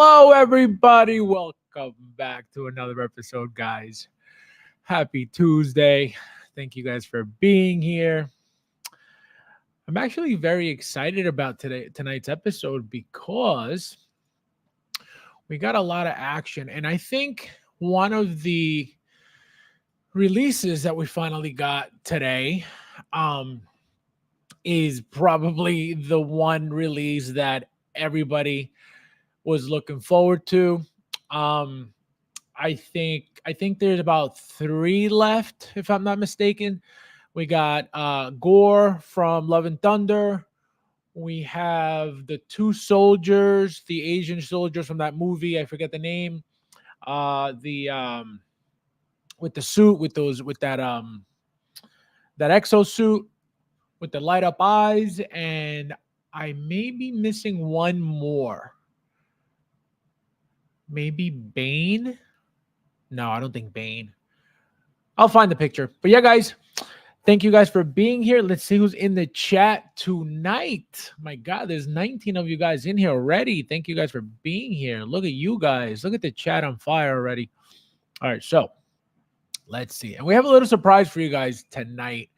Hello, everybody. Welcome back to another episode, guys. Happy Tuesday. Thank you guys for being here. I'm actually very excited about tonight's episode because we got a lot of action, and I think one of the releases that we finally got today um, is probably the one release that everybody was looking forward to. Um, I think there's about three left, if I'm not mistaken. We got Gore from Love and Thunder. We have the two soldiers, the Asian soldiers from that movie. I forget the name. The with the suit, with that exo suit with the light up eyes, and I may be missing one more. Maybe Bane. No, I don't think Bane. I'll find the picture. But yeah, guys, thank you guys for being here. Let's see who's in the chat tonight. My God, there's 19 of you guys in here already. Thank you guys for being here. Look at you guys. Look at the chat on fire already. All right, so let's see. And we have a little surprise for you guys tonight.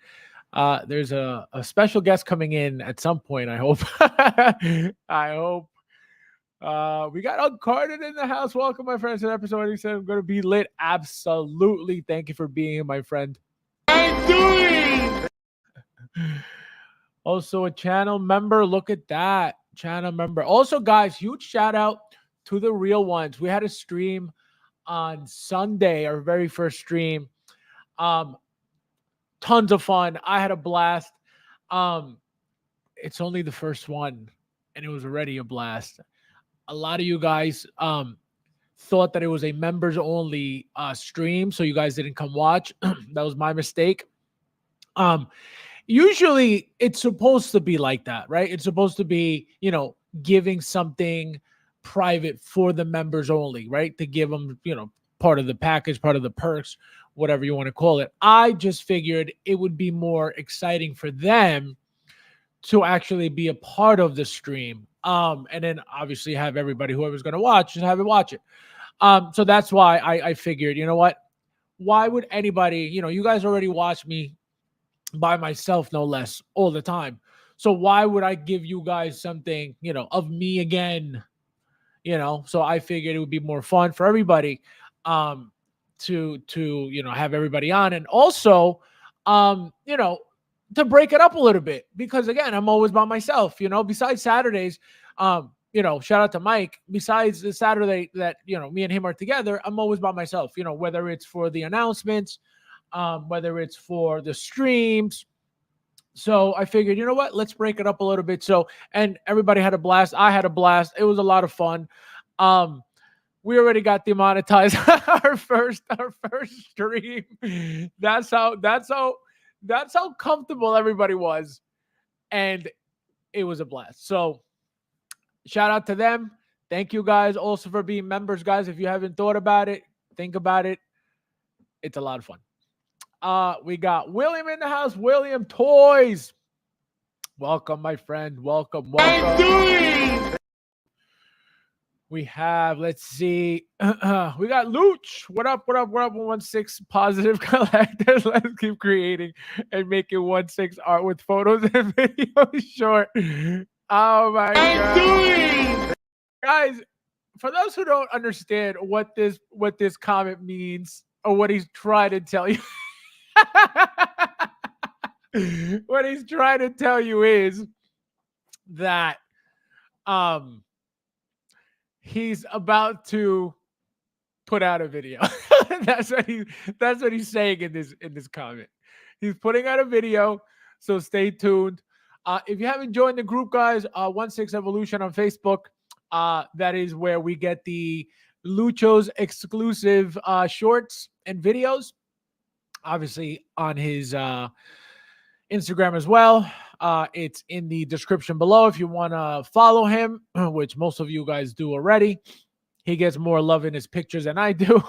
There's a special guest coming in at some point, I hope. I hope. We got Uncarded in the house. Welcome, my friends, to the episode. He said I'm going to be lit. Absolutely. Thank you for being here, my friend. I'm doing. Also, a channel member. Look at that. Channel member. Also, guys, huge shout out to the real ones. We had a stream on Sunday, our very first stream. Tons of fun. I had a blast. It's only the first one, and it was already a blast. A lot of you guys thought that it was a members only stream, so you guys didn't come watch. That was my mistake. Usually it's supposed to be like that, right? It's supposed to be, giving something private for the members only, right? To give them, part of the package, part of the perks, whatever you want to call it. I just figured it would be more exciting for them to actually be a part of the stream. And then obviously have everybody, whoever's going to watch, just have it watch it. So that's why I figured, you know what? Why would anybody, you guys already watch me by myself, no less, all the time. So why would I give you guys something, of me again? So I figured it would be more fun for everybody to have everybody on. And also, to break it up a little bit, because again, I'm always by myself, besides Saturdays, shout out to Mike. Besides the Saturday that, me and him are together, I'm always by myself, whether it's for the announcements, whether it's for the streams. So I figured, you know what, let's break it up a little bit. So, and everybody had a blast. I had a blast. It was a lot of fun. We already got demonetized our first stream. That's how comfortable everybody was. And it was a blast. So shout out to them. Thank you guys also for being members, guys. If you haven't thought about it, think about it. It's a lot of fun. We got William in the house. William Toys. Welcome, my friend. Welcome. We have, let's see. We got Luch. What up? 116 positive collectors. Let's keep creating and making 16 art with photos and videos short. Oh my God. Guys, for those who don't understand what this comment means or what he's trying to tell you, what he's trying to tell you is that he's about to put out a video. That's what he's saying in this comment. He's putting out a video, so stay tuned. If you haven't joined the group, guys, 16 Evolution on Facebook, that is where we get the Lucho's exclusive shorts and videos. Obviously on his Instagram as well. It's in the description below if you want to follow him, which most of you guys do already. He gets more love in his pictures than I do.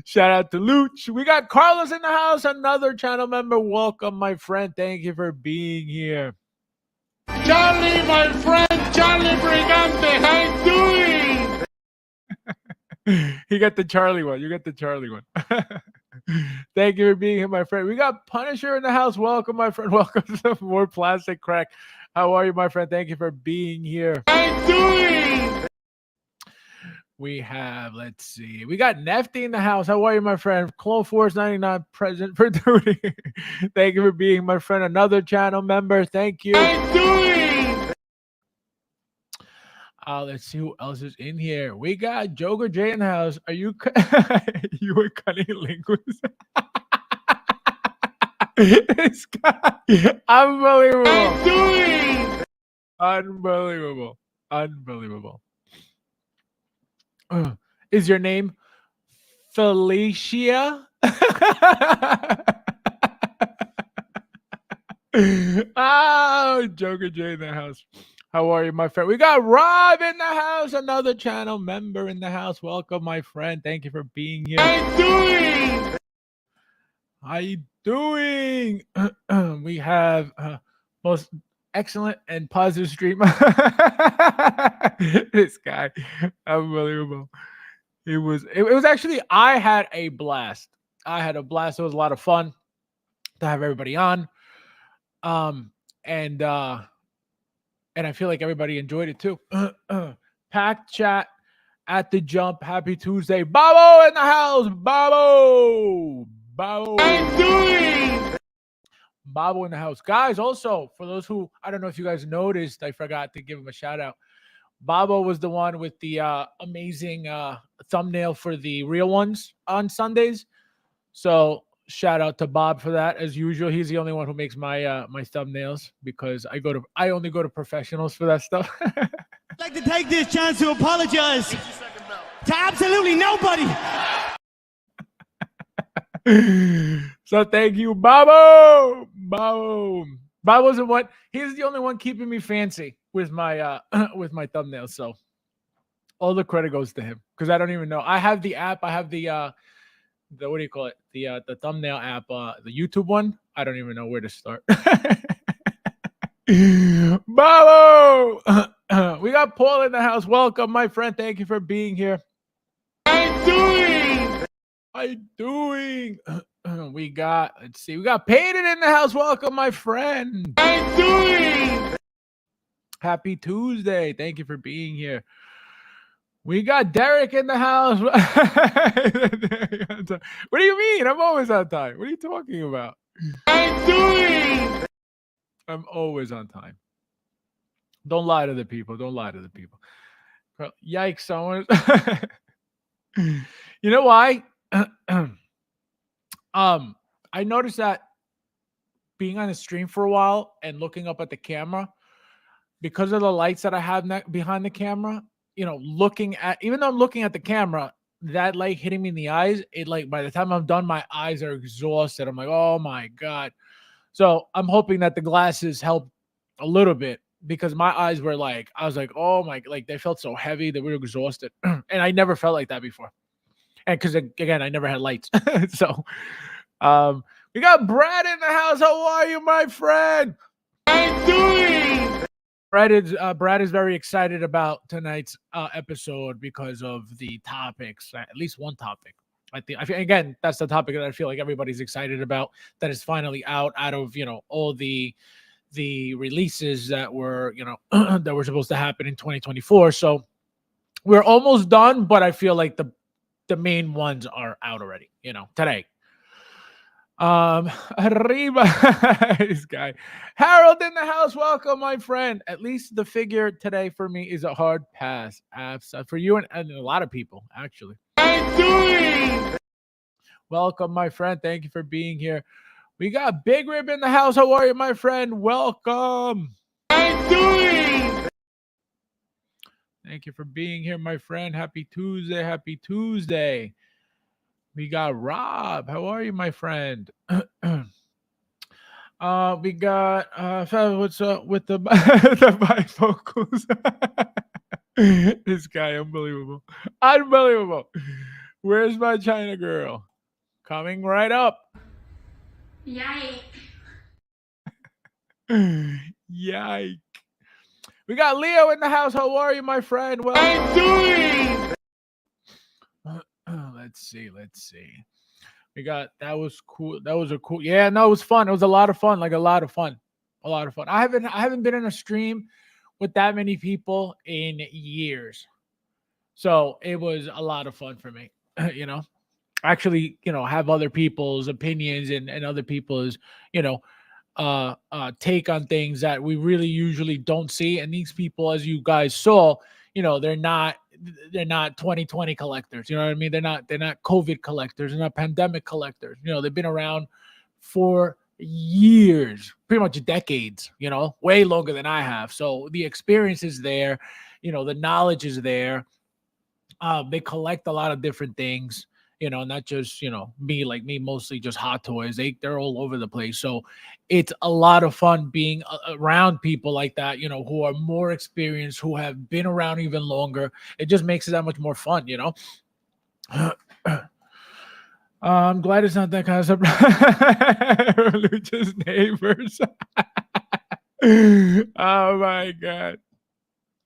Shout out to Luch. We got Carlos in the house, another channel member. Welcome, my friend. Thank you for being here. Charlie, my friend, Charlie Brigante, how you doing? He got the Charlie one. You got the Charlie one. Thank you for being here, my friend. We got Punisher in the house. Welcome, my friend. Welcome to some more plastic crack. How are you, my friend? Thank you for being here. How you doing? We have, let's see, we got Nefty in the house. How are you, my friend? Clone Force 99 present for duty. Thank you for being my friend. Another channel member. Thank you. How you doing? Let's see who else is in here. We got Joker J in the house. Are you you were cutting linguists? This guy, unbelievable. How you doing? Unbelievable. Unbelievable. Is your name Felicia? Oh, Joker J in the house. How are you, my friend? We got Rob in the house, another channel member in the house. Welcome, my friend. Thank you for being here. How you doing? How you doing? We have most excellent and positive stream. This guy, unbelievable. It was actually, I had a blast. I had a blast. It was a lot of fun to have everybody on. And I feel like everybody enjoyed it too. Packed chat at the jump. Happy Tuesday. Babo in the house. Babo. Babo. How you doing? Babo in the house. Guys, also, for those who, I don't know if you guys noticed, I forgot to give him a shout out. Babo was the one with the amazing thumbnail for the real ones on Sundays. So shout out to Bob for that. As usual, he's the only one who makes my my thumbnails because I only go to professionals for that stuff. I'd like to take this chance to apologize to absolutely nobody. So thank you, Babo. Babo. Babo's the one. He's the only one keeping me fancy with my with my thumbnails. So all the credit goes to him because I don't even know. I have the app. I have the what do you call it? The thumbnail app, the YouTube one. I don't even know where to start. Babo. We got Paul in the house. Welcome, my friend. Thank you for being here. How you doing? How you doing? We got, let's see, we got Peyton in the house. Welcome, my friend. How you doing? Happy Tuesday. Thank you for being here. We got Derek in the house. What do you mean? I'm always on time. What are you talking about? How you doing? I'm always on time. Don't lie to the people. Don't lie to the people. Yikes, someone. You know why? I noticed that being on the stream for a while and looking up at the camera, because of the lights that I have behind the camera, you know, even though I'm looking at the camera, that light hitting me in the eyes, it like by the time I'm done, my eyes are exhausted. I'm like, oh my God. So I'm hoping that the glasses help a little bit because my eyes were like, I was like, oh my, like they felt so heavy that we were exhausted. And I never felt like that before. And because again, I never had lights. So we got Brad in the house. How are you, my friend? How you doing? Brad is very excited about tonight's episode because of the topics, at least one topic. I think again, that's the topic that I feel like everybody's excited about, that is finally out of, you know, all the releases that were, you know, that were supposed to happen in 2024. So we're almost done, but I feel like the main ones are out already, you know, today. Arriba, this guy. Harold in the house. Welcome, my friend. At least the figure today for me is a hard pass. For you and a lot of people, actually. How you doing? Welcome, my friend. Thank you for being here. We got Big Rib in the house. How are you, my friend? Welcome. How you doing? Thank you for being here, my friend. Happy Tuesday. Happy Tuesday. We got Rob. How are you, my friend? We got what's up with the the bifocals? This guy, unbelievable. Unbelievable. Where's my China girl? Coming right up. Yikes. Yike. We got Leo in the house. How are you, my friend? Well, I'm doing. Let's see. We got that was cool. That was a cool. Yeah, no, it was fun. It was a lot of fun. Like a lot of fun. A lot of fun. I haven't been in a stream with that many people in years. So it was a lot of fun for me. you know, actually, have other people's opinions and other people's, you know, take on things that we really usually don't see. And these people, as you guys saw, they're not 2020 collectors. You know what I mean? They're not COVID collectors. They're not pandemic collectors. They've been around for years, pretty much decades. Way longer than I have. So the experience is there. The knowledge is there. They collect a lot of different things, not just, me, like me, mostly just hot toys. They're all over the place. So it's a lot of fun being around people like that, who are more experienced, who have been around even longer. It just makes it that much more fun. I'm glad it's not that kind of surprise. Lucha's neighbors. Oh my God.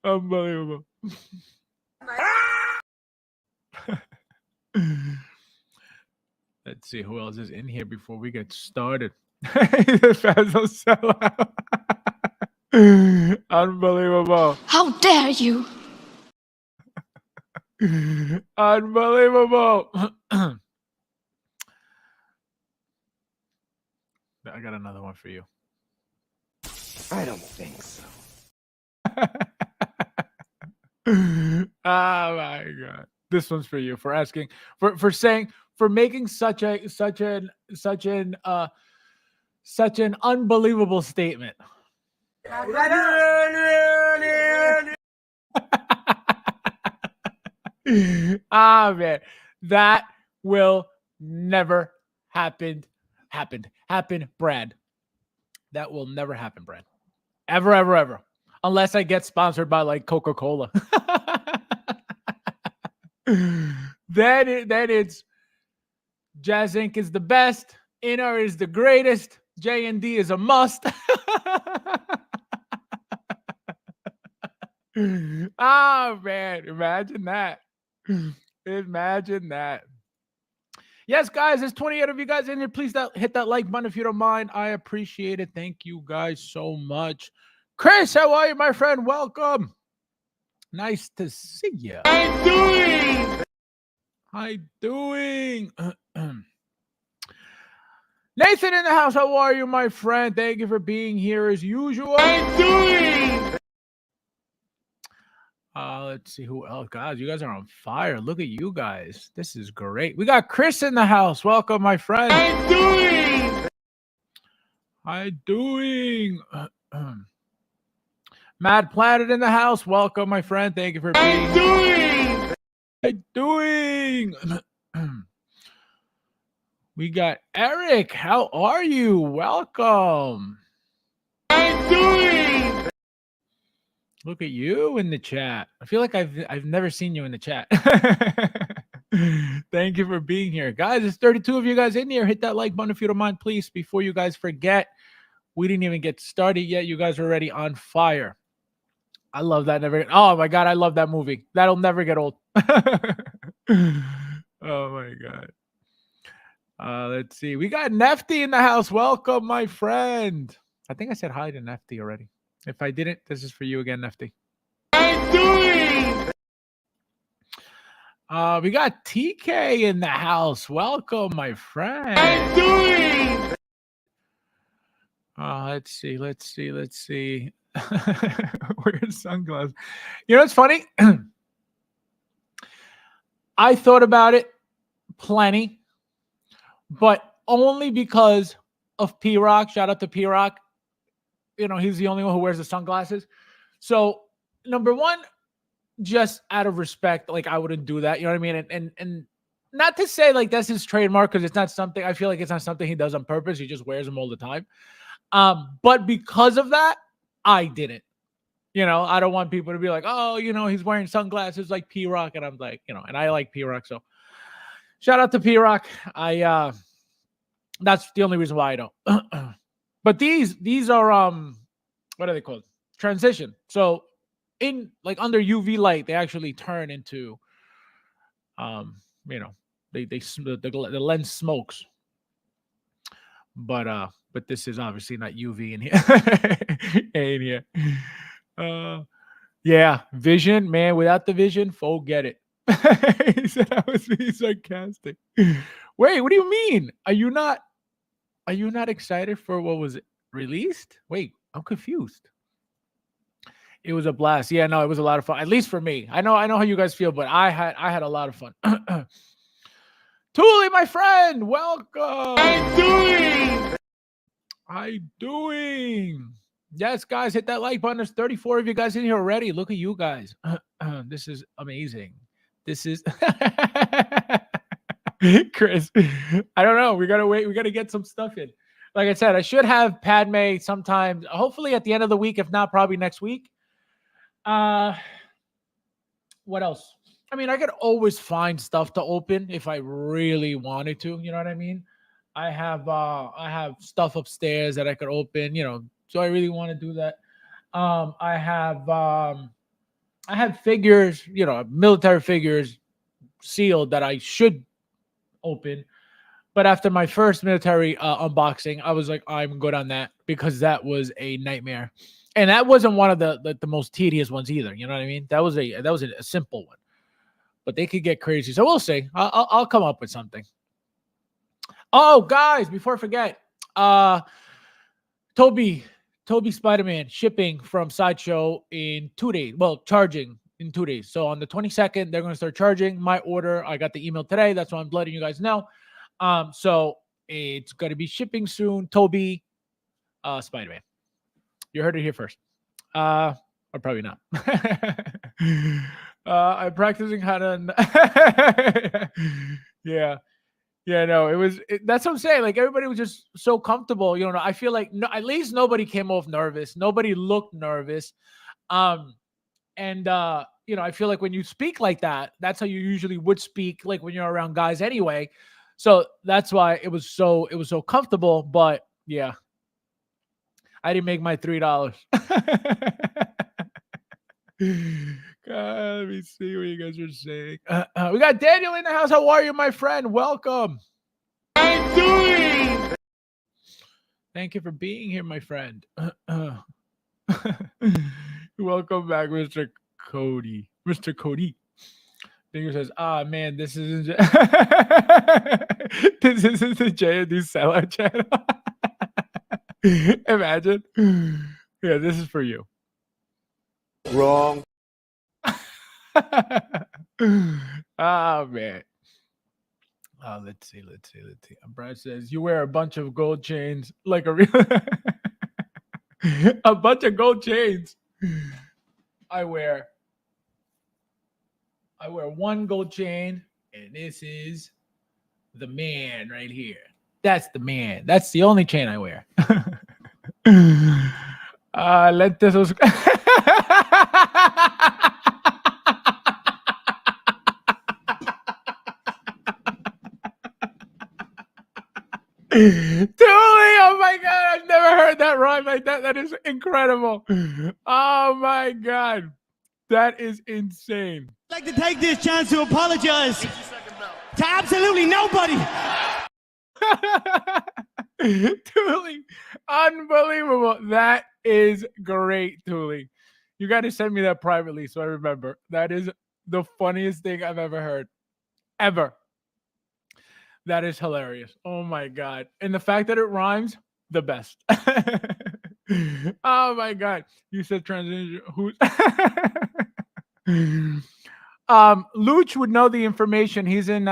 Unbelievable. Let's see who else is in here before we get started. Fazzle sellout. Unbelievable. How dare you? Unbelievable. I got another one for you. I don't think so. Oh my God. This one's for you for asking for making such an unbelievable statement. Man, that will never happen, Brad. That will never happen, Brad. Ever. Unless I get sponsored by like Coca-Cola. Then it's Jazz Inc. is the best. Inner is the greatest. J&D is a must. Oh man, imagine that. Imagine that. Yes, guys, there's 28 of you guys in here. Please hit that like button if you don't mind. I appreciate it. Thank you guys so much. Chris, how are you, my friend? Welcome. Nice to see you. How doing? Nathan in the house. How are you, my friend? Thank you for being here as usual. Let's see who else. Guys, you guys are on fire. Look at you guys. This is great. We got Chris in the house. Welcome, my friend. How doing? Mad Planet in the house. Welcome, my friend. Thank you for being here. How doing? We got Eric. How are you? Welcome. Look at you in the chat. I feel like I've never seen you in the chat. Thank you for being here. Guys, there's 32 of you guys in here. Hit that like button if you don't mind, please. Before you guys forget, we didn't even get started yet. You guys are already on fire. I love that. Oh my God, I love that movie. That'll never get old. Oh my God. Let's see. We got Nefty in the house. Welcome, my friend. I think I said hi to Nefty already. If I didn't, this is for you again, Nefty. We got TK in the house. Welcome, my friend. Let's see. Weird sunglasses. You know what's funny? I thought about it plenty, but only because of P-Rock. Shout out to P-Rock. He's the only one who wears the sunglasses. So, number one, just out of respect, like I wouldn't do that. You know what I mean? And not to say like that's his trademark, because it's not something, I feel like it's not something he does on purpose. He just wears them all the time. But because of that, I didn't. I don't want people to be like, oh, he's wearing sunglasses like P-Rock. And I'm like, and I like P-Rock. So shout out to P-Rock. That's the only reason why I don't. But these are what are they called? Transition. So in like under UV light, they actually turn into um, you know, the lens smokes. But this is obviously not UV in here. In here. Yeah, vision, man. Without the vision, forget it. He said I was being sarcastic. Wait, what do you mean? Are you not? Are you not excited for what was released? Wait, I'm confused. It was a blast. Yeah, no, it was a lot of fun. At least for me. I know how you guys feel, but I had a lot of fun. Thule, my friend, welcome. How you doing? Yes, guys, hit that like button. There's 34 of you guys in here already. Look at you guys. This is amazing. This is Chris. I don't know. We gotta wait. We gotta get some stuff in. Like I said, I should have Padme sometime, hopefully at the end of the week. If not, probably next week. What else? I mean, I could always find stuff to open if I really wanted to. You know what I mean? I have stuff upstairs that I could open. So I really want to do that. I have figures, military figures sealed that I should open. But after my first military unboxing, I was like, I'm good on that because that was a nightmare, and that wasn't one of the most tedious ones either. You know what I mean? That was a simple one, but they could get crazy. So we'll see. I'll come up with something. Oh, guys, before I forget, Toby Spider-Man shipping from Sideshow in 2 days. Well, charging in 2 days. So on the 22nd, they're going to start charging my order. I got the email today. That's why I'm letting you guys know. So it's going to be shipping soon. Toby Spider-Man. You heard it here first. Or probably not. I'm practicing how to. Yeah. Yeah, no, that's what I'm saying. Like everybody was just so comfortable. I feel like at least nobody came off nervous. Nobody looked nervous. And I feel like when you speak like that, that's how you usually would speak, like when you're around guys anyway. So that's why it was so comfortable. But yeah, I didn't make my $3. God, let me see what you guys are saying. We got Daniel in the house. How are you, my friend? Welcome. I'm doing. Thank you for being here, my friend. Welcome back, Mr. Cody. Mr. Cody. Finger says, man, this isn't this isn't the JND sellout channel. Imagine. Yeah, this is for you. Wrong. Oh man. Let's see. Brad says you wear a bunch of gold chains like a real a bunch of gold chains. I wear one gold chain, and this is the man right here. That's the man. That's the only chain I wear. Let this was Totally! Oh my god, I've never heard that rhyme like that. That is incredible. Oh my god. That is insane. I'd like to take this chance to apologize to absolutely nobody. Tuli, unbelievable. That is great, Tuli. You got to send me that privately so I remember. That is the funniest thing I've ever heard. Ever. That is hilarious. Oh my god. And the fact that it rhymes, the best. Oh my god. You said transition. Who's Luch would know the information. He's in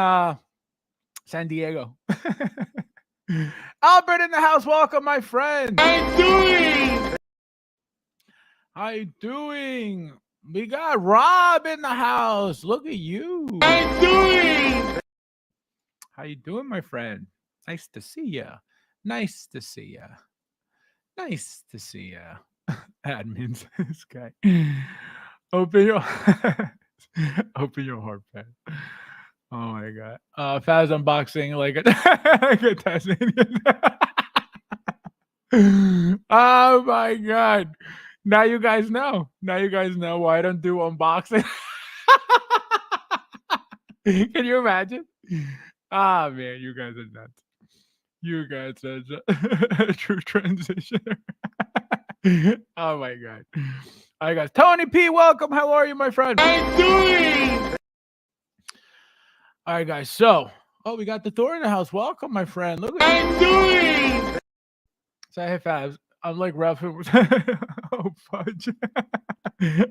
San Diego. Albert in the house. Welcome, my friend. How you doing? We got Rob in the house. Look at you. How you doing, my friend? Nice to see ya. Nice to see ya. Nice to see ya. Admins, this guy. Open your heart, man. Oh my god. Faz unboxing like a Tasmanian. Oh my god. Now you guys know. Now you guys know why I don't do unboxing. Can you imagine? Ah man, you guys are nuts. You guys are a true transitioner. Oh my god. All right, guys. Tony P, welcome. How are you, my friend? I'm doing. All right, guys. So, we got the Thor in the house. Welcome, my friend. Look at I'm doing. say, hey, Fabs. I'm like Ralph. Oh, fudge.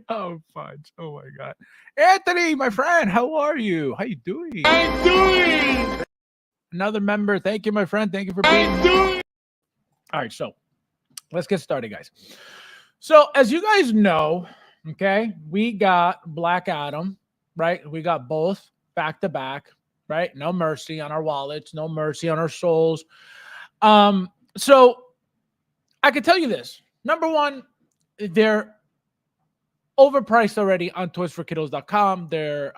Oh, fudge. Oh, my God. Anthony, my friend. How are you? How you doing? I'm doing. Another member. Thank you, my friend. Thank you for being I'm doing. All right, so let's get started, guys. So, as you guys know, okay, we got Black Adam, right? We got both back to back, right? No mercy on our wallets, no mercy on our souls. So I can tell you this. Number one, they're overpriced already on toysforkiddos.com. They're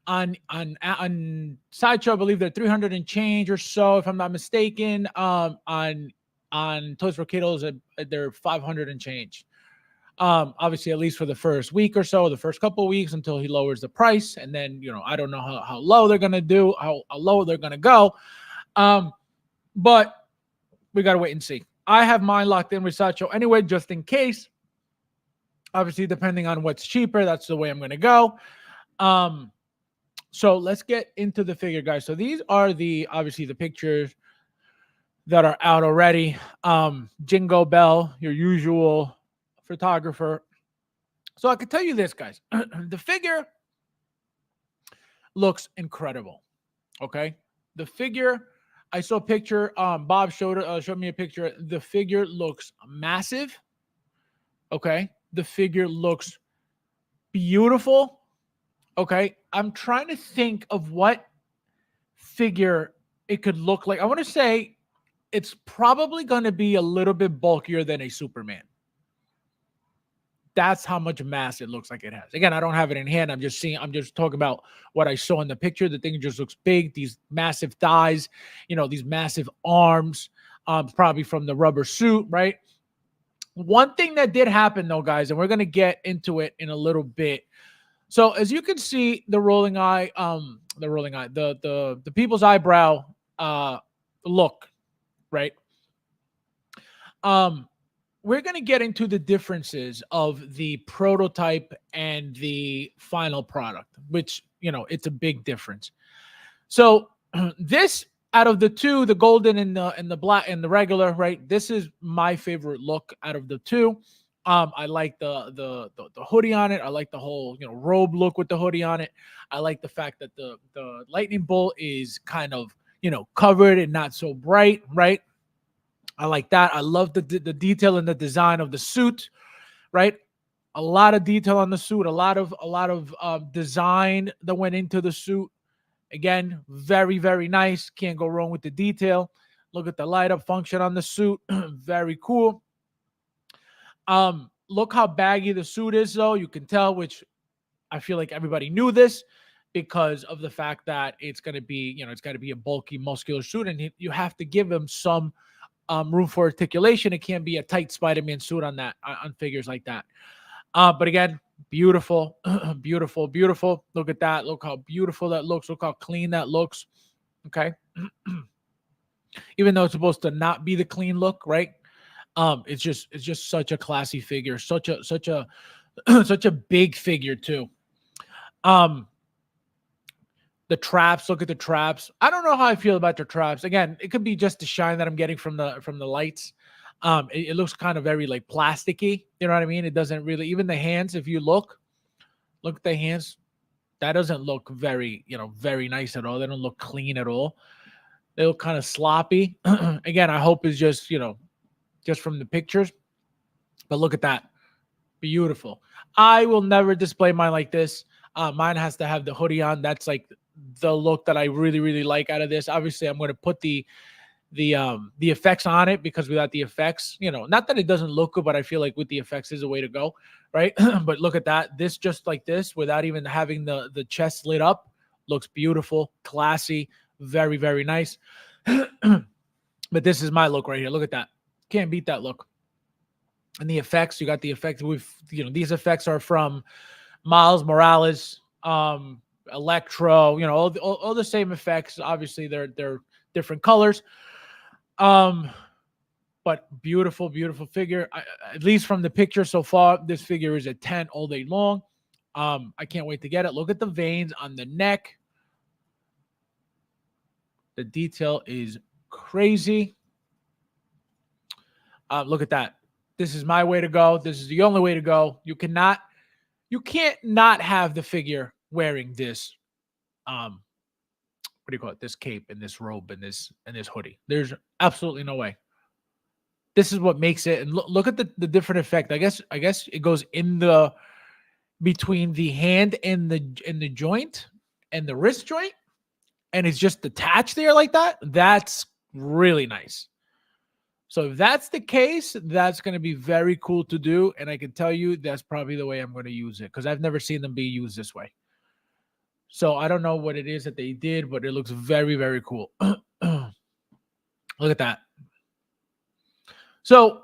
on Sideshow, I believe they're 300 and change or so, if I'm not mistaken. On Toys for Kiddos, they're 500 and change. Obviously, at least for the first week or so, the first couple of weeks until he lowers the price, and then I don't know how low they're gonna do, how low they're gonna go. But we gotta wait and see. I have mine locked in with Sideshow anyway, just in case. Obviously, depending on what's cheaper, that's the way I'm gonna go. So let's get into the figure, guys. So these are obviously the pictures that are out already. Jingo Bell, your usual photographer. So I can tell you this, guys. The figure looks incredible. Okay. The figure, I saw a picture. Bob showed me a picture. The figure looks massive. Okay. The figure looks beautiful. Okay, I'm trying to think of what figure it could look like. I want to say it's probably going to be a little bit bulkier than a Superman. That's how much mass it looks like it has. Again, I don't have it in hand. I'm just talking about what I saw in the picture. The thing just looks big. These massive thighs, these massive arms, probably from the rubber suit, right? One thing that did happen though, guys, and we're going to get into it in a little bit. So as you can see, the people's eyebrow look, right? We're going to get into the differences of the prototype and the final product, which, it's a big difference. So this, out of the two, the golden and the black and the regular, right? This is my favorite look out of the two. I like the hoodie on it. I like the whole robe look with the hoodie on it. I like the fact that the lightning bolt is kind of covered and not so bright, right? I like that. I love the detail and the design of the suit, right? A lot of detail on the suit. A lot of design that went into the suit. Again, very, very nice. Can't go wrong with the detail. Look at the light up function on the suit. Very cool. Look how baggy the suit is, though. You can tell, which I feel like everybody knew this because of the fact that it's going to be, it's got to be a bulky, muscular suit, and you have to give him some room for articulation. It can't be a tight Spider-Man suit on figures like that. But again, beautiful, beautiful, beautiful. Look at that. Look how beautiful that looks. Look how clean that looks. Okay. Even though it's supposed to not be the clean look, right? It's just such a classy figure, such a such a big figure too. The traps, look at the traps. I don't know how I feel about the traps. Again, it could be just the shine that I'm getting from the lights. It looks kind of very like plasticky. You know what I mean? It doesn't really, even the hands, if you look at the hands, that doesn't look very, very nice at all. They don't look clean at all. They look kind of sloppy. Again, I hope it's just, just from the pictures. But look at that. Beautiful. I will never display mine like this. Mine has to have the hoodie on. That's like the look that I really, really like out of this. Obviously, I'm going to put the effects on it, because without the effects, not that it doesn't look good, but I feel like with the effects is a way to go, right? But look at that. This, just like this, without even having the chest lit up, looks beautiful, classy, very, very nice. But this is my look right here. Look at that. Can't beat that look. And the effects, you got the effects. These effects are from Miles Morales, Electro, all the same effects. Obviously, they're different colors. But beautiful, beautiful figure. At least from the picture so far, this figure is a 10 all day long. I can't wait to get it. Look at the veins on the neck. The detail is crazy. Look at that. This is my way to go. This is the only way to go. You can't not have the figure wearing this. What do you call it? This cape and this robe and this hoodie. There's absolutely no way. This is what makes it. And look at the different effect. I guess it goes in the between the hand and the joint and the wrist joint, and it's just attached there like that. That's really nice. So if that's the case, that's going to be very cool to do. And I can tell you that's probably the way I'm going to use it because I've never seen them be used this way. So I don't know what it is that they did, but it looks very, very cool. Look at that. So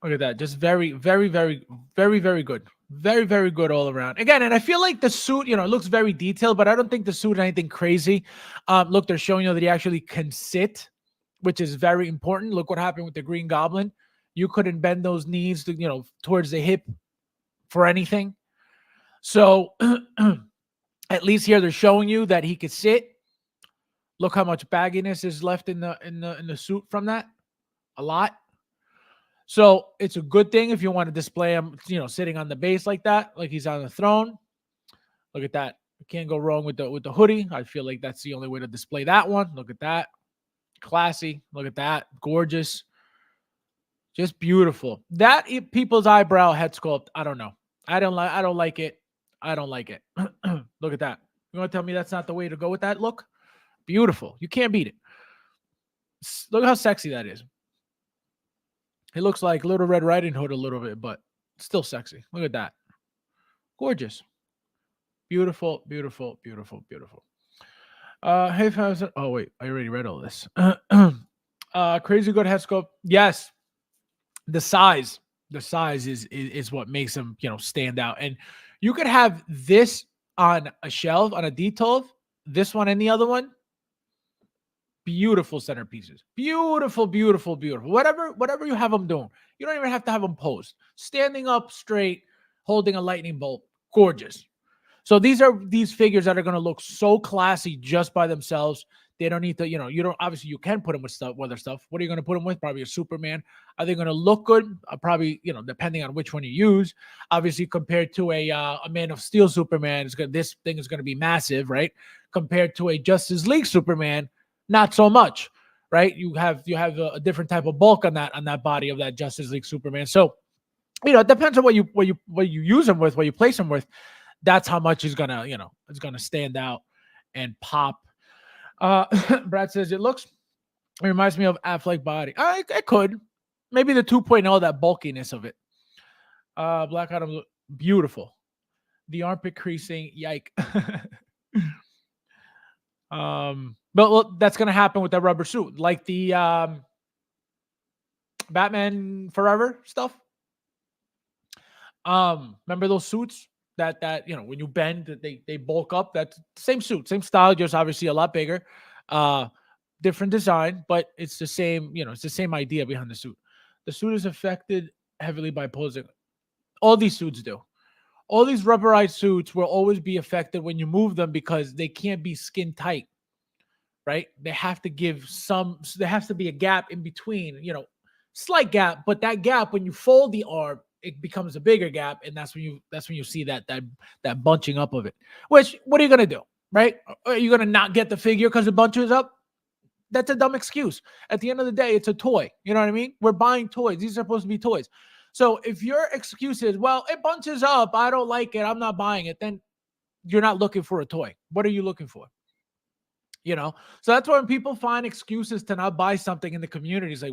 look at that. Just very, very, very, very, very good. Very, very good all around. Again, and I feel like the suit, it looks very detailed, but I don't think the suit is anything crazy. Look, they're showing you that he actually can sit, which is very important. Look what happened with the Green Goblin. You couldn't bend those knees to, towards the hip for anything. So at least here they're showing you that he could sit. Look how much bagginess is left in the suit from that. A lot. So it's a good thing if you want to display him, sitting on the base like that, like he's on the throne. Look at that. You can't go wrong with the hoodie. I feel like that's the only way to display that one. Look at that. Classy. Look at that. Gorgeous. Just beautiful. That people's eyebrow head sculpt, I don't know. I don't like it. I don't like it. Look at that. You want to tell me that's not the way to go with that look? Beautiful. You can't beat it. Look how sexy that is. It looks like Little Red Riding Hood a little bit, but still sexy. Look at that. Gorgeous. Beautiful, beautiful, beautiful, beautiful. Hey, fans. Oh, wait. I already read all this. Crazy good head sculpt. Yes. The size is what makes them, stand out. And you could have this on a shelf, on a D12, this one and the other one. Beautiful centerpieces. Beautiful, beautiful, beautiful. Whatever you have them doing. You don't even have to have them posed. Standing up straight, holding a lightning bolt. Gorgeous. So these are these figures that are going to look so classy just by themselves. They don't need to, you don't, obviously you can put them with other stuff. What are you going to put them with? Probably a Superman. Are they going to look good? Probably, depending on which one you use. Obviously, compared to a Man of Steel Superman, this thing is going to be massive, right? Compared to a Justice League Superman, not so much, right? You have a different type of bulk on that body of that Justice League Superman. So, it depends on what you use them with, what you place them with. That's how much is gonna, it's gonna stand out and pop. Brad says it reminds me of Affleck body. I could. Maybe the 2.0, that bulkiness of it. Black Adam, beautiful. The armpit creasing, yike. But that's gonna happen with that rubber suit, like the Batman Forever stuff. Remember those suits that when you bend, they bulk up. That's the same suit, same style, just obviously a lot bigger. Different design, but it's the same, it's the same idea behind the suit. The suit is affected heavily by posing. All these suits do. All these rubberized suits will always be affected when you move them because they can't be skin tight, right? They have to there has to be a gap in between, slight gap, but that gap, when you fold the arm, it becomes a bigger gap, and that's when you see that bunching up of it. Which, what are you gonna do, right? Are you gonna not get the figure because it bunches up? That's a dumb excuse. At the end of the day, it's a toy. You know what I mean? We're buying toys. These are supposed to be toys. So if your excuse is, well, it bunches up, I don't like it, I'm not buying it, then you're not looking for a toy. What are you looking for? So that's why when people find excuses to not buy something in the community, it's like,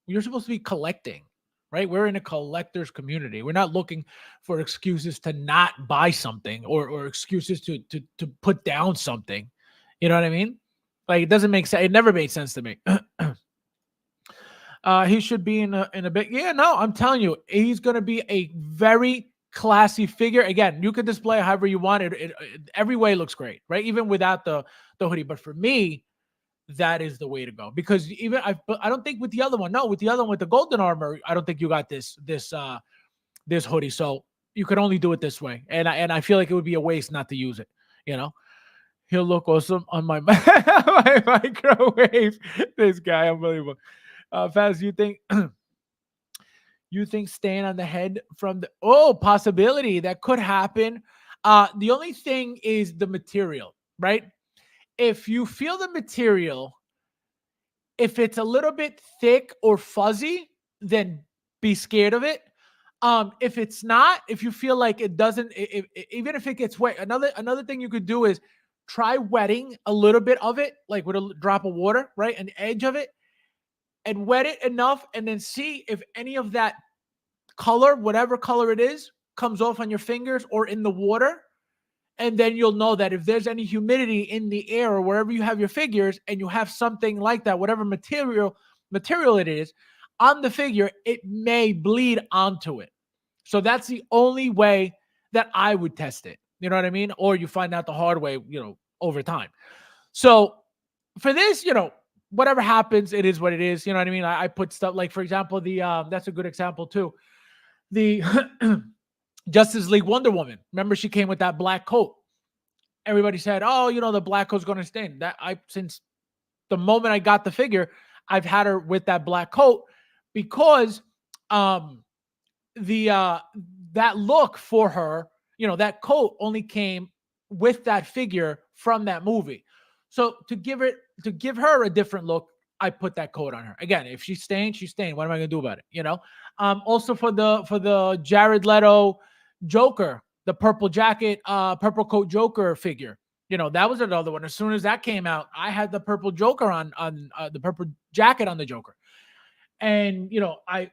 you're supposed to be collecting. Right? We're in a collector's community. We're not looking for excuses to not buy something or excuses to put down something. You know what I mean? Like, it doesn't make sense. It never made sense to me. He should be in a bit. Yeah, no, I'm telling you, he's going to be a very classy figure. Again, you can display however you want it. Every way looks great, right? Even without the hoodie. But for me, that is the way to go, because even I don't think with the other one, no, with the other one with the golden armor, I don't think you got this hoodie. So you could only do it this way, and I feel like it would be a waste not to use it. You know, he'll look awesome on my my microwave. This guy, unbelievable. Faz, you think staying on the head from the possibility that could happen? The only thing is the material, right? If you feel the material, if it's a little bit thick or fuzzy, then be scared of it. If it's not, if you feel like it doesn't, even if it gets wet, another thing you could do is try wetting a little bit of it, like with a drop of water, right, an edge of it, and wet it enough, and then see if any of that color, whatever color it is, comes off on your fingers or in the water. And then you'll know that if there's any humidity in the air or wherever you have your figures, and you have something like that, whatever material it is on the figure, it may bleed onto it. So that's the only way that I would test it. You know what I mean? Or you find out the hard way, over time. So for this, whatever happens, it is what it is. You know what I mean? I put stuff like, for example, that's a good example too. The Justice League Wonder Woman. Remember, she came with that black coat. Everybody said, "Oh, the black coat's going to stain." Since the moment I got the figure, I've had her with that black coat, because that look for her, that coat only came with that figure from that movie. So to give her a different look, I put that coat on her. Again, if she's stained, she's stained. What am I going to do about it? Also for the Jared Leto Joker, the purple jacket, purple coat Joker figure. That was another one. As soon as that came out, I had the purple Joker on the purple jacket on the Joker. And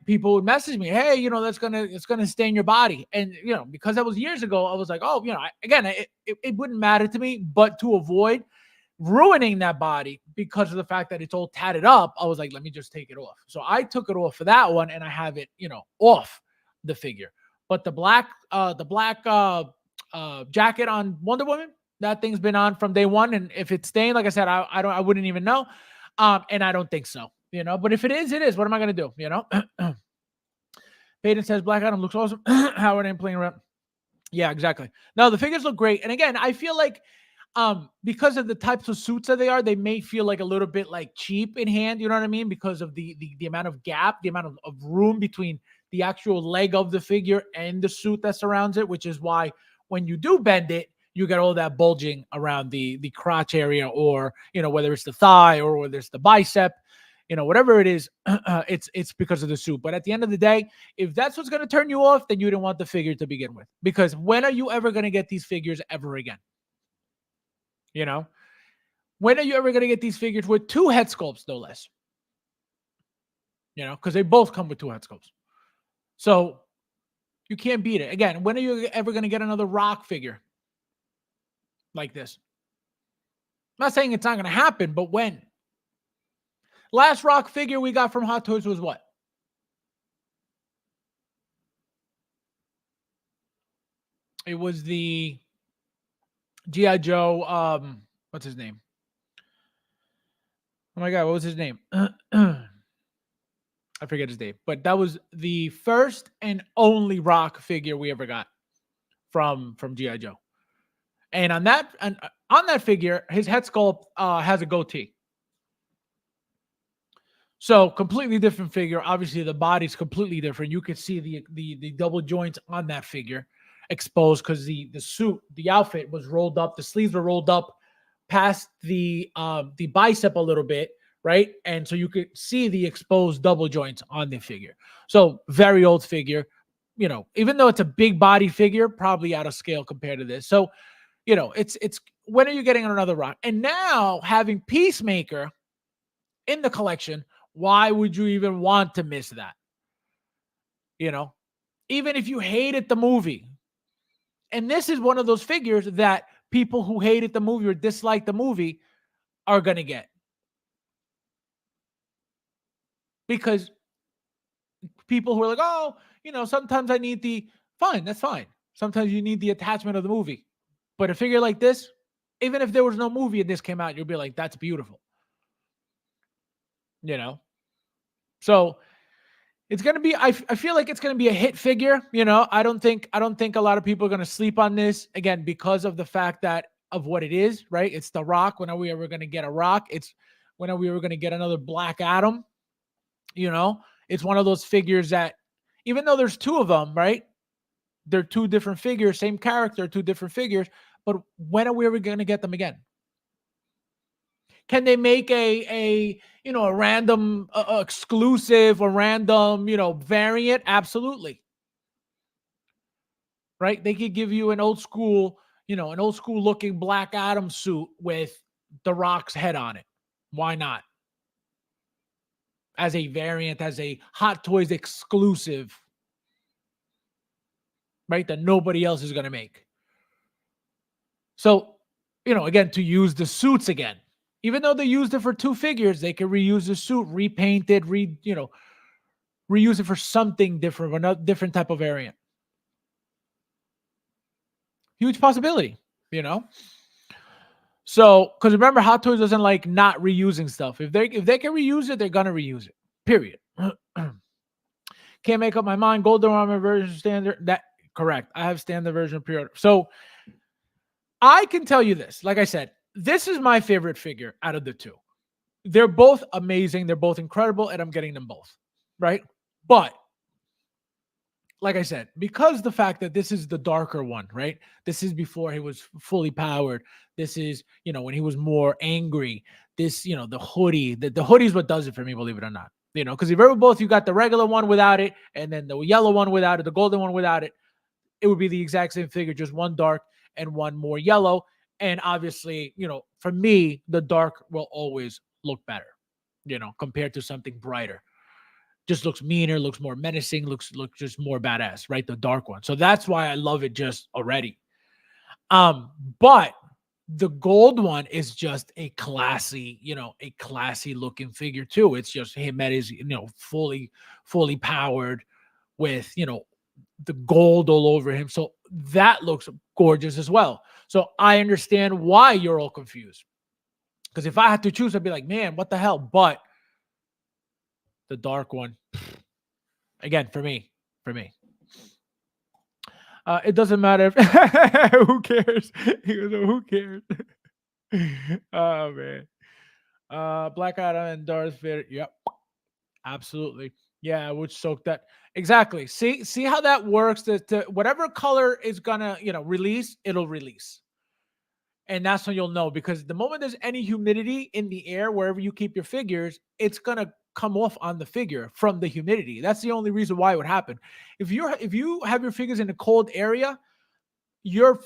people would message me, "Hey, it's gonna stain your body." And because that was years ago, I was like, "Oh, it wouldn't matter to me." But to avoid ruining that body because of the fact that it's all tatted up, I was like, "Let me just take it off." So I took it off for that one, and I have it, off the figure. But the black jacket on Wonder Woman, that thing's been on from day one. And if it's stained, like I said, I wouldn't even know. And I don't think so. But if it is, it is. What am I going to do? Peyton says Black Adam looks awesome. Howard ain't playing around. Yeah, exactly. No, the figures look great. And again, I feel like because of the types of suits that they are, they may feel like a little bit like cheap in hand. You know what I mean? Because of the amount of gap, the amount of room between the actual leg of the figure and the suit that surrounds it, which is why when you do bend it, you get all that bulging around the crotch area, or, whether it's the thigh or whether it's the bicep. Whatever it is, it's because of the suit. But at the end of the day, if that's what's going to turn you off, then you didn't want the figure to begin with. Because when are you ever going to get these figures ever again? When are you ever going to get these figures with two head sculpts, no less? Because they both come with two head sculpts. So you can't beat it. Again, when are you ever going to get another Rock figure like this? I'm not saying it's not going to happen, but when? Last Rock figure we got from Hot Toys was what? It was the G.I. Joe, what's his name? Oh my God, what was his name? I forget his name. But that was the first and only Rock figure we ever got from G.I. Joe. And on that figure, his head sculpt has a goatee. So completely different figure. Obviously, the body's completely different. You could see the double joints on that figure exposed because the suit, the outfit was rolled up. The sleeves were rolled up past the bicep a little bit, right? And so you could see the exposed double joints on the figure. So very old figure. Even though it's a big body figure, probably out of scale compared to this. So, it's when are you getting another Rock? And now having Peacemaker in the collection, why would you even want to miss that? Even if you hated the movie. And this is one of those figures that people who hated the movie or disliked the movie are going to get. because people who are like, oh, sometimes I need fine, that's fine. Sometimes you need the attachment of the movie. But a figure like this, even if there was no movie and this came out, you'll be like, that's beautiful. So it's going to be, I feel like it's going to be a hit figure. I don't think a lot of people are going to sleep on this, again, because of the fact that of what it is, right? It's The Rock. When are we ever going to get a Rock? It's when are we ever going to get another Black Adam? It's one of those figures that, even though there's two of them, right? They're two different figures, same character, two different figures. But when are we ever going to get them again? Can they make a random exclusive or random, variant? Absolutely. Right? They could give you an old school looking Black Adam suit with The Rock's head on it. Why not? As a variant, as a Hot Toys exclusive, right? That nobody else is going to make. So, again, to use the suits again, even though they used it for two figures, they could reuse the suit, repaint it, reuse it for something different, another different type of variant. Huge possibility, So, because remember, Hot Toys doesn't like not reusing stuff. If they can reuse it, they're gonna reuse it. Period. Can't make up my mind. Golden Armor version standard. That correct. I have standard version pre-order. So I can tell you this. Like I said, this is my favorite figure out of the two. They're both amazing. They're both incredible, and I'm getting them both. Right? But like I said, because the fact that this is the darker one, right? This is before he was fully powered. This is, when he was more angry. This, the hoodie. The hoodie is what does it for me, believe it or not. Because if ever both, you got the regular one without it, and then the yellow one without it, the golden one without it, it would be the exact same figure, just one dark and one more yellow. And obviously, for me, the dark will always look better, compared to something brighter. Just looks meaner, looks more menacing, looks just more badass, right? The dark one. So that's why I love it just already. But the gold one is just a classy looking figure too. It's just him at his, fully powered with, the gold all over him. So that looks gorgeous as well. So I understand why you're all confused. Because if I had to choose, I'd be like, man, what the hell? But the dark one, again, for me. It doesn't matter if who cares? He goes, who cares? Oh man. Black Adam and Darth Vader. Yep. Absolutely. Yeah, I would soak that. Exactly. See how that works. That whatever color is gonna, release, it'll release. And that's when you'll know, because the moment there's any humidity in the air, wherever you keep your figures, it's gonna come off on the figure from the humidity. That's the only reason why it would happen. If you have your figures in a cold area, your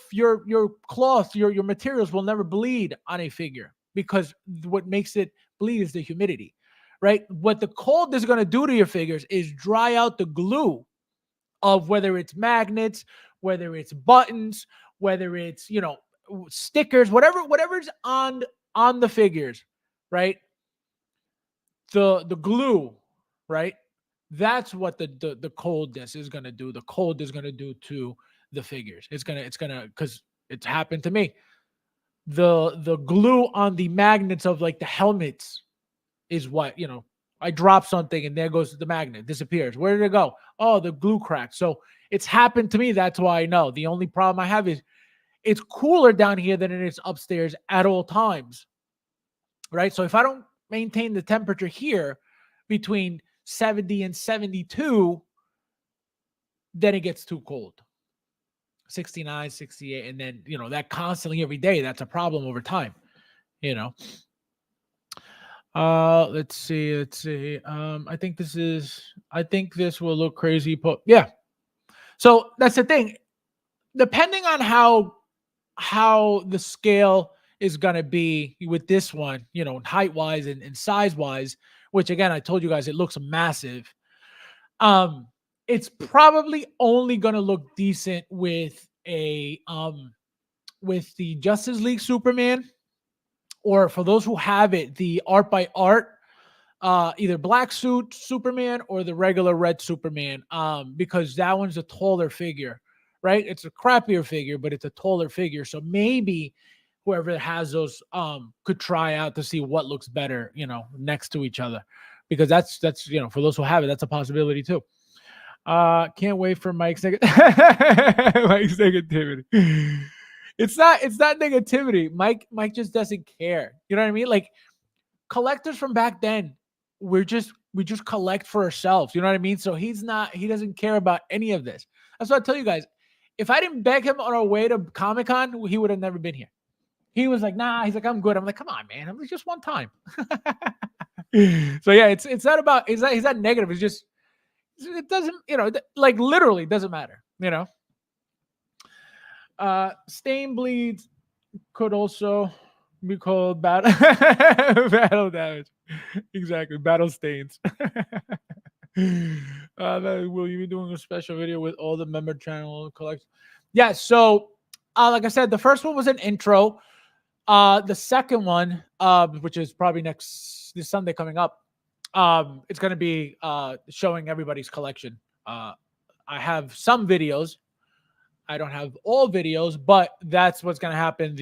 cloth, your materials will never bleed on a figure, because what makes it bleed is the humidity, right? What the cold is going to do to your figures is dry out the glue of whether it's magnets, whether it's buttons, whether it's, stickers, whatever's on the figures, right? The glue, right? That's what the coldness is going to do. The cold is going to do to the figures. It's gonna because it's happened to me. The glue on the magnets of like the helmets is what, I drop something and there goes the magnet, disappears. Where did it go? Oh, the glue cracked. So it's happened to me. That's why I know. The only problem I have is it's cooler down here than it is upstairs at all times, right? So if I don't maintain the temperature here between 70 and 72, then it gets too cold. 69, 68, and then, that constantly every day, that's a problem over time, let's see. I think this will look crazy, but yeah. So that's the thing. Depending on how the scale is going to be with this one, height wise and size wise, which again, I told you guys, it looks massive. It's probably only going to look decent with with the Justice League Superman, or for those who have it, the art by art either black suit Superman or the regular red Superman, because that one's a taller figure, right? It's a crappier figure, but it's a taller figure. So maybe whoever has those could try out to see what looks better, next to each other, because that's for those who have it, that's a possibility too. Can't wait for Mike's Mike's negativity. It's not negativity. Mike just doesn't care. You know what I mean? Like collectors from back then, we just collect for ourselves. You know what I mean? So he doesn't care about any of this. That's what I tell you guys. If I didn't beg him on our way to Comic-Con, he would have never been here. He was like, nah, he's like, I'm good. I'm like, come on, man. I'm like, just one time. So yeah, it's not about he's not negative. It's just it doesn't, like literally doesn't matter. Stain bleeds could also be called battle battle damage. Exactly, battle stains. Will you be doing a special video with all the member channel collects? Yeah, so like I said, the first one was an intro. The second one, which is probably this Sunday coming up, it's going to be showing everybody's collection. I have some videos. I don't have all videos, but that's what's going to happen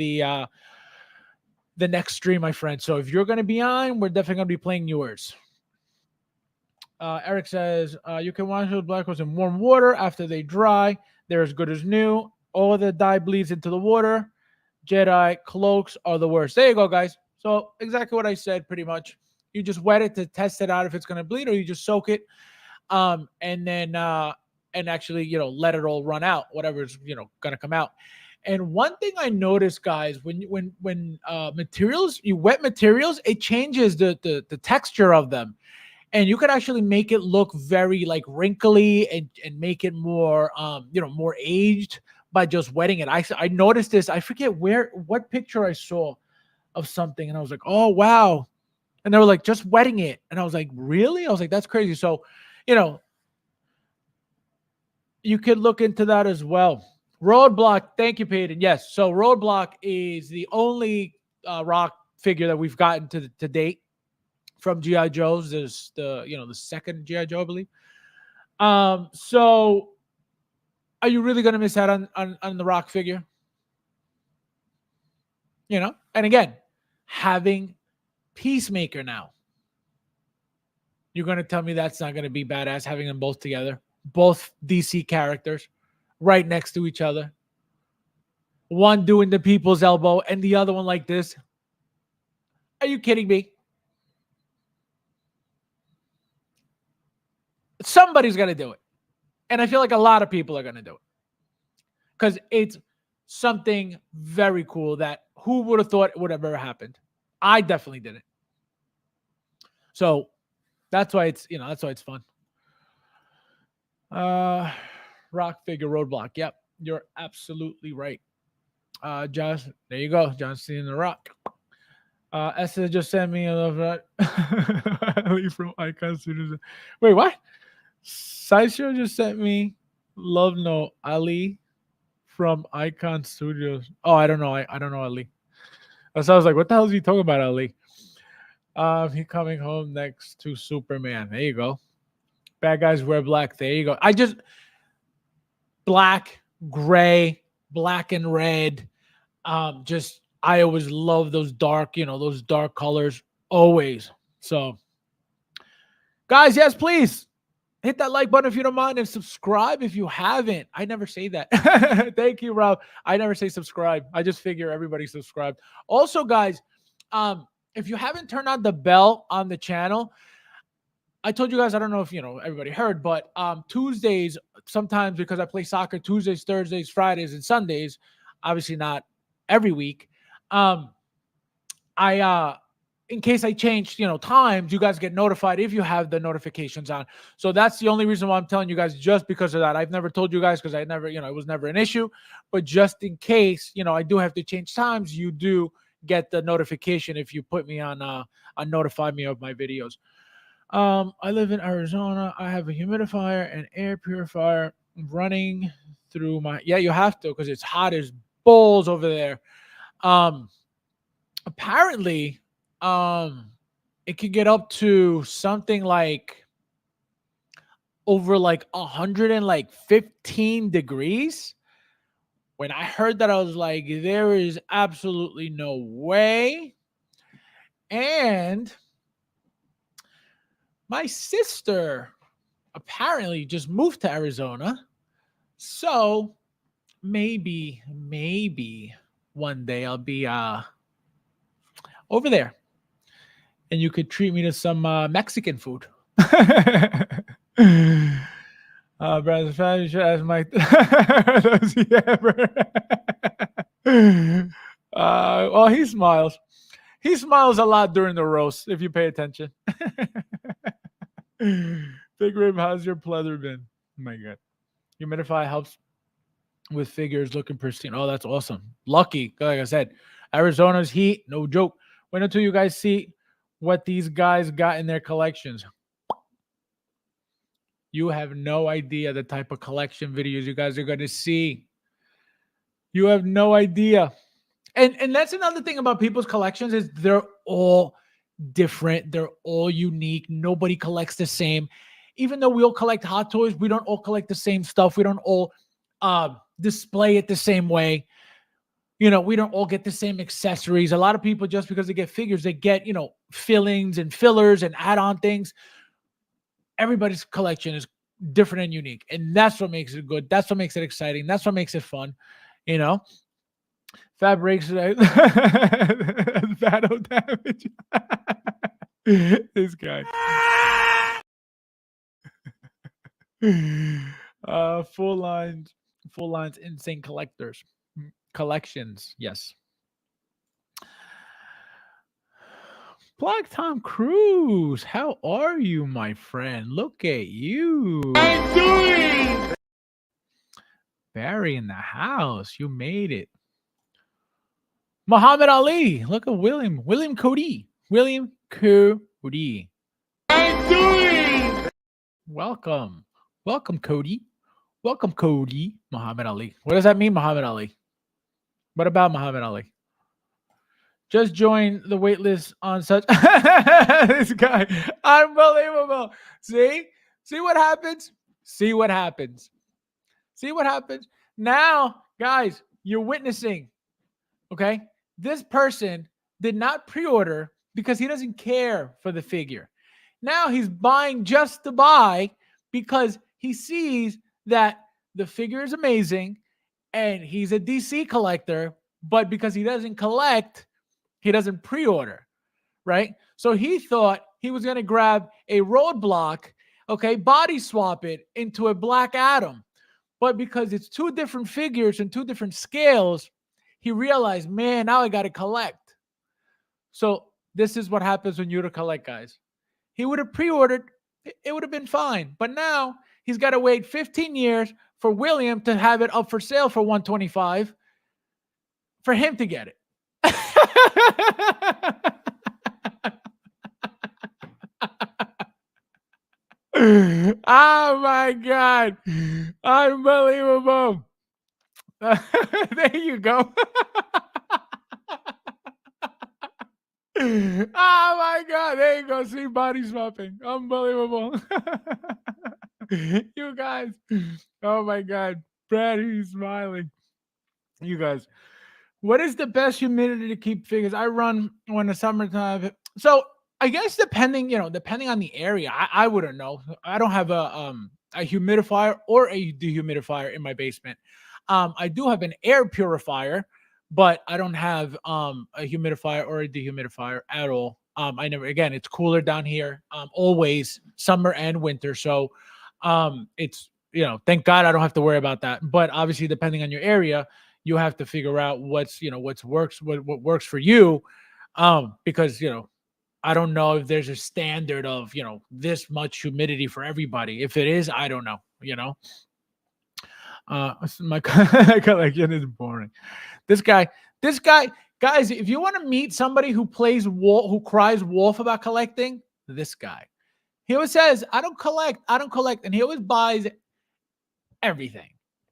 the next stream, my friend. So if you're going to be on, we're definitely going to be playing yours. Eric says, you can wash those black holes in warm water. After they dry, they're as good as new. All the dye bleeds into the water. Jedi cloaks are the worst. There you go, guys. So exactly what I said, pretty much. You just wet it to test it out if it's going to bleed, or you just soak it, and then and actually let it all run out, whatever's going to come out. And one thing I noticed, guys, when materials, you wet materials, it changes the texture of them, and you could actually make it look very like wrinkly and make it more more aged by just wetting it. I noticed this. I forget what picture I saw of something, and I was like, oh wow. And they were like, just wetting it. And I was like, really? I was like, that's crazy. So, you could look into that as well. Roadblock, thank you, Peyton. Yes. So Roadblock is the only rock figure that we've gotten to date from G.I. Joe's. There's the second G.I. Joe, I believe. So are you really gonna miss out on the rock figure? And again, having Peacemaker now. You're going to tell me that's not going to be badass, having them both together, both DC characters right next to each other, one doing the people's elbow and the other one like this? Are you kidding me? Somebody's going to do it, and I feel like a lot of people are going to do it because it's something very cool that who would have thought would have ever happened? I definitely did it. So that's why it's fun. Rock figure Roadblock. Yep, you're absolutely right. Josh, there you go. John Cena the Rock. Esther just sent me a love that Ali from Icon Studios. Wait, what? Sideshow just sent me love note. Ali from Icon Studios. Oh, I don't know. I don't know Ali. So I was like, what the hell is he talking about, Ali? He coming home next to Superman. There you go. Bad guys wear black. There you go. I just black, gray, black and red. Just I always love those dark, those dark colors. Always. So, guys, yes, please hit that like button if you don't mind, and subscribe if you haven't. I never say that. Thank you, Rob. I never say subscribe. I just figure everybody subscribed. Also, guys, if you haven't turned on the bell on the channel, I told you guys, I don't know if everybody heard, but Tuesdays, sometimes because I play soccer Tuesdays, Thursdays, Fridays, and Sundays, obviously not every week. I in case I change, times, you guys get notified if you have the notifications on. So that's the only reason why I'm telling you guys, just because of that. I've never told you guys because I never, it was never an issue. But just in case, I do have to change times, you do get the notification if you put me on notify me of my videos. I live in Arizona. I have a humidifier and air purifier running through my. Yeah, you have to because it's hot as balls over there. Apparently, it could get up to something like over like 115 degrees. When I heard that, I was like, there is absolutely no way. And my sister apparently just moved to Arizona. So maybe one day I'll be over there and you could treat me to some Mexican food. Brother Fan should ask Mike, does he ever? Well, he smiles. He smiles a lot during the roast if you pay attention. Big Rib, how's your pleather been? Oh my God. Humidify helps with figures looking pristine. Oh, that's awesome. Lucky. Like I said, Arizona's heat, no joke. Wait until you guys see what these guys got in their collections. You have no idea the type of collection videos you guys are going to see. You have no idea. And that's another thing about people's collections is they're all different. They're all unique. Nobody collects the same. Even though we all collect hot toys, we don't all collect the same stuff. We don't all display it the same way. You know, we don't all get the same accessories. A lot of people, just because they get figures, they get, you know, fillings and fillers and add-on things. Everybody's collection is different and unique. And that's what makes it good. That's what makes it exciting. That's what makes it fun. You know? Fab breaks battle damage. This guy. Full lines, insane collections. Yes. Black Tom Cruise, how are you, my friend? Look at you. I'm doing. Barry in the house. You made it. Muhammad Ali. Look at William Cody. William Cody. I'm doing. Welcome, Cody. Welcome, Cody. Muhammad Ali. What does that mean, Muhammad Ali? What about Muhammad Ali? Just join the waitlist on such. This guy, unbelievable. See what happens. See what happens. Now, guys, you're witnessing. Okay, this person did not pre-order because he doesn't care for the figure. Now he's buying just to buy because he sees that the figure is amazing and he's a DC collector, but because he doesn't collect, he doesn't pre-order, right? So he thought he was going to grab a Roadblock, okay, body swap it into a Black Adam. But because it's two different figures and two different scales, he realized, man, now I got to collect. So this is what happens when you collect, guys. He would have pre-ordered, it would have been fine. But now he's got to wait 15 years for William to have it up for sale for $125 for him to get it. Oh my God. Unbelievable. There you go. Oh my God. There you go. See, body swapping. Unbelievable. You guys. Oh my God. Brad, he's smiling. You guys. What is the best humidity to keep figures? I run when the summertime. So I guess depending on the area, I wouldn't know. I don't have a humidifier or a dehumidifier in my basement. I do have an air purifier, but I don't have a humidifier or a dehumidifier at all. I never. Again, it's cooler down here. Always summer and winter. So it's thank God I don't have to worry about that. But obviously, depending on your area, you have to figure out what works for you. Because I don't know if there's a standard of this much humidity for everybody. If it is, I don't know. My collection is boring. This guy, guys. If you want to meet somebody who cries wolf about collecting, this guy. He always says, I don't collect, and he always buys everything.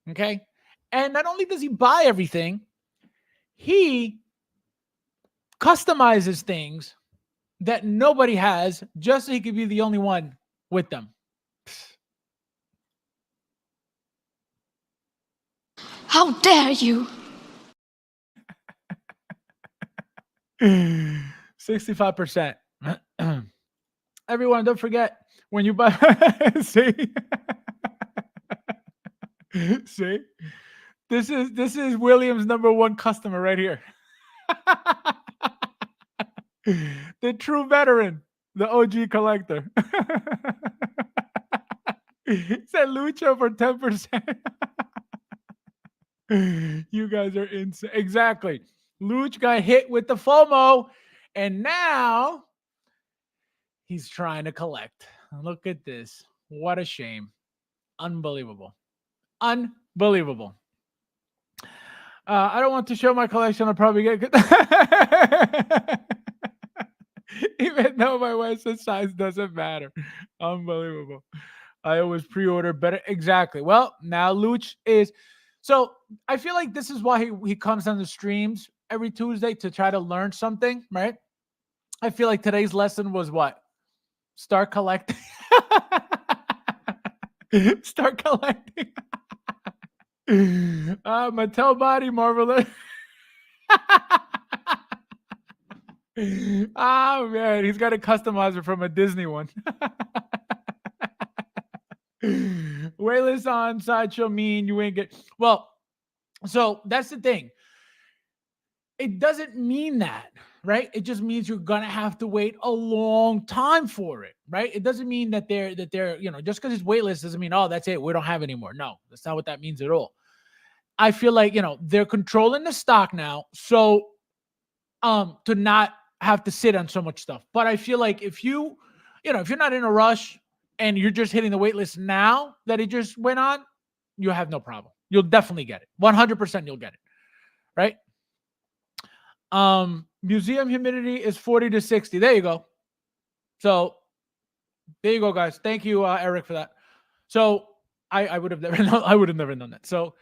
Okay. And not only does he buy everything, he customizes things that nobody has just so he could be the only one with them. How dare you? 65%. Everyone, don't forget when you buy. See, see, this is William's number one customer right here. The true veteran, the OG collector. Said Lucha for 10%. You guys are insane. Exactly. Luch got hit with the FOMO, and now he's trying to collect. Look at this. What a shame. Unbelievable. Unbelievable. I don't want to show my collection. I'll probably get good. Even though my Western size doesn't matter. Unbelievable. I always pre-order better. Exactly. Well, now Luch is. So I feel like this is why he comes on the streams every Tuesday to try to learn something, right? I feel like today's lesson was what? Start collecting. Start collecting. Mattel body, Marvel. Oh man, he's got a customizer from a Disney one. Wayless on Sideshow mean you ain't get well. So that's the thing. It doesn't mean that, right? It just means you're gonna have to wait a long time for it, right? It doesn't mean that they're just because it's waitlist doesn't mean that's it. We don't have anymore. No, that's not what that means at all. I feel like they're controlling the stock now, so to not have to sit on so much stuff. But I feel like if you're not in a rush and you're just hitting the wait list now that it just went on, you have no problem. You'll definitely get it. 100% you'll get it. Right? Museum humidity is 40 to 60. There you go. So there you go, guys. Thank you, Eric, for that. So I would have never known. I would have never known that. So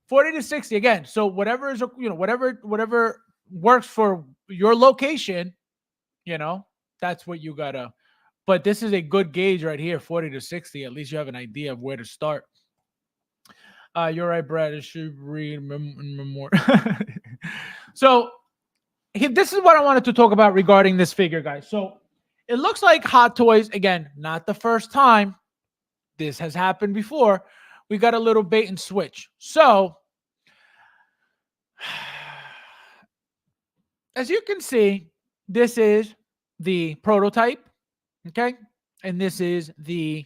40 to 60 again. So whatever is whatever works for your location, that's what you gotta. But this is a good gauge right here, 40 to 60. At least you have an idea of where to start. You're right, Brad. It should read more. So this is what I wanted to talk about regarding this figure, guys. So it looks like Hot Toys, again, not the first time. This has happened before. We got a little bait and switch. So as you can see, this is the prototype, okay? And this is the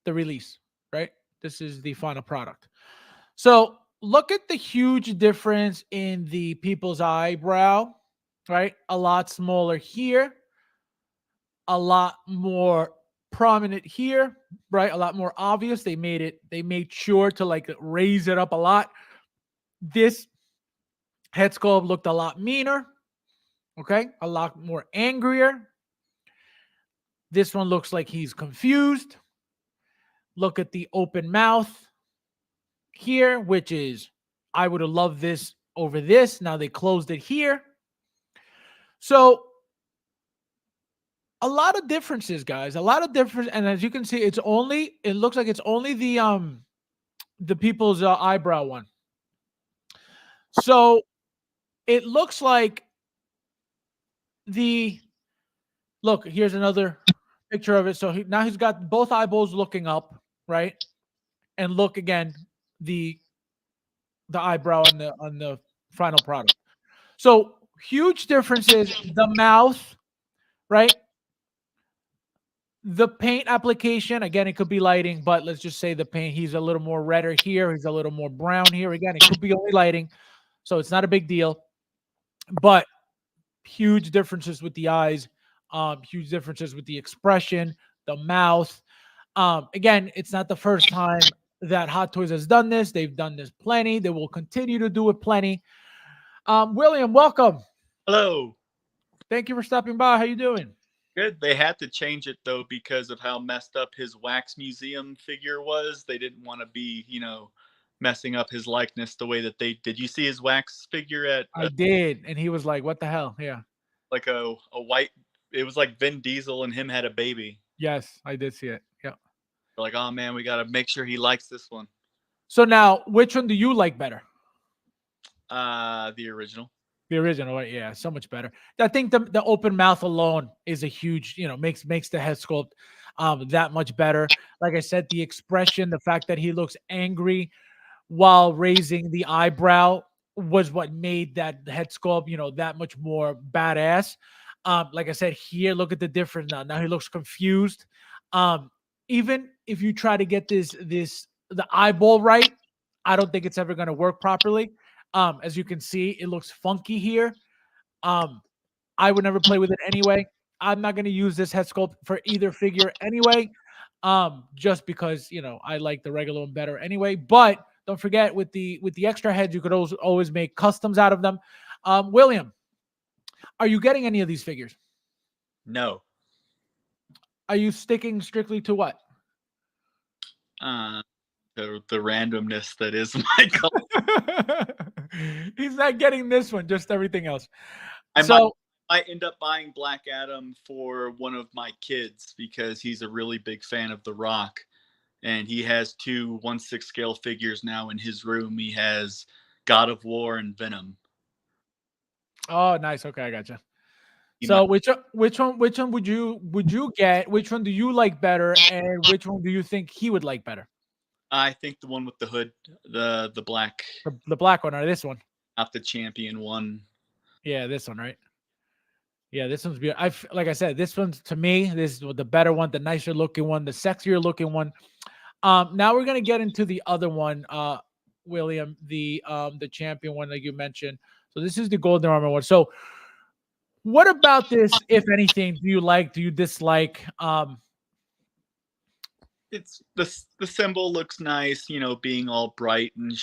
release, right? This is the final product. So look at the huge difference in the people's eyebrow, right? A lot smaller here, a lot more prominent here, right? A lot more obvious. They made sure to raise it up a lot. This head sculpt looked a lot meaner, okay? A lot more angrier. This one looks like he's confused. Look at the open mouth here, which is, I would have loved this over this. Now they closed it here. So a lot of differences, guys. A lot of difference. And as you can see, it looks like it's only the people's eyebrow one. So it looks like look, here's another picture of it. So now he's got both eyeballs looking up, right? And look again, the eyebrow on the final product. So huge differences. The mouth, right? The paint application, again, it could be lighting, but let's just say the paint, he's a little more redder here. He's a little more brown here. Again, it could be only lighting, so it's not a big deal. But huge differences with the eyes, huge differences with the expression, the mouth. Again, it's not the first time that Hot Toys has done this. They've done this plenty. They will continue to do it plenty. William, welcome. Hello. Thank you for stopping by. How you doing? Good. They had to change it though because of how messed up his wax museum figure was. They didn't want to be, messing up his likeness the way that they did. You see his wax figure at? I did, and he was like, "What the hell?" Yeah. like a white. It was like Vin Diesel and him had a baby. Yes, I did see it. Yeah. We're like, oh man, we gotta make sure he likes this one. So now, which one do you like better? The original. The original, right? Yeah, so much better. I think the open mouth alone is a huge, makes the head sculpt that much better. Like I said, the expression, the fact that he looks angry while raising the eyebrow was what made that head sculpt, that much more badass. Like I said, here, look at the difference now. Now he looks confused. Um, Even if you try to get the eyeball right, I don't think it's ever going to work properly. As you can see, it looks funky here. Um, I would never play with it anyway. I'm not going to use this head sculpt for either figure anyway. Just because I like the regular one better anyway. But don't forget, with the extra heads, you could always make customs out of them. William, are you getting any of these figures? No. Are you sticking strictly to what? The randomness that is my color. He's not getting this one, just everything else. I might end up buying Black Adam for one of my kids because he's a really big fan of The Rock. And he has 2 1/6 scale figures now in his room. He has God of War and Venom. Oh, nice. Okay, I gotcha. So which one would you get? Which one do you like better, and which one do you think he would like better? I think the one with the hood, the black, the black one, or this one? Not the champion one. Yeah, this one, right? Yeah, this one's beautiful. Like I said, this one's, to me, this is the better one, the nicer looking one, the sexier looking one. Now we're gonna get into the other one, William, the champion one that you mentioned. So this is the golden armor one. So what about this, if anything, do you like? Do you dislike? It's the symbol looks nice, being all bright and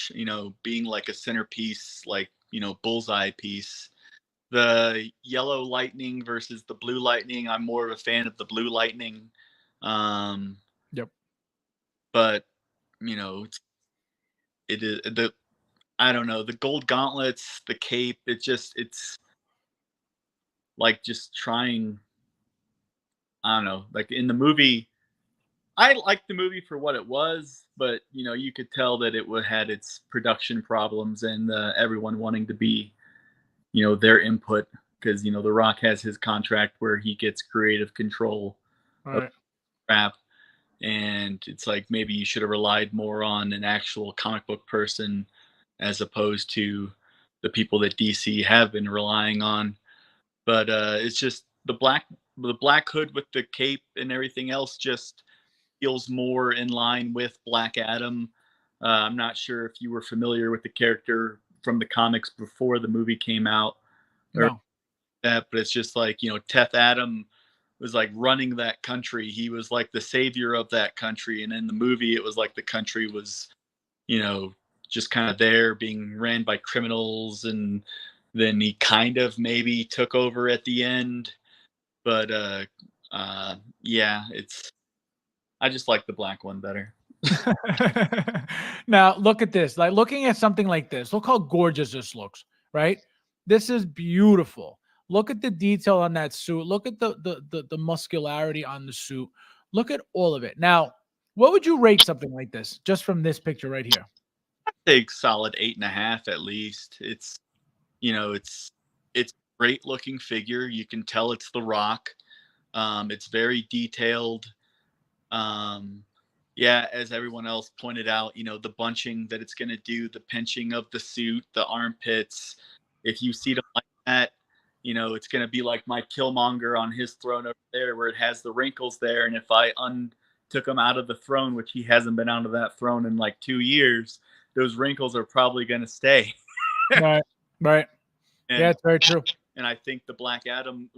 being like a centerpiece, like bullseye piece. The yellow lightning versus the blue lightning, I'm more of a fan of the blue lightning. Yep. But it is I don't know, the gold gauntlets, the cape, it's like just trying. I don't know, like in the movie, I liked the movie for what it was, but you could tell that it had its production problems and everyone wanting to be, their input, because The Rock has his contract where he gets creative control of crap, and it's like maybe you should have relied more on an actual comic book person as opposed to the people that DC have been relying on. But it's just the black hood with the cape and everything else just feels more in line with Black Adam. I'm not sure if you were familiar with the character from the comics before the movie came out. No. But it's just like, Teth Adam was like running that country. He was like the savior of that country. And in the movie, it was like the country was, just kind of there being ran by criminals. And then he kind of maybe took over at the end. But yeah, I just like the black one better. Now look at this. Like, looking at something like this, look how gorgeous this looks, right? This is beautiful. Look at the detail on that suit. Look at the muscularity on the suit. Look at all of it. Now, what would you rate something like this just from this picture right here? I think solid 8.5 at least. It's it's great looking figure. You can tell it's The Rock. It's very detailed. Yeah, as everyone else pointed out, the bunching that it's going to do, the pinching of the suit, the armpits. If you see them like that, it's going to be like my Killmonger on his throne over there, where it has the wrinkles there. And if I took him out of the throne, which he hasn't been out of that throne in like 2 years, those wrinkles are probably going to stay. Right. Yeah, it's very true. And I think the Black Adam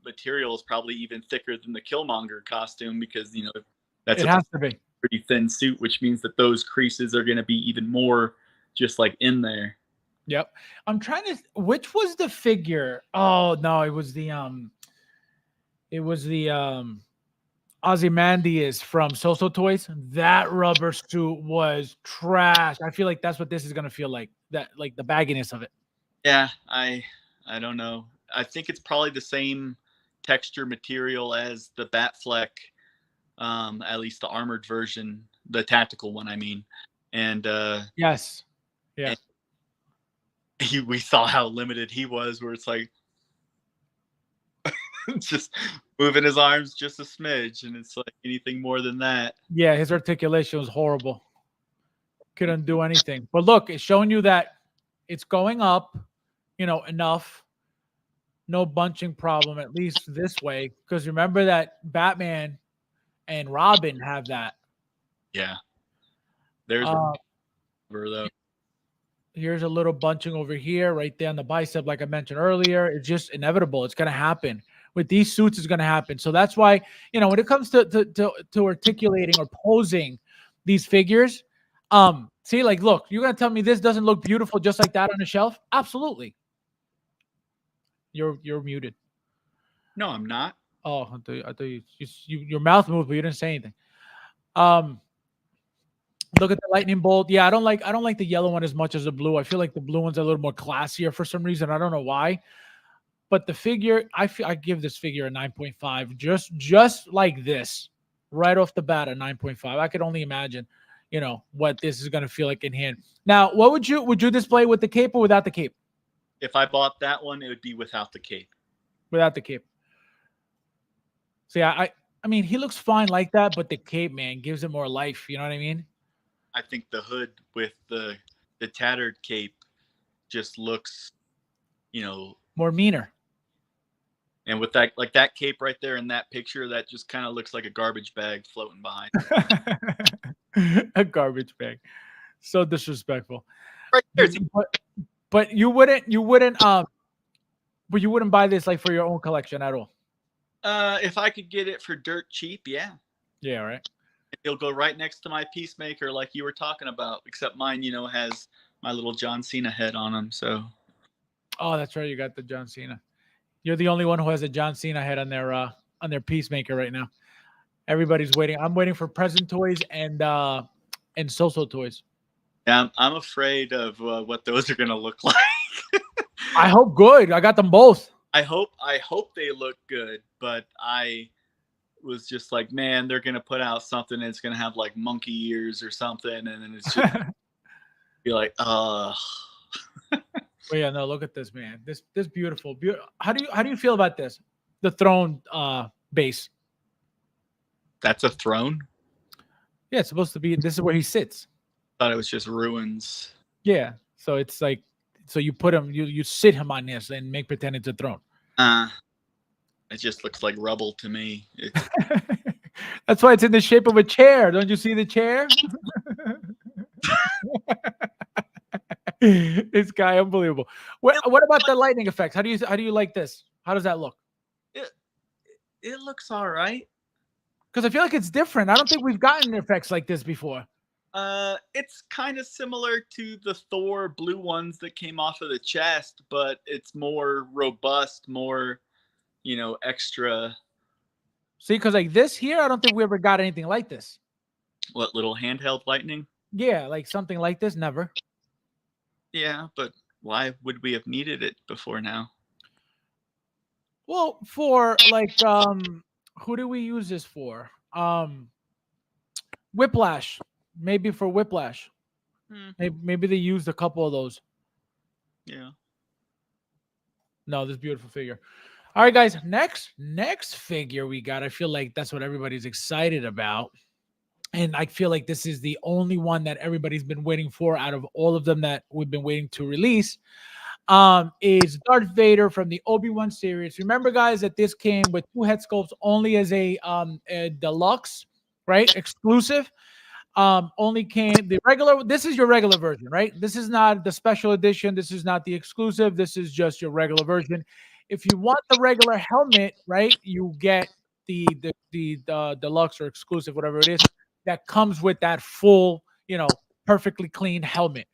material is probably even thicker than the Killmonger costume, because that's has to be pretty thin suit, which means that those creases are going to be even more just like in there. Yep. I'm trying to, which was the figure? Oh no, it was the Ozymandias from Soso Toys. That rubber suit was trash. I feel like that's what this is gonna feel like. That, like, the bagginess of it. Yeah, I don't know. I think it's probably the same texture material as the Batfleck, at least the armored version, the tactical one, I mean. And Yes. Yeah. we saw how limited he was, where it's like just moving his arms just a smidge, and it's like anything more than that. Yeah, his articulation was horrible. Couldn't do anything. But look, it's showing you that it's going up, enough. No bunching problem, at least this way. Because remember that Batman and Robin have that. Yeah. There's though. Here's a little bunching over here, right there on the bicep, like I mentioned earlier. It's just inevitable. It's going to happen. With these suits, it's going to happen. So that's why, when it comes to articulating or posing these figures, see, like, look, you're going to tell me this doesn't look beautiful just like that on the shelf? Absolutely. You're muted. No, I'm not. Oh, I thought you your mouth moved, but you didn't say anything. Look at the lightning bolt. Yeah, I don't like the yellow one as much as the blue. I feel like the blue one's a little more classier for some reason. I don't know why. But the figure, I give this figure a 9.5. Just like this, right off the bat, a 9.5. I could only imagine, what this is going to feel like in hand. Now, what would you display with the cape or without the cape? If I bought that one, it would be without the cape. Without the cape. See, I mean, he looks fine like that, but the cape, man, gives it more life. You know what I mean? I think the hood with the tattered cape just looks, more meaner. And with that, like that cape right there in that picture, that just kind of looks like a garbage bag floating behind. A garbage bag. So disrespectful. Right there. But you wouldn't but you wouldn't buy this like for your own collection at all. If I could get it for dirt cheap, yeah. Yeah, right. It'll go right next to my Peacemaker, like you were talking about. Except mine, has my little John Cena head on him. So. Oh, that's right. You got the John Cena. You're the only one who has a John Cena head on their Peacemaker right now. Everybody's waiting. I'm waiting for present toys and social toys. Yeah, I'm afraid of what those are gonna look like. I hope good. I got them both. I hope they look good, but I was just like, man, they're gonna put out something that's gonna have like monkey ears or something, and then it's just be like, Well, yeah, no, look at this, man. This beautiful. How do you feel about this? The throne base. That's a throne? Yeah, it's supposed to be. This is where he sits. Thought it was just ruins. Yeah, so it's like, so you put him, you sit him on this and make pretend it's a throne. It just looks like rubble to me. That's why it's in the shape of a chair. Don't you see the chair? This guy, unbelievable. What about the lightning effects? How do you like this? How does that look? It looks all right. Because I feel like it's different. I don't think we've gotten effects like this before. It's kind of similar to the Thor blue ones that came off of the chest, but it's more robust, more, extra. See, because like this here, I don't think we ever got anything like this. What, little handheld lightning? Yeah, like something like this, never. Yeah, but why would we have needed it before now? Well, for like, who do we use this for? Whiplash. Maybe for Whiplash. Maybe they used a couple of those. Yeah. No, this beautiful figure. All right, guys. Next figure we got. I feel like that's what everybody's excited about. And I feel like this is the only one that everybody's been waiting for out of all of them that we've been waiting to release. Is Darth Vader from the Obi-Wan series. Remember, guys, that this came with 2 head sculpts only as a deluxe, right? Exclusive. Only came the regular. This is your regular version, right? This is not the special edition. This is not the exclusive. This is just your regular version. If you want the regular helmet, right, you get the deluxe or exclusive, whatever it is, that comes with that full, perfectly clean helmet.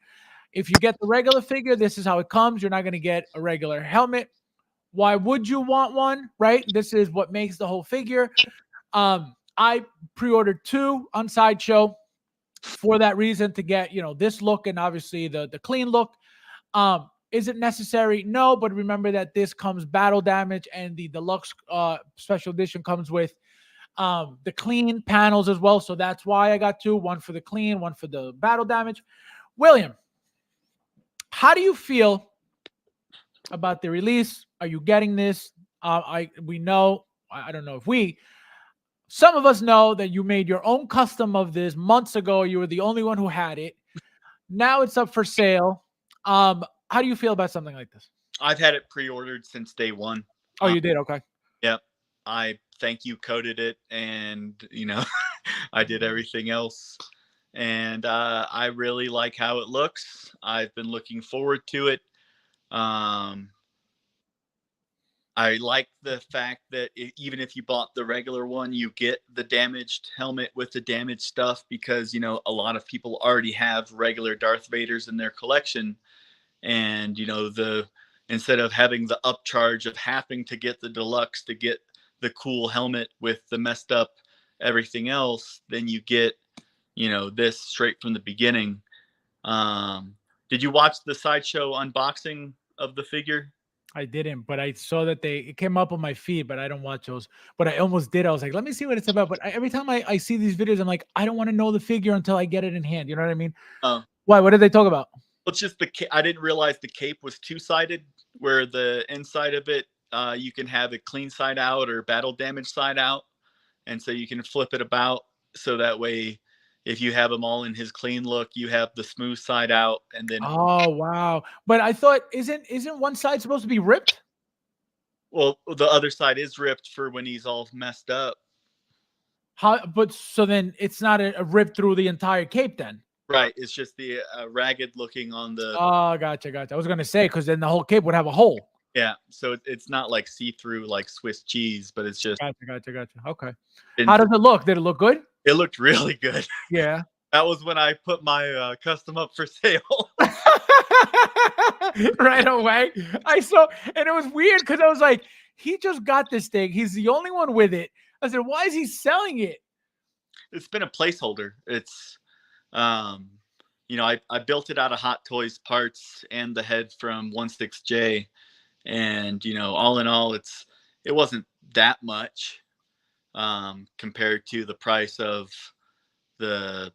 If you get the regular figure, this is how it comes. You're not going to get a regular helmet. Why would you want one, right? This is what makes the whole figure. I pre-ordered 2 on Sideshow for that reason, to get, this look and obviously the clean look. Is it necessary? No, but remember that this comes battle damage, and the deluxe special edition comes with the clean panels as well. So that's why I got two, one for the clean, one for the battle damage. William, how do you feel about the release? Are you getting this? We know, I don't know if some of us know that you made your own custom of this months ago. You were the only one who had it. Now it's up for sale. How do you feel about something like this? I've had it pre-ordered since day one. Oh, you did? Okay. Yep. I thank you coded it, and I did everything else. And I really like how it looks. I've been looking forward to it. I like the fact that even if you bought the regular one, you get the damaged helmet with the damaged stuff, because a lot of people already have regular Darth Vaders in their collection, and instead of having the upcharge of having to get the deluxe to get the cool helmet with the messed up everything else, then you get this straight from the beginning. Did you watch the sideshow unboxing of the figure? I didn't, but I saw that it came up on my feed, but I don't watch those. But I almost did. I was like, let me see what it's about. But every time I see these videos, I'm like, I don't want to know the figure until I get it in hand. You know what I mean? Why? What did they talk about? It's just I didn't realize the cape was two-sided, where the inside of it, you can have a clean side out or battle damage side out. And so you can flip it about, so that way, if you have him all in his clean look, you have the smooth side out, and then. Oh wow! But I thought, isn't one side supposed to be ripped? Well, the other side is ripped for when he's all messed up. How? But so then it's not a rip through the entire cape then? Right. It's just the ragged looking on the. Oh, gotcha. I was gonna say, because then the whole cape would have a hole. Yeah. So it's not like see-through like Swiss cheese, but it's just. Gotcha. Okay. How does it look? Did it look good? It looked really good. Yeah. That was when I put my custom up for sale. Right away. I saw, and it was weird because I was like, he just got this thing. He's the only one with it. I said, why is he selling it? It's been a placeholder. It's, I built it out of Hot Toys parts and the head from 16J. And, all in all, it wasn't that much compared to the price of the,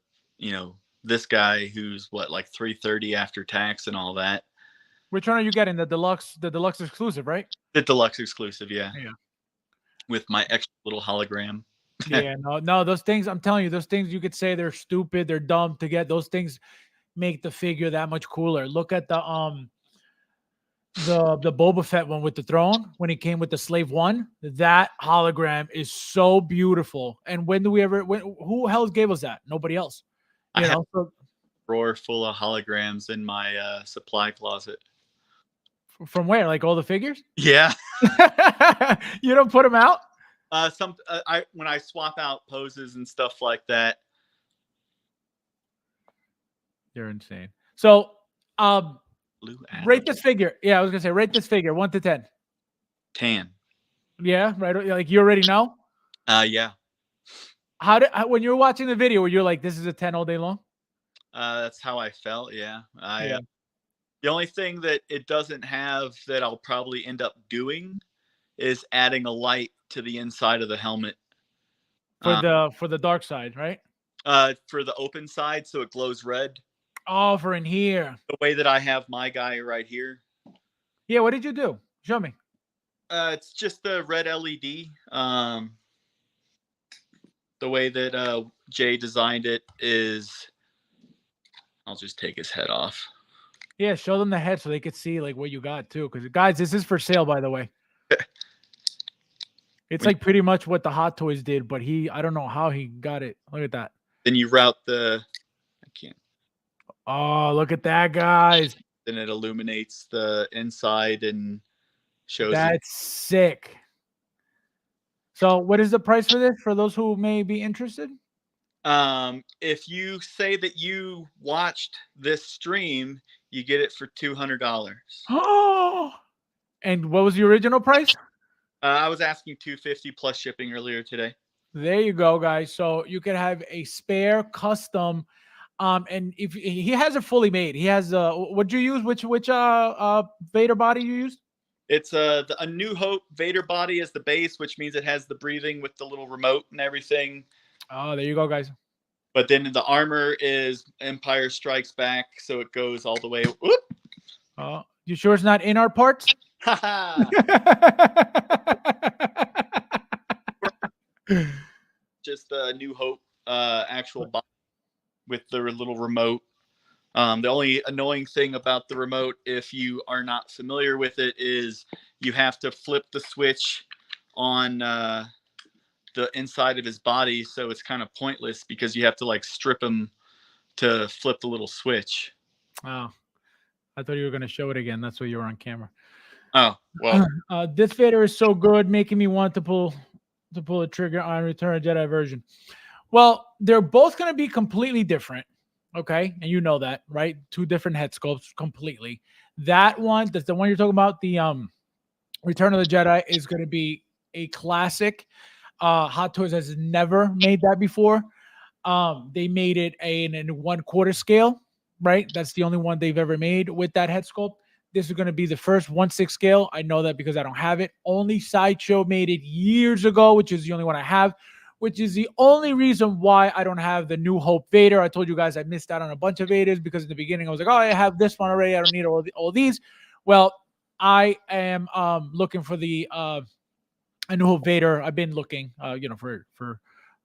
this guy who's like $330 after tax and all that. Which one are you getting? The deluxe exclusive, right? The deluxe exclusive, yeah. Yeah. With my extra little hologram. Yeah, no, those things, I'm telling you, those things, you could say they're stupid, they're dumb to get. Those things make the figure that much cooler. Look at the Boba Fett one with the throne, when he came with the Slave One. That hologram is so beautiful. And who else gave us that? Nobody else. I have a drawer full of holograms in my supply closet. From where? Like all the figures? Yeah. You don't put them out? When I swap out poses and stuff like that. You're insane. So, rate this figure. Yeah, I was gonna say, rate this figure 1 to 10. 10. Yeah, right. Like you already know. Yeah. When you were watching the video, were you like, this is a 10 all day long? That's how I felt. Yeah. The only thing that it doesn't have that I'll probably end up doing is adding a light to the inside of the helmet for the dark side, right? For the open side, so it glows red. Oh, for in here. The way that I have my guy right here. Yeah, what did you do? Show me. It's just the red LED. The way that Jay designed it is, I'll just take his head off. Yeah, show them the head so they could see like what you got too. Because guys, this is for sale, by the way. It's like pretty much what the Hot Toys did, but I don't know how he got it. Look at that. Then you route I can't. Oh, look at that, guys. Then it illuminates the inside and shows. That's sick. So what is the price for this for those who may be interested? If you say that you watched this stream, you get it for $200. Oh, and what was the original price? I was asking $250 plus shipping earlier today. There you go, guys. So you could have a spare custom And if he has it fully made, he has what'd you use? Which Vader body you used? It's a New Hope Vader body as the base, which means it has the breathing with the little remote and everything. Oh, there you go, guys. But then the armor is Empire Strikes Back, so it goes all the way. Whoop. Oh, you sure it's not in our parts? Just a New Hope actual body with the little remote. The only annoying thing about the remote, if you are not familiar with it, is you have to flip the switch on the inside of his body, so it's kind of pointless because you have to like strip him to flip the little switch. Oh, I thought you were going to show it again. That's why you were on camera. Oh, well. This Vader is so good, making me want to pull a trigger on Return of the Jedi version. Well, they're both going to be completely different. Okay. And you know that, right? Two different head sculpts completely. That one, that's the one you're talking about. The Return of the Jedi is going to be a classic. Hot Toys has never made that before. They made it in 1/4 scale, right? That's the only one they've ever made with that head sculpt. This is going to be the first 1/6 scale. I know that because I don't have it. Only Sideshow made it years ago, which is the only one I have, which is the only reason why I don't have the New Hope Vader. I told you guys I missed out on a bunch of Vaders because in the beginning I was like, oh, I have this one already. I don't need all these. Well, I am looking for the a New Hope Vader. I've been looking,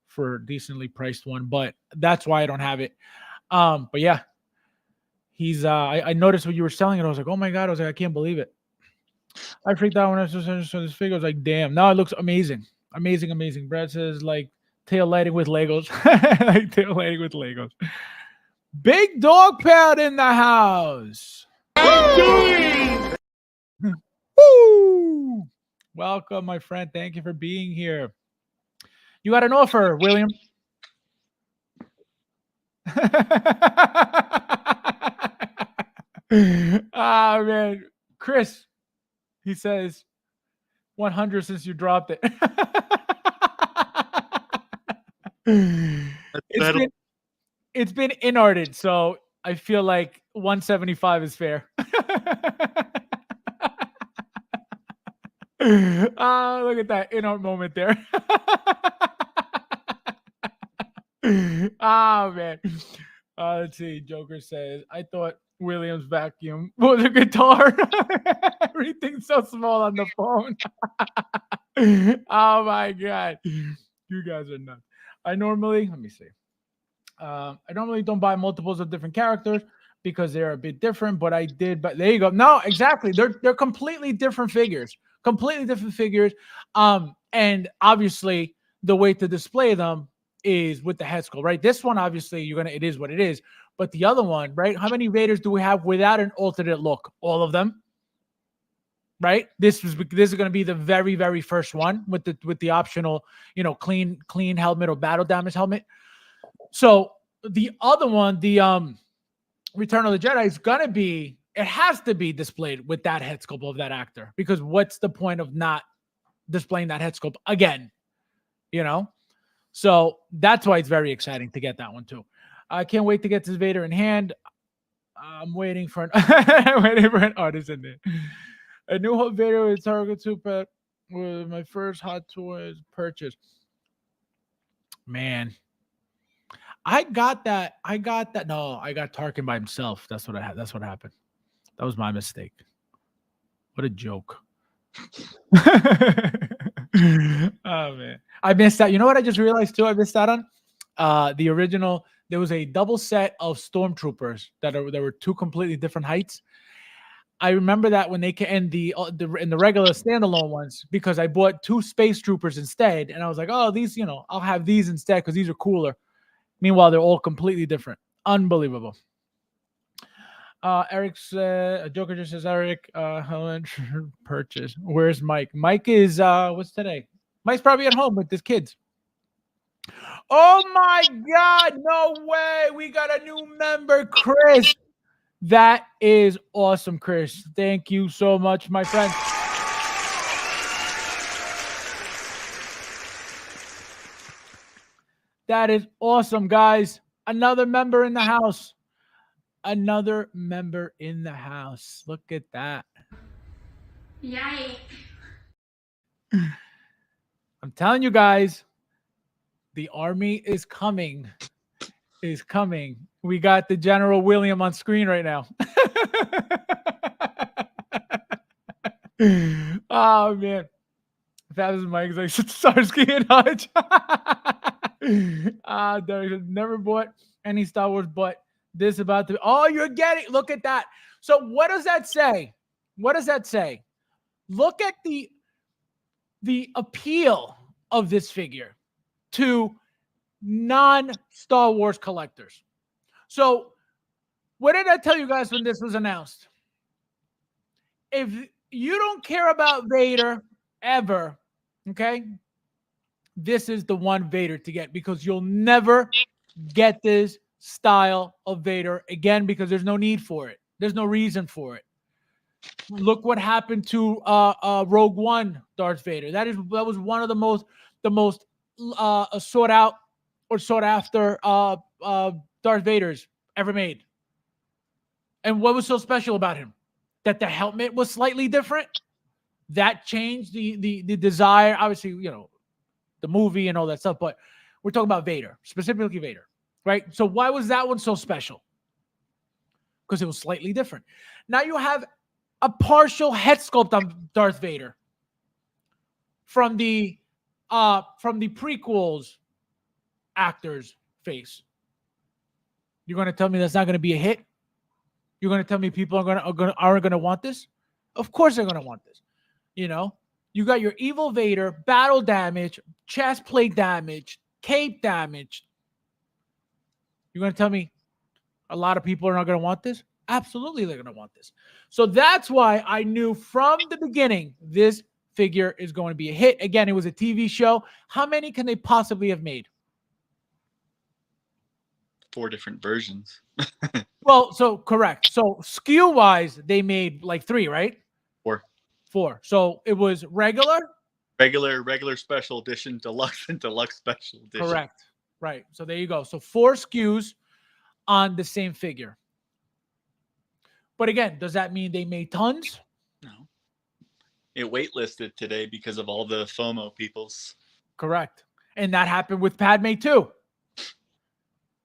for a decently priced one, but that's why I don't have it. But yeah, he's I noticed when you were selling it. I was like, oh my god! I was like, I can't believe it. I freaked out when I saw this figure. I was like, damn! Now it looks amazing, amazing. Brad says like tail lighting with Legos, like tail lighting with Legos. Big dog pad in the house. Woo! Welcome, my friend. Thank you for being here. You got an offer, William. Ah, man. Chris, he says 100 since you dropped it. It's been inarted, so I feel like 175 is fair. Look at that inart moment there. Oh man. Let's see. Joker says, I thought Williams' vacuum was a guitar. Everything's so small on the phone. Oh my god. You guys are nuts. Let me see. I normally don't buy multiples of different characters because they're a bit different, but I did. But there you go. No, exactly. They're completely different figures. And obviously the way to display them is with the head sculpt, right? This one, obviously, it is what it is. But the other one, right? How many Vaders do we have without an alternate look? All of them, right? This is going to be the very, very first one with the optional, clean helmet or battle damage helmet. So the other one, the Return of the Jedi, is going to be, it has to be displayed with that head sculpt of that actor, because what's the point of not displaying that head sculpt again? So that's why it's very exciting to get that one too. I can't wait to get this Vader in hand. I'm waiting for an artist in there. A New Hope Vader with Target Super was my first Hot Toys purchase. Man, I got that. No, I got Tarkin by himself. That's what happened. That was my mistake. What a joke. Oh man, I missed out. You know what I just realized too? I missed out on the original. There was a double set of stormtroopers there were two completely different heights. I remember that when they came in the regular standalone ones, because I bought two space troopers instead, and I was like, oh, these, I'll have these instead because these are cooler. Meanwhile, they're all completely different. Unbelievable. Eric said, Joker just says, Eric, Helen purchase. Where's Mike? Mike is, what's today? Mike's probably at home with his kids. Oh my God, no way. We got a new member, Chris. That is awesome, Chris. Thank you so much, my friend. That is awesome, guys. Another member in the house. Another member in the house. Look at that. Yikes. I'm telling you guys, the army is coming. Is coming. We got the General William on screen right now. Oh man. Fabs and Mike's like Starsky and Hutch. There never bought any Star Wars, but this about to. Oh, you're getting. Look at that. So what does that say? What does that say? Look at the appeal of this figure to non-Star Wars collectors. So, what did I tell you guys when this was announced? If you don't care about Vader ever, okay, this is the one Vader to get because you'll never get this style of Vader again because there's no need for it. There's no reason for it. Look what happened to Rogue One Darth Vader. That was one of the most sought out or sought after Darth Vader's ever made. And what was so special about him? That the helmet was slightly different. That changed the desire. Obviously, you know, the movie and all that stuff, but we're talking about Vader, specifically Vader, right? So why was that one so special? Because it was slightly different. Now you have a partial head sculpt on Darth Vader from the prequels actor's face. You're going to tell me that's not going to be a hit? You're going to tell me people aren't going to want this? Of course they're going to want this. You know, you got your evil Vader, battle damage, chest plate damage, cape damage. You're going to tell me a lot of people are not going to want this? Absolutely, they're going to want this. So that's why I knew from the beginning this figure is going to be a hit. Again, it was a TV show. How many can they possibly have made? 4 different versions. Well, so correct. So SKU wise, they made like 3, right? 4. So it was regular, special edition, deluxe, and deluxe special edition. Correct. Right. So there you go. So 4 SKUs on the same figure. But again, does that mean they made tons? No. It waitlisted today because of all the FOMO peoples. Correct. And that happened with Padme too.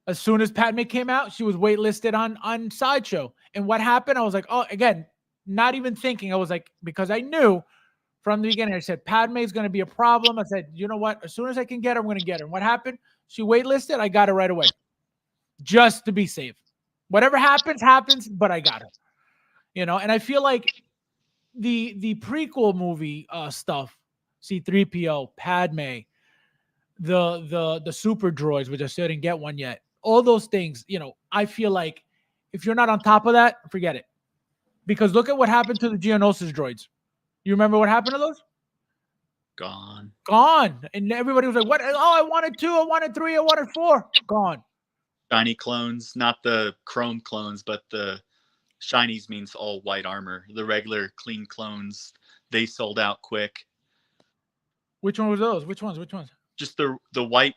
As soon as Padme came out, she was waitlisted on Sideshow. And what happened? I was like, oh, again, not even thinking. I was like, because I knew from the beginning, I said, Padme is going to be a problem. I said, you know what? As soon as I can get her, I'm going to get her. And what happened? She waitlisted. I got her right away. Just to be safe. Whatever happens, but I got her. You know, and I feel like the prequel movie stuff, C-3PO, Padme, the super droids, which I still didn't get one yet. All those things, you know, I feel like if you're not on top of that, forget it. Because look at what happened to the Geonosis droids. You remember what happened to those? Gone. And everybody was like, what? Oh, I wanted 2, I wanted 3, I wanted 4. Gone. Shiny clones, not the chrome clones, but the shinies means all white armor. The regular clean clones, they sold out quick. Which one was those? Which ones? Just the white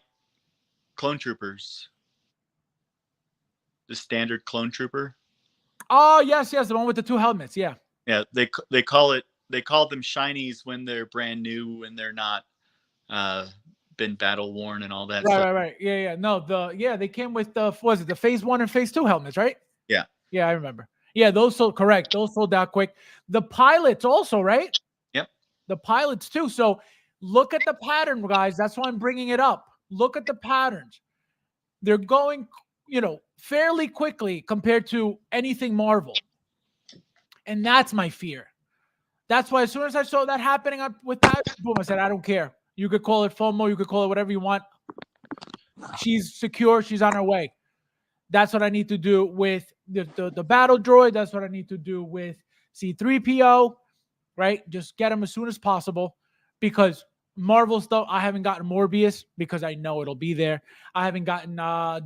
clone troopers. The standard clone trooper. Oh, yes, the one with the 2 helmets. Yeah. Yeah, they call them shinies when they're brand new, when they're not been battle worn and all that. Right. Yeah. No, they came with the phase 1 and phase 2 helmets, right? Yeah. Yeah, I remember. Yeah, those sold correct. Those sold out quick. The pilots also, right? Yep. The pilots too. So look at the pattern, guys. That's why I'm bringing it up. Look at the patterns. They're going, you know, fairly quickly compared to anything Marvel. And that's my fear. That's why as soon as I saw that happening with that, boom, I said, I don't care. You could call it FOMO. You could call it whatever you want. She's secure. She's on her way. That's what I need to do with the battle droid. That's what I need to do with C-3PO, right? Just get him as soon as possible because Marvel stuff, I haven't gotten Morbius because I know it'll be there. I haven't gotten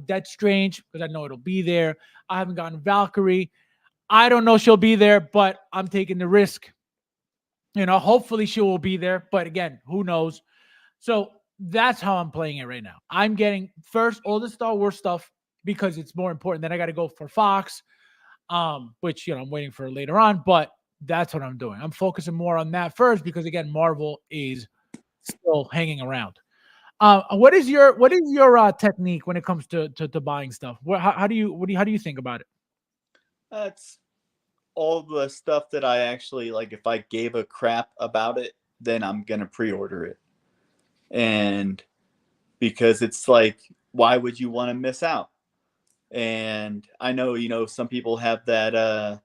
Death Strange because I know it'll be there. I haven't gotten Valkyrie. I don't know she'll be there, but I'm taking the risk. You know, hopefully she will be there. But again, who knows? So that's how I'm playing it right now. I'm getting first all the Star Wars stuff because it's more important. Then I got to go for Fox, which I'm waiting for later on. But that's what I'm doing. I'm focusing more on that first because again, Marvel is still hanging around. What is your technique when it comes to buying stuff? How do you think about it? That's all the stuff that I actually like. If I gave a crap about it, then I'm gonna pre-order it, and because it's like, why would you want to miss out? And I know some people have that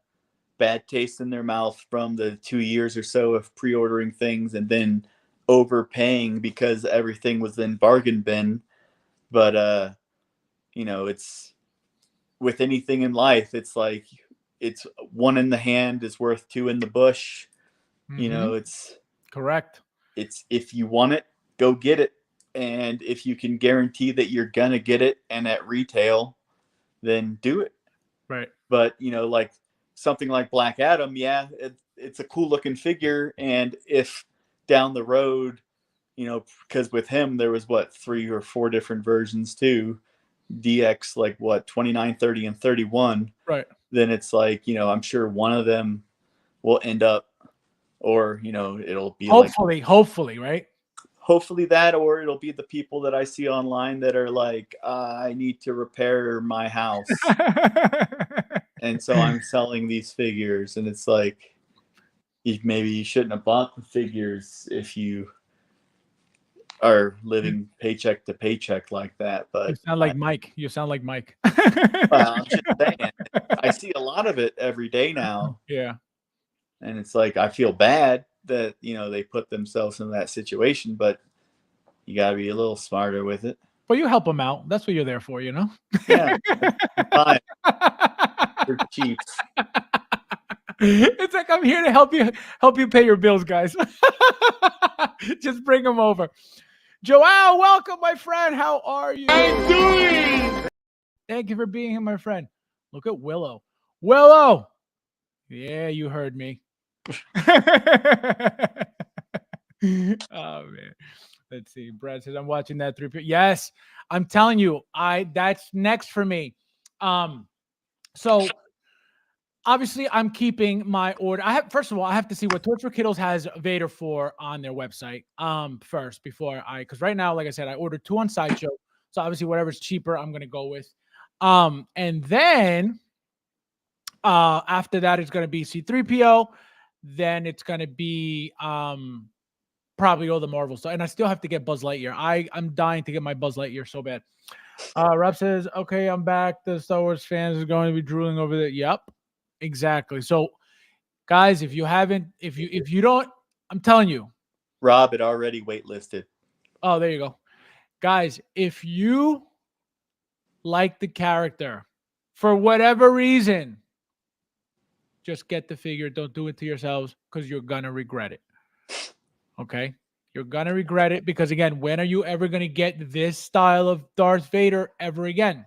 bad taste in their mouth from the 2 years or so of pre-ordering things and then overpaying because everything was in bargain bin. But it's with anything in life, it's like it's one in the hand is worth two in the bush. Mhm. It's Correct. it's if you want it, go get it. And if you can guarantee that you're gonna get it and at retail, then do it. Right. But like something like Black Adam, yeah, it's a cool looking figure. And if down the road, because with him there was what 3 or 4 different versions too, DX like what 29, 30, and 31. Right. Then it's like I'm sure one of them will end up, or it'll be like Hopefully, right? hopefully that, or it'll be the people that I see online that are like, I need to repair my house. And so I'm selling these figures, and it's like, maybe you shouldn't have bought the figures if you are living paycheck to paycheck like that. You But sound like Mike. You sound like Mike. well, I'm just saying, I see a lot of it every day now, Yeah. and it's like I feel bad that they put themselves in that situation, but you gotta be a little smarter with it. But you help them out. That's what you're there for, Yeah, fine. For Chiefs. It's like I'm here to help you pay your bills, guys. Just bring them over. Joao, welcome, my friend. How are you? I'm doing. Thank you for being here, my friend. Look at Willow. Willow. Yeah, you heard me. Oh man. Let's see. Brad says I'm watching that 3. Yes, I'm telling you, that's next for me. So obviously I'm keeping my order. First of all, I have to see what Torch for Kiddles has Vader for on their website. First before because right now, like I said, I ordered 2 on Sideshow. So obviously whatever's cheaper, I'm gonna go with. And then after that, it's gonna be C3PO. Then it's gonna be probably all the Marvel stuff. And I still have to get Buzz Lightyear. I'm dying to get my Buzz Lightyear so bad. Rob says, okay, I'm back. The Star Wars fans are going to be drooling over there. Yep, exactly. So, guys, if you don't, I'm telling you. Rob had already waitlisted. Oh, there you go. Guys, if you like the character for whatever reason, just get the figure. Don't do it to yourselves because you're going to regret it. Okay? You're going to regret it because, again, when are you ever going to get this style of Darth Vader ever again?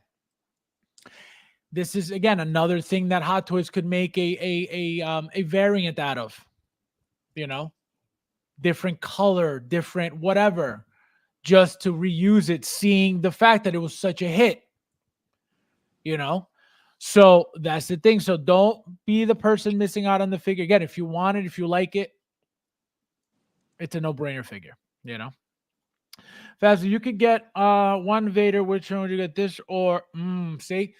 This is, again, another thing that Hot Toys could make a variant out of. Different color, different whatever, just to reuse it, seeing the fact that it was such a hit. So that's the thing. So don't be the person missing out on the figure. Again, if you want it, if you like it, it's a no-brainer figure, Fast, you could get one Vader. Which one would you get? This or see?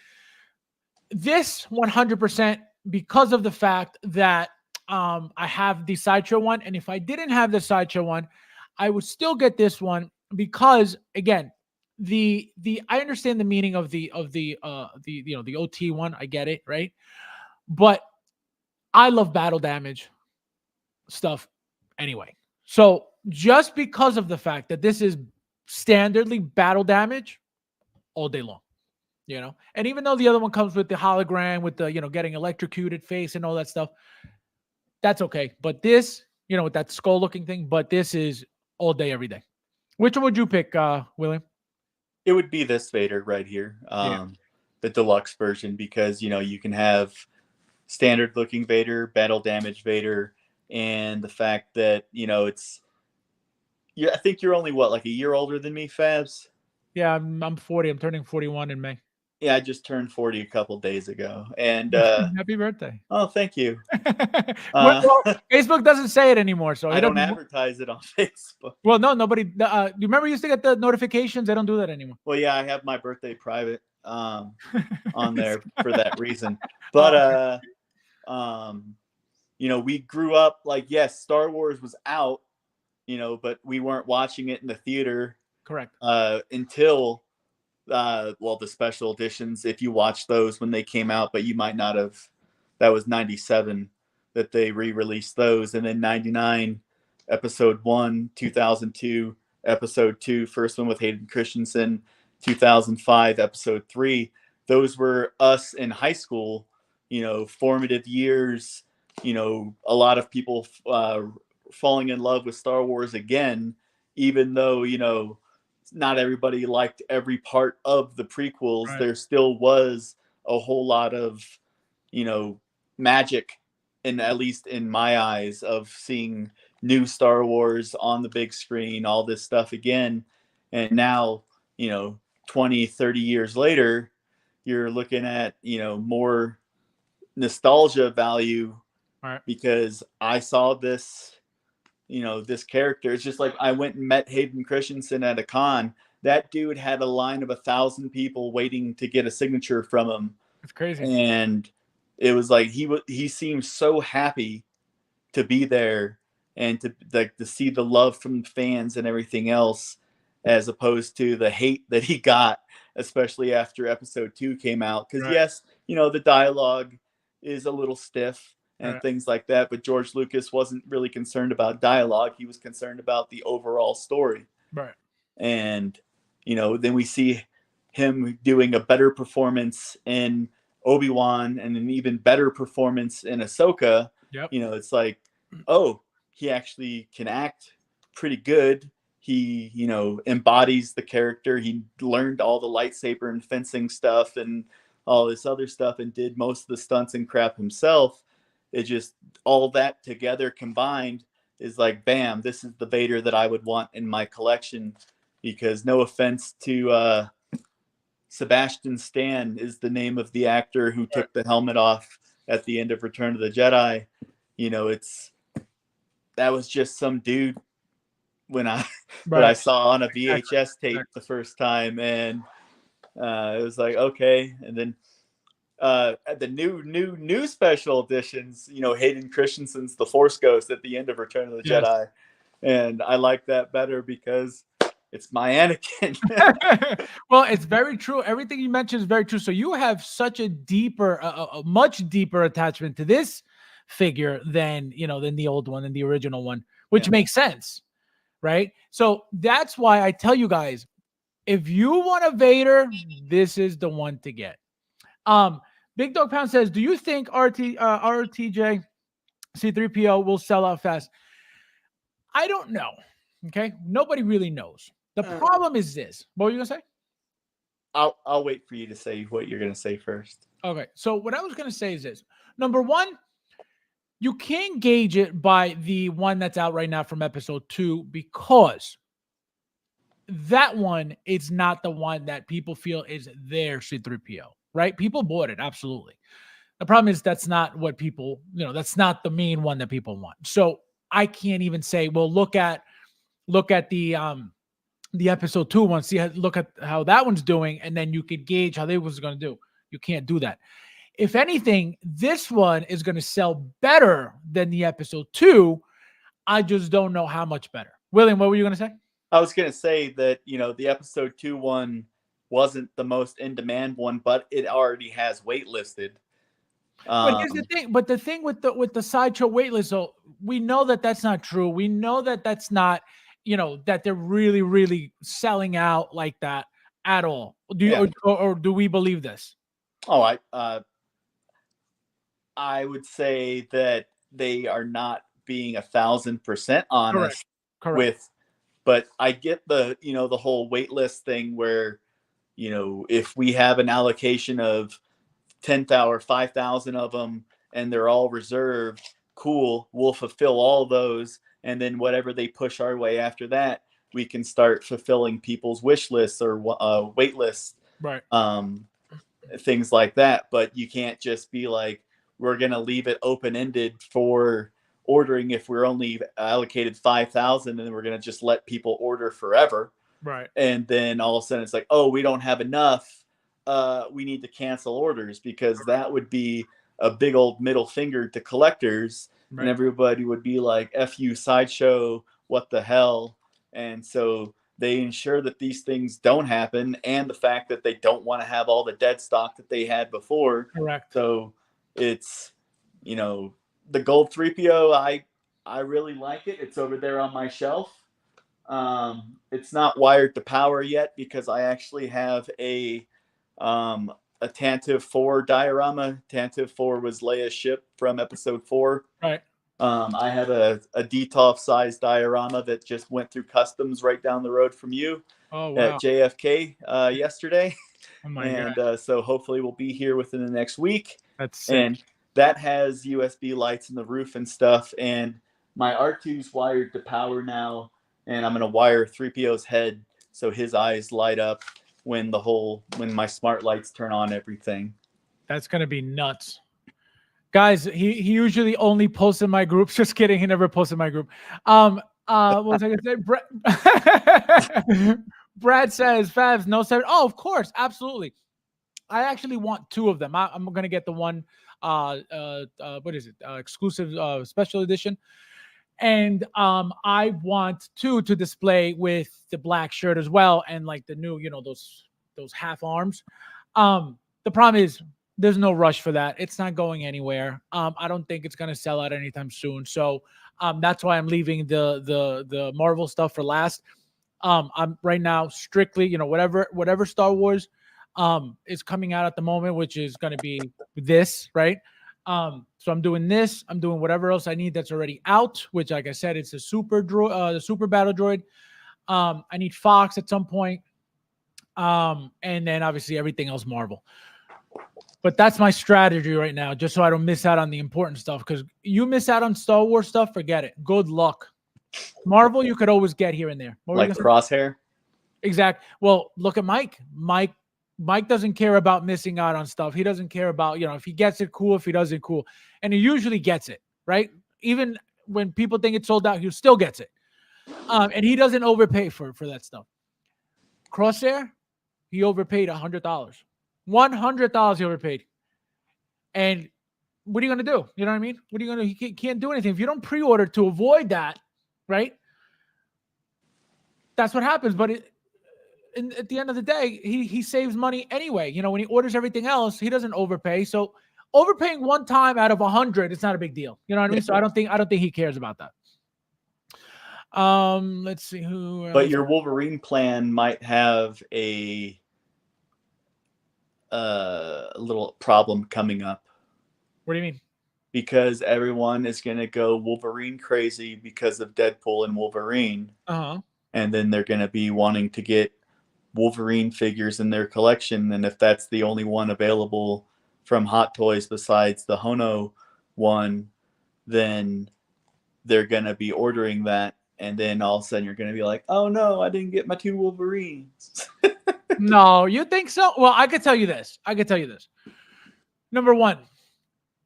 This 100% because of the fact that I have the Sideshow one, and if I didn't have the Sideshow one, I would still get this one because again, the I understand the meaning of the OT one. I get it, right? But I love battle damage stuff anyway. So just because of the fact that this is standardly battle damage all day long, and even though the other one comes with the hologram, with the, getting electrocuted face and all that stuff, that's okay. But this, with that skull looking thing, but this is all day, every day. Which one would you pick, William? It would be this Vader right here, the deluxe version, because, you can have standard looking Vader, battle damage Vader, and the fact that, it's, I think you're only what, like a year older than me, Fabs? Yeah, I'm 40. I'm turning 41 in May. Yeah, I just turned 40 a couple days ago, and Happy birthday. oh, thank you. Well, Facebook doesn't say it anymore, so I it don't doesn't. advertise it on Facebook. Well, no, nobody. You remember you used to get the notifications? They don't do that anymore. Well, yeah, I have my birthday private on there for that reason. Oh, But you know, we grew up like, yes, Star Wars was out, you know, but we weren't watching it in the theater correct. until well, the special editions, if you watch those when they came out, but you might not have. That was 97 that they re-released those, and then 99 episode 1, 2002 episode 2, first one with Hayden Christensen, 2005 episode 3. Those were us in high school, you know, formative years, you know, a lot of people falling in love with Star Wars again, even though, you know, not everybody liked every part of the prequels. Right. There still was a whole lot of, you know, magic, in at least in my eyes, of seeing new Star Wars on the big screen, all this stuff again. And now, you know, 20, 30 years later, you're looking at, you know, more nostalgia value Right. because I saw this, you know, this character. It's just like I went and met Hayden Christensen at a con. That dude had a line of 1,000 people waiting to get a signature from him, It's crazy. and it was like he seemed so happy to be there and to like to see the love from fans and everything else, as opposed to the hate that he got, especially after episode 2 came out. Because Right. yes, you know, the dialogue is a little stiff and Right. things like that, but George Lucas wasn't really concerned about dialogue. He was concerned about the overall story. Right. And you know, then we see him doing a better performance in Obi-Wan and an even better performance in Ahsoka. Yep. You know, it's like, oh, he actually can act pretty good. He, you know, embodies the character. He learned all the lightsaber and fencing stuff and all this other stuff and did most of the stunts and crap himself. It just, all that together combined is like, bam, this is the Vader that I would want in my collection. Because no offense to Sebastian Stan is the name of the actor who took the helmet off at the end of Return of the Jedi. You know, that was just some dude when I that I saw on a VHS tape the first time, and it was like, okay. And then the new special editions, you know, Hayden Christensen's The Force Ghost at the end of Return of the Jedi, and I like that better because it's my Anakin. Well, it's very true. Everything you mentioned is very true. So you have such a deeper, a much deeper attachment to this figure than, you know, than the old one and the original one, which makes sense, right? So that's why I tell you guys, if you want a Vader, this is the one to get. Big Dog Pound says, do you think RTJ C3PO will sell out fast? I don't know. Okay. Nobody really knows. The problem is this. What were you going to say? I'll wait for you to say what you're going to say first. Okay. So what I was going to say is this. Number one, you can't gauge it by the one that's out right now from episode 2 because that one is not the one that people feel is their C3PO, right? People bought it. Absolutely. The problem is that's not what people, you know, that's not the main one that people want. So I can't even say, well, look at the episode 2 one, look at how that one's doing, and then you could gauge how they was going to do. You can't do that. If anything, this one is going to sell better than the episode 2. I just don't know how much better. William, what were you going to say? I was going to say that, you know, the episode 2 one wasn't the most in demand one, but it already has waitlisted. But here's the thing. But the thing with the sideshow waitlist, so we know that that's not true. We know that that's not, you know, that they're really, really selling out like that at all. Do you, or do we believe this? Oh, I would say that they are not being 1,000% honest. Correct. With, but I get the, you know, the whole waitlist thing where, you know, if we have an allocation of 10,000 or 5,000 of them and they're all reserved, cool, we'll fulfill all those, and then whatever they push our way after that, we can start fulfilling people's wish lists or wait lists. Right. things like that. But you can't just be like, we're going to leave it open-ended for ordering if we're only allocated 5,000 and we're going to just let people order forever. Right. And then all of a sudden it's like, oh, we don't have enough. We need to cancel orders, because that would be a big old middle finger to collectors. Right. And everybody would be like, F you, Sideshow, what the hell? And so they ensure that these things don't happen, and the fact that they don't want to have all the dead stock that they had before. Correct. So it's, the gold 3PO, I really like it. It's over there on my shelf. It's not wired to power yet, because I actually have a Tantive 4 diorama. Tantive 4 was Leia's ship from episode 4. Right. I have a DTOF size diorama that just went through customs right down the road from you at JFK yesterday. Oh my God. So hopefully we'll be here within the next week. That's sick. And that has USB lights in the roof and stuff. And my R2's wired to power now. And I'm going to wire 3PO's head so his eyes light up when my smart lights turn on everything. That's going to be nuts. Guys, he usually only posts in my groups. Just kidding. He never posts in my group. What was I going to say? Brad says, Fabs, no 7. Oh, of course. Absolutely. I actually want 2 of them. I'm going to get the one, what is it? Exclusive special edition. And I want 2 to display with the black shirt as well, and like the new, those half arms. The problem is there's no rush for that. It's not going anywhere. I don't think it's gonna sell out anytime soon. So that's why I'm leaving the Marvel stuff for last. I'm right now strictly, whatever Star Wars is coming out at the moment, which is gonna be this, right? So I'm doing this. I'm doing whatever else I need that's already out, which, like I said, it's a the super battle droid. I need Fox at some point. And then obviously everything else Marvel. But that's my strategy right now, just so I don't miss out on the important stuff. Because you miss out on Star Wars stuff, forget it. Good luck. Marvel, you could always get here and there. Like Crosshair? Exact. Well, look at Mike. Mike doesn't care about missing out on stuff. He doesn't care about, if he gets it, cool. If he doesn't, cool. And he usually gets it, right? Even when people think it's sold out, he still gets it. And he doesn't overpay for that stuff. Crosshair, he overpaid $100. $100 he overpaid. And what are you going to do? You know what I mean? What are you going to do? He can't do anything. If you don't pre-order to avoid that, right? That's what happens. But at the end of the day, he saves money anyway. When he orders everything else, he doesn't overpay. So overpaying one time out of 100, it's not a big deal. You know what I mean? So I don't think he cares about that. Let's see who. But your Wolverine plan might have a little problem coming up. What do you mean? Because everyone is going to go Wolverine crazy because of Deadpool and Wolverine. Uh-huh. And then they're going to be wanting to get Wolverine figures in their collection. And if that's the only one available from Hot Toys besides the Hono one, then they're going to be ordering that. And then all of a sudden you're going to be like, oh no, I didn't get my 2 Wolverines. No, you think so? Well, I could tell you this. Number 1,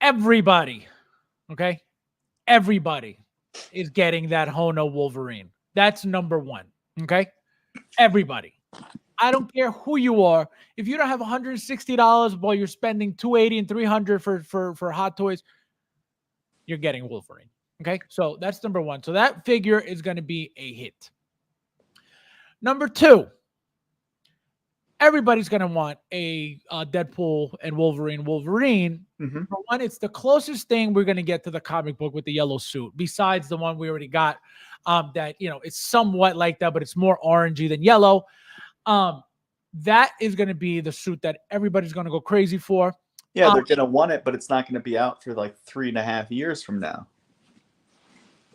everybody, okay? Everybody is getting that Hono Wolverine. That's number 1, okay? Everybody. I don't care who you are. If you don't have $160 while you're spending $280 and $300 for Hot Toys, you're getting Wolverine. Okay, so that's number 1. So that figure is going to be a hit. Number 2, everybody's going to want a Deadpool and Wolverine. Mm-hmm. Number 1, it's the closest thing we're going to get to the comic book with the yellow suit, besides the one we already got. That it's somewhat like that, but it's more orangey than yellow. That is going to be the suit that everybody's going to go crazy for. Yeah, they're going to want it, but it's not going to be out for like 3.5 years from now.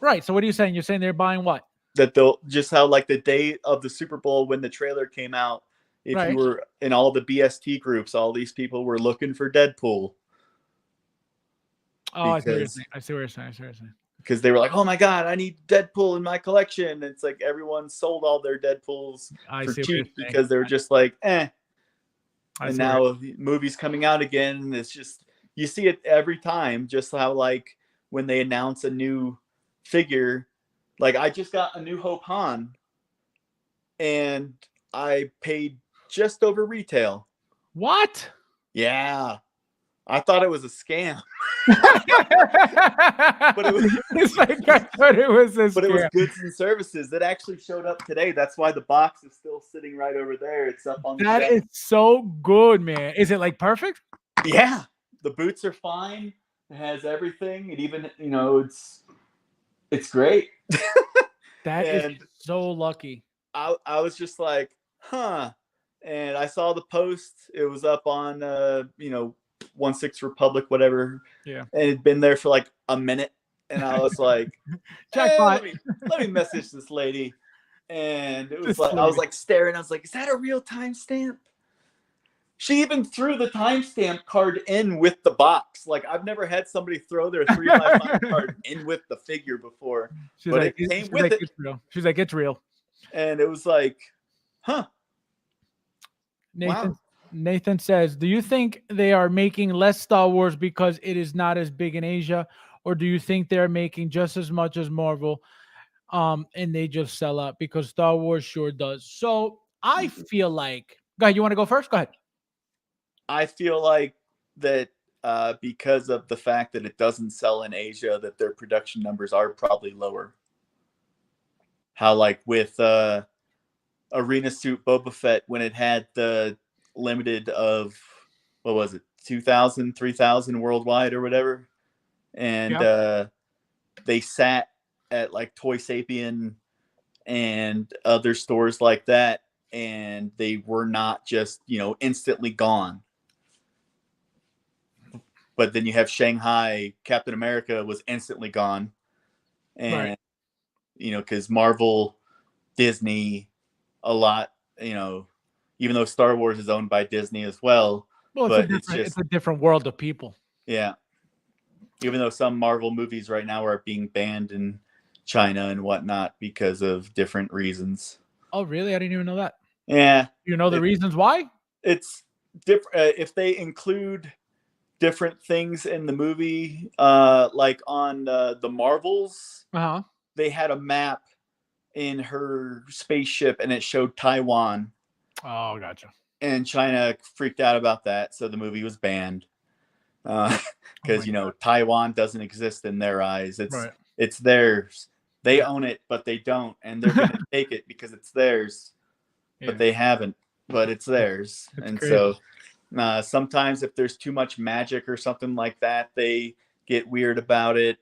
Right. So what are you saying? You're saying they're buying what? That they'll just how like the day of the Super Bowl when the trailer came out, if you were in all the BST groups, all these people were looking for Deadpool. Oh, I see what you're saying. Because they were like, oh my God, I need Deadpool in my collection. And it's like everyone sold all their Deadpools for cheap because they were just like, eh. and now the movie's coming out again, and it's just, you see it every time, just how like when they announce a new figure, like I just got a New Hope Han, and I paid just over retail. What? Yeah, I thought it was a scam. But But it was, it's like I thought it was a but it was scam. goods and services that actually showed up today. That's why the box is still sitting right over there. It's up on the That shelf. is so good, man. Is it like perfect? Yeah, the boots are fine. It has everything. It even, it's great. That is And so lucky. I was just like, huh. And I saw the post. It was up on 16 Republic, whatever. Yeah. And it'd been there for like a minute. And I was like, Jackpot. let me message this lady. And it was This like, I was lady. like staring. I was like, is that a real timestamp? She even threw the timestamp card in with the box. Like, I've never had somebody throw their 3x5 card in with the figure before. She's But like, it came she's with like, it. it's real. She's like, it's real. And it was like, huh. Nathan Wow. Nathan says, do you think they are making less Star Wars because it is not as big in Asia, or do you think they're making just as much as Marvel, and they just sell out? Because Star Wars sure does. So I feel like, go ahead. You want to go first? Go ahead. I feel like that because of the fact that it doesn't sell in Asia, that their production numbers are probably lower. How like with Arena Suit Boba Fett, when it had the limited of, what was it, 2,000, 3,000 worldwide or whatever, and they sat at like Toy Sapien and other stores like that, and they were not just instantly gone. But then you have Shanghai, Captain America was instantly gone, and Right. because Marvel, Disney, a lot, even though Star Wars is owned by Disney as well, Well, but it's just, it's a different world of people. yeah. Even though some Marvel movies right now are being banned in China and whatnot because of different reasons. Oh, really? I didn't even know that. Yeah, You know the reasons why? it's different if they include different things in the movie. Like on the Marvels, Uh-huh. they had a map in her spaceship and it showed Taiwan, Oh, gotcha. and China freaked out about that, so the movie was banned. Because Taiwan doesn't exist in their eyes. It's theirs. They own it, but they don't, and they're going to take it because it's theirs, but they haven't. But it's theirs, and crazy. so sometimes if there's too much magic or something like that, they get weird about it.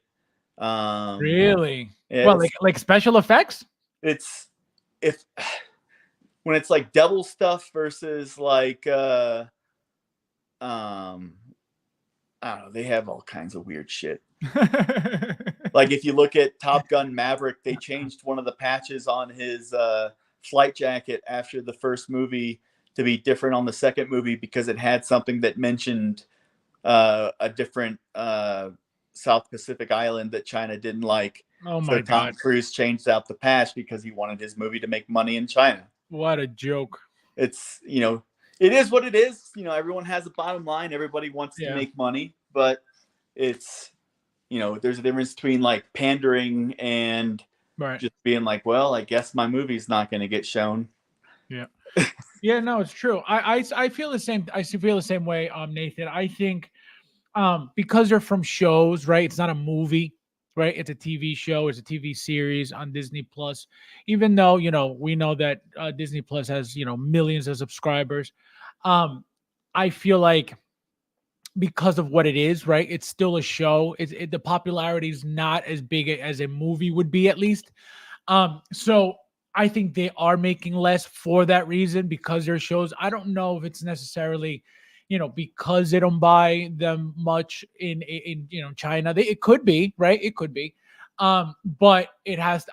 Really? Well, like special effects? It's if when it's like devil stuff versus like I don't know, they have all kinds of weird shit. Like if you look at Top Gun Maverick, they changed one of the patches on his flight jacket after the first movie to be different on the second movie because it had something that mentioned a different South Pacific island that China didn't like. Oh my God. Tom Cruise changed out the patch because he wanted his movie to make money in China. What a joke. It's, it is what it is. Everyone has a bottom line. Everybody wants to make money, but it's, there's a difference between like pandering and just being like, well, I guess my movie's not going to get shown. Yeah. Yeah, no, it's true. I feel the same. I feel the same way, Nathan. I think because they're from shows, right? It's not a movie, right? It's a TV show. It's a TV series on Disney Plus. Even though we know that Disney Plus has millions of subscribers, I feel like because of what it is, right? It's still a show. The popularity is not as big as a movie would be, at least. So I think they are making less for that reason because they're shows. I don't know if it's necessarily, because they don't buy them much in China. It could be, right? It could be. But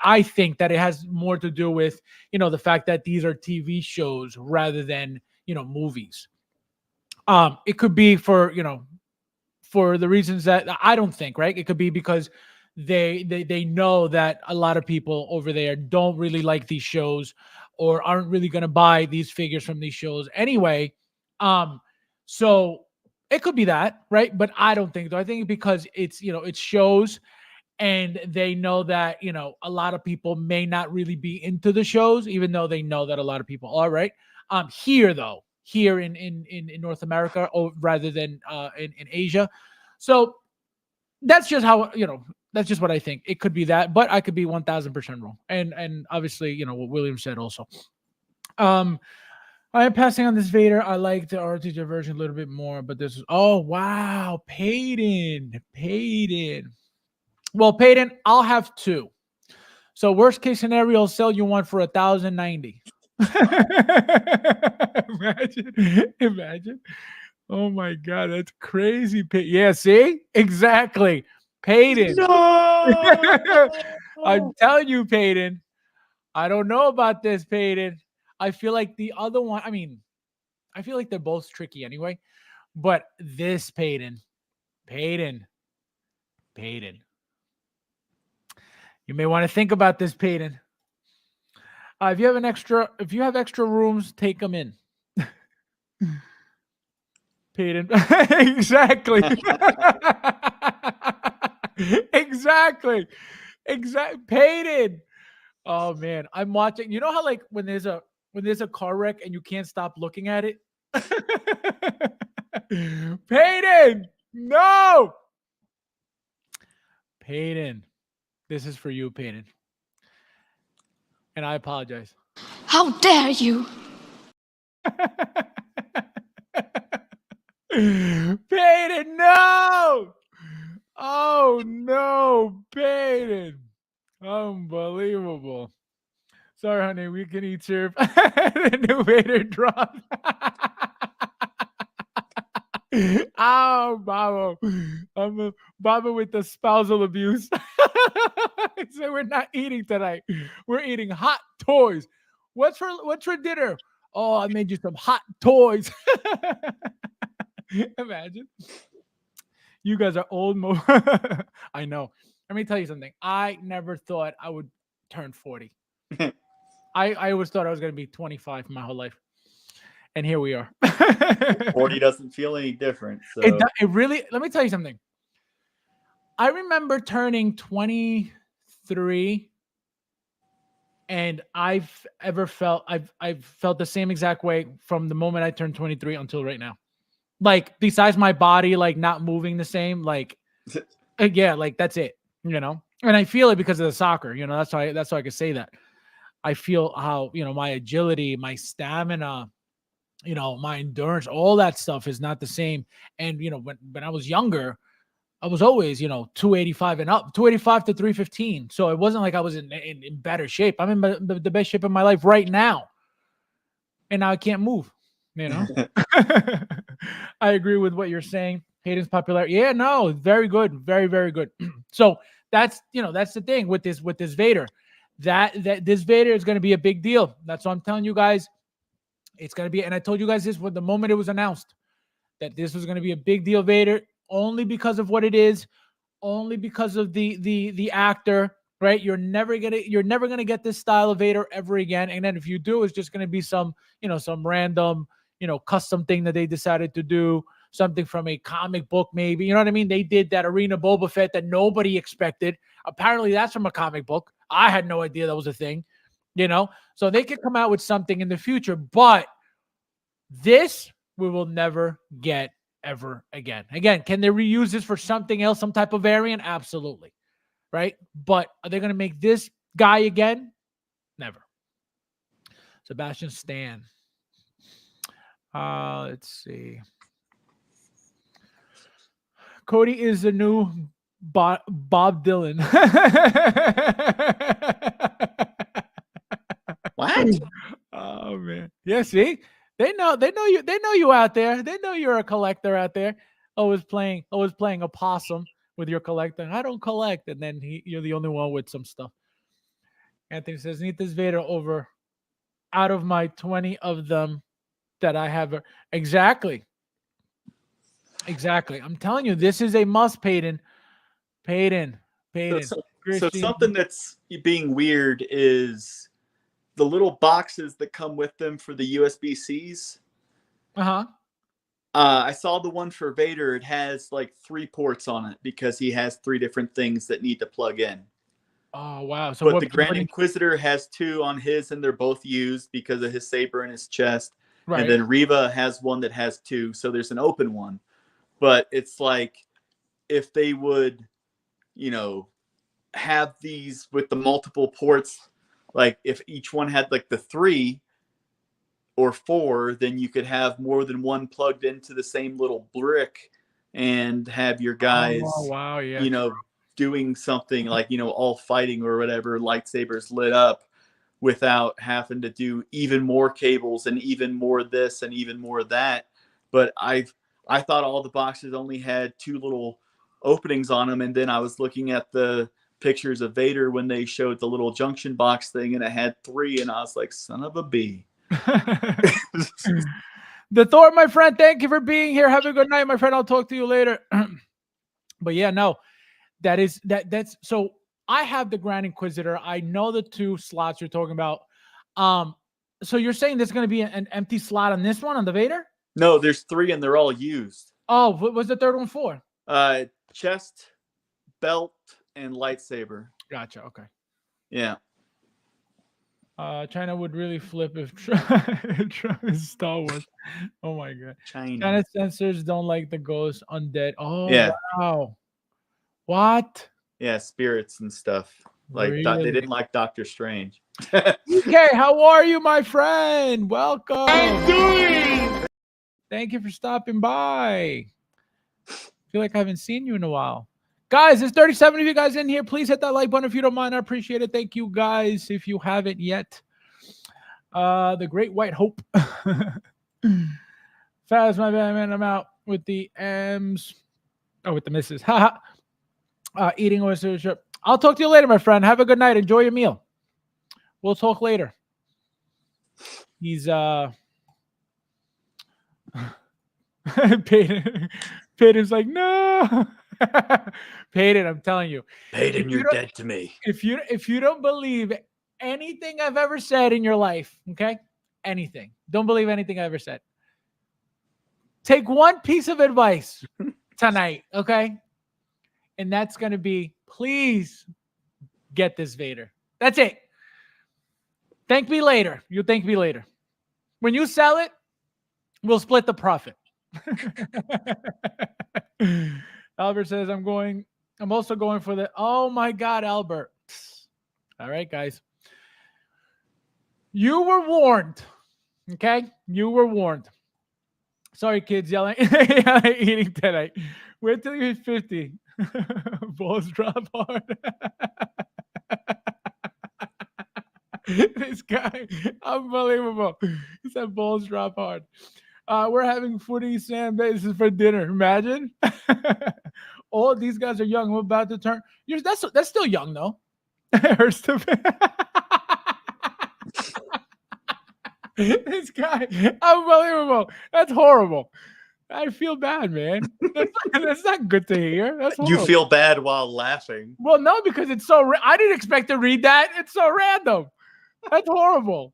I think that it has more to do with, the fact that these are TV shows rather than, movies. It could be for the reasons that I don't think, right? It could be because they know that a lot of people over there don't really like these shows or aren't really going to buy these figures from these shows anyway. So it could be that, right? But I don't think though. I think because it's it shows, and they know that a lot of people may not really be into the shows, even though they know that a lot of people are, right? Here though, here in North America, or rather than in Asia. So that's just how that's just what I think. It could be that, but I could be 1000% wrong. And obviously, what William said also. Um, I am passing on this Vader. I like the RTJ version a little bit more, but this is wow, Peyton. Well, Peyton, I'll have two. So worst case scenario, I'll sell you one for 1,090. Imagine. Oh my God, that's crazy. Yeah, see? Exactly. Peyton. No! I'm telling you, Peyton. I don't know about this, Peyton. I feel like the other one, I feel like they're both tricky anyway. But this Peyton. You may want to think about this, Peyton. If you have extra rooms, take them in. Peyton. Exactly. Exactly. Peyton. Oh man, I'm watching. You know how like when there's a car wreck and you can't stop looking at it? Peyton, no. Peyton, this is for you, Peyton. And I apologize. How dare you? Peyton, no! Oh no, Peyton. Unbelievable. Sorry, honey, we can eat syrup. The new Vader dropped. Oh, Baba. Baba with the spousal abuse. So we're not eating tonight. We're eating hot toys. What's for dinner? Oh, I made you some hot toys. Imagine. You guys are old. I know. Let me tell you something. I never thought I would turn 40. I always thought I was going to be 25 my whole life. And here we are. 40 doesn't feel any different. So It really, let me tell you something. I remember turning 23, and I've felt the same exact way from the moment I turned 23 until right now. Like, besides my body, like, not moving the same, like, yeah, like, that's it, And I feel it because of the soccer, that's why I can say that. I feel how, my agility, my stamina, my endurance, all that stuff is not the same. And, when I was younger, I was always, 285 and up, 285 to 315. So it wasn't like I was in better shape. I'm in the best shape of my life right now. And now I can't move, I agree with what you're saying. Hayden's popularity. Yeah, no, very good. Very, very good. So that's the thing with this Vader. That this Vader is going to be a big deal. That's what I'm telling you guys. It's going to be, and I told you guys this when the moment it was announced, that this was going to be a big deal Vader, only because of what it is, only because of the actor, right? You're never gonna get this style of Vader ever again. And then if you do, it's just gonna be some random, custom thing that they decided to do, something from a comic book, maybe. You know what I mean? They did that Arena Boba Fett that nobody expected. Apparently that's from a comic book. I had no idea that was a thing, So they could come out with something in the future, but this we will never get ever again. Again, can they reuse this for something else, some type of variant? Absolutely. Right? But are they going to make this guy again? Never. Sebastian Stan. Let's see. Cody is the new Bob Dylan. What? Oh man. Yeah, see? They know you out there. They know you're a collector out there. Always playing a possum with your collecting. I don't collect, and then you're the only one with some stuff. Anthony says, need this Vader over out of my 20 of them that I have. Exactly. I'm telling you, this is a must, Peyton. So something that's being weird is the little boxes that come with them for the USB-Cs. Uh-huh. I saw the one for Vader. It has like 3 ports on it because he has 3 different things that need to plug in. Oh wow! So But what? the Grand Inquisitor has 2 on his, and they're both used because of his saber in his chest. Right. And then Reva has one that has 2, so there's an open one. But it's like if they would, have these with the multiple ports, like if each one had like the 3 or 4, then you could have more than one plugged into the same little brick and have your guys, Oh wow! Yeah. doing something like, all fighting or whatever, lightsabers lit up without having to do even more cables and even more this and even more that. But I thought all the boxes only had 2 little openings on them, and then I was looking at the pictures of Vader when they showed the little junction box thing, and it had 3, and I was like, son of a bee. The Thor, my friend, thank you for being here. Have a good night, my friend. I'll talk to you later. But yeah, no, that's so I have the Grand Inquisitor. I know the 2 slots you're talking about. So you're saying there's going to be an empty slot on this one, on the Vader? No, there's 3 and they're all used. Oh, what was the third one for? Chest, belt, and lightsaber. Gotcha. Okay. Yeah. China would really flip if Trump is Star Wars. Oh my god. China censors don't like the ghost undead. Oh yeah. Wow. What? Yeah, spirits and stuff. Like really? They didn't like Doctor Strange. Okay, how are you, my friend? Welcome. Thank you for stopping by. Feel like I haven't seen you in a while. Guys, there's 37 of you guys in here. Please hit that like button if you don't mind. I appreciate it. Thank you, guys, if you haven't yet. The Great White Hope. Faz, my bad, man. I'm out with the M's. Oh, with the misses. Haha. Eating oyster shrimp. I'll talk to you later, my friend. Have a good night. Enjoy your meal. We'll talk later. He's Peyton's like, no. Peyton, I'm telling you. Peyton, you're dead to me. If you don't believe anything I've ever said in your life, okay? Anything. Don't believe anything I ever said. Take one piece of advice tonight, okay? And that's going to be, please get this Vader. That's it. Thank me later. You'll thank me later. When you sell it, we'll split the profit. Albert says, I'm also going for the, oh my God, Albert. All right, guys. You were warned. Okay? You were warned. Sorry, kids yelling eating tonight. Wait till you hit 50. Balls drop hard. This guy, unbelievable. He said balls drop hard. We're having footy sand bases for dinner. Imagine. All these guys are young. We're about to turn. That's still young though. It hurts to This guy, unbelievable. That's horrible. I feel bad, man. That's not good to hear. That's horrible. You feel bad while laughing. Well, no, because it's so. I didn't expect to read that. It's so random. That's horrible.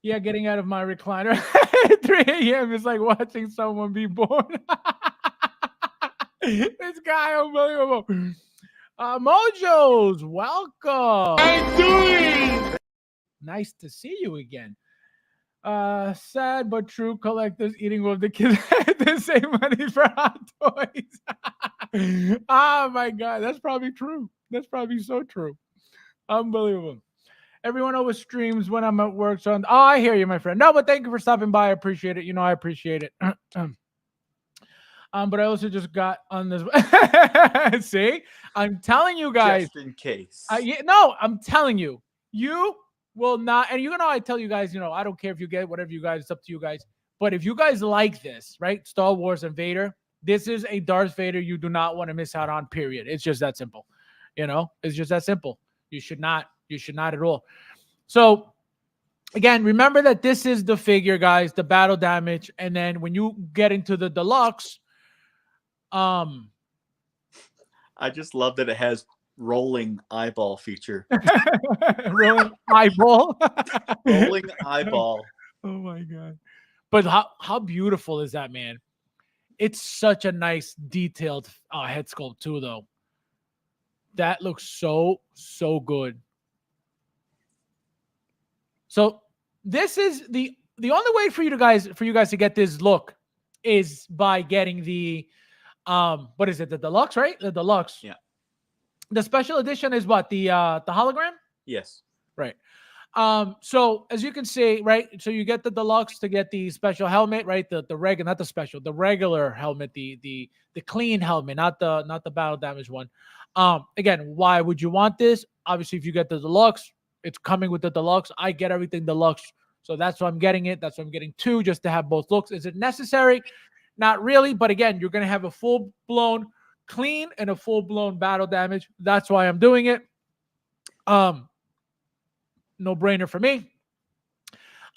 Yeah, getting out of my recliner at 3 a.m. is like watching someone be born. This guy, unbelievable. Mojos, welcome. I'm doing. Nice to see you again. Sad but true, collectors eating with the kids the same money for hot toys. Oh my God, that's probably true. That's probably so true. Unbelievable. Everyone always streams when I'm at work. So I hear you, my friend. No, but thank you for stopping by. I appreciate it. I appreciate it. But I also just got on this. See, I'm telling you guys. Just in case. No, I'm telling you. You will not. And I tell you guys, I don't care if you get whatever you guys. It's up to you guys. But if you guys like this, right? Star Wars and Vader. This is a Darth Vader you do not want to miss out on, period. It's just that simple. It's just that simple. You should not at all. So again, remember that this is the figure, guys, the battle damage. And then when you get into the deluxe, I just love that it has rolling eyeball feature. Rolling eyeball. Rolling eyeball. Oh my God. But how beautiful is that, man? It's such a nice detailed head sculpt too, though. That looks so good. So this is the only way for you guys to get this look is by getting the what is it, the deluxe, right? The deluxe. Yeah. The special edition is what, the hologram, Yes. right? So as you can see, right, so you get the deluxe to get the special helmet, right? The regular, not the special, the regular helmet, the clean helmet, not the battle damage one. Again, why would you want this? Obviously, if you get the deluxe, it's coming with the deluxe. I get everything deluxe, so that's why I'm getting it. That's why I'm getting two, just to have both looks. Is it necessary? Not really, but again, you're gonna have a full blown clean and a full blown battle damage. That's why I'm doing it. No brainer for me.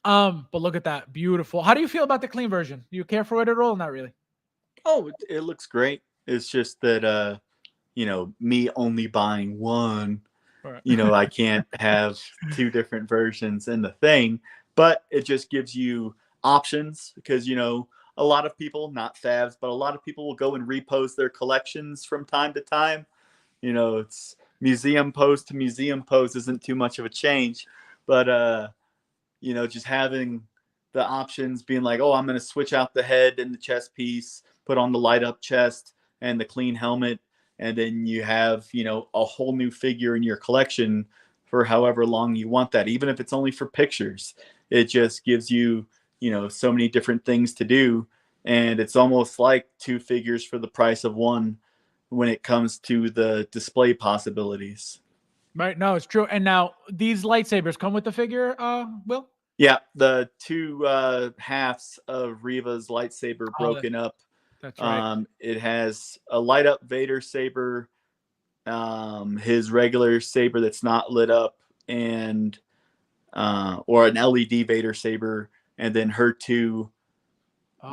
But look at that, beautiful. How do you feel about the clean version? Do you care for it at all? Not really. Oh, it looks great. It's just that me only buying one, Right. I can't have two different versions in the thing, but it just gives you options because a lot of people, not Fabs, but a lot of people will go and repost their collections from time to time. It's museum post to museum post isn't too much of a change, but just having the options, being like, oh, I'm going to switch out the head and the chest piece, put on the light up chest and the clean helmet, and then you have a whole new figure in your collection for however long you want that, even if it's only for pictures. It just gives you so many different things to do, and it's almost like two figures for the price of one when it comes to the display possibilities. Right. No, it's true. And now these lightsabers come with the figure, Will? Yeah, the two halves of Reva's lightsaber broken up. That's right. It has a light up Vader saber, his regular saber that's not lit up, and or an LED Vader saber, and then her two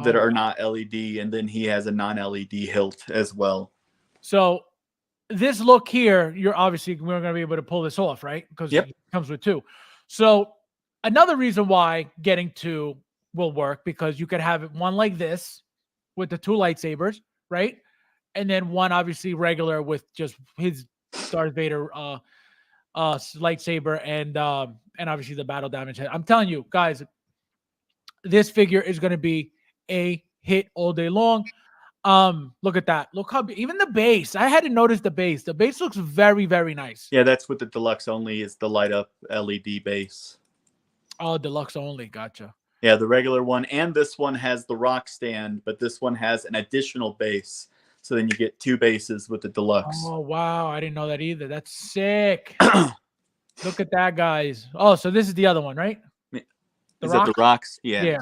that are not LED, and then he has a non-LED hilt as well. So this look here, we're going to be able to pull this off, right? Because Yep. it comes with two. So another reason why getting two will work, because you could have one like this with the two lightsabers, right? And then one obviously regular with just his Darth Vader lightsaber and obviously the battle damage head. I'm telling you guys, this figure is going to be a hit all day long. Look at that. Look how even the base. I hadn't noticed the base. The base looks very, very nice. Yeah, that's what the deluxe only is, the light up LED base. Oh, deluxe only. Gotcha. Yeah, the regular one and this one has the rock stand, but this one has an additional base. So then you get two bases with the deluxe. Oh, wow. I didn't know that either. That's sick. Look at that, guys. Oh, so this is the other one, right? Is that the rocks? Yeah. Yeah.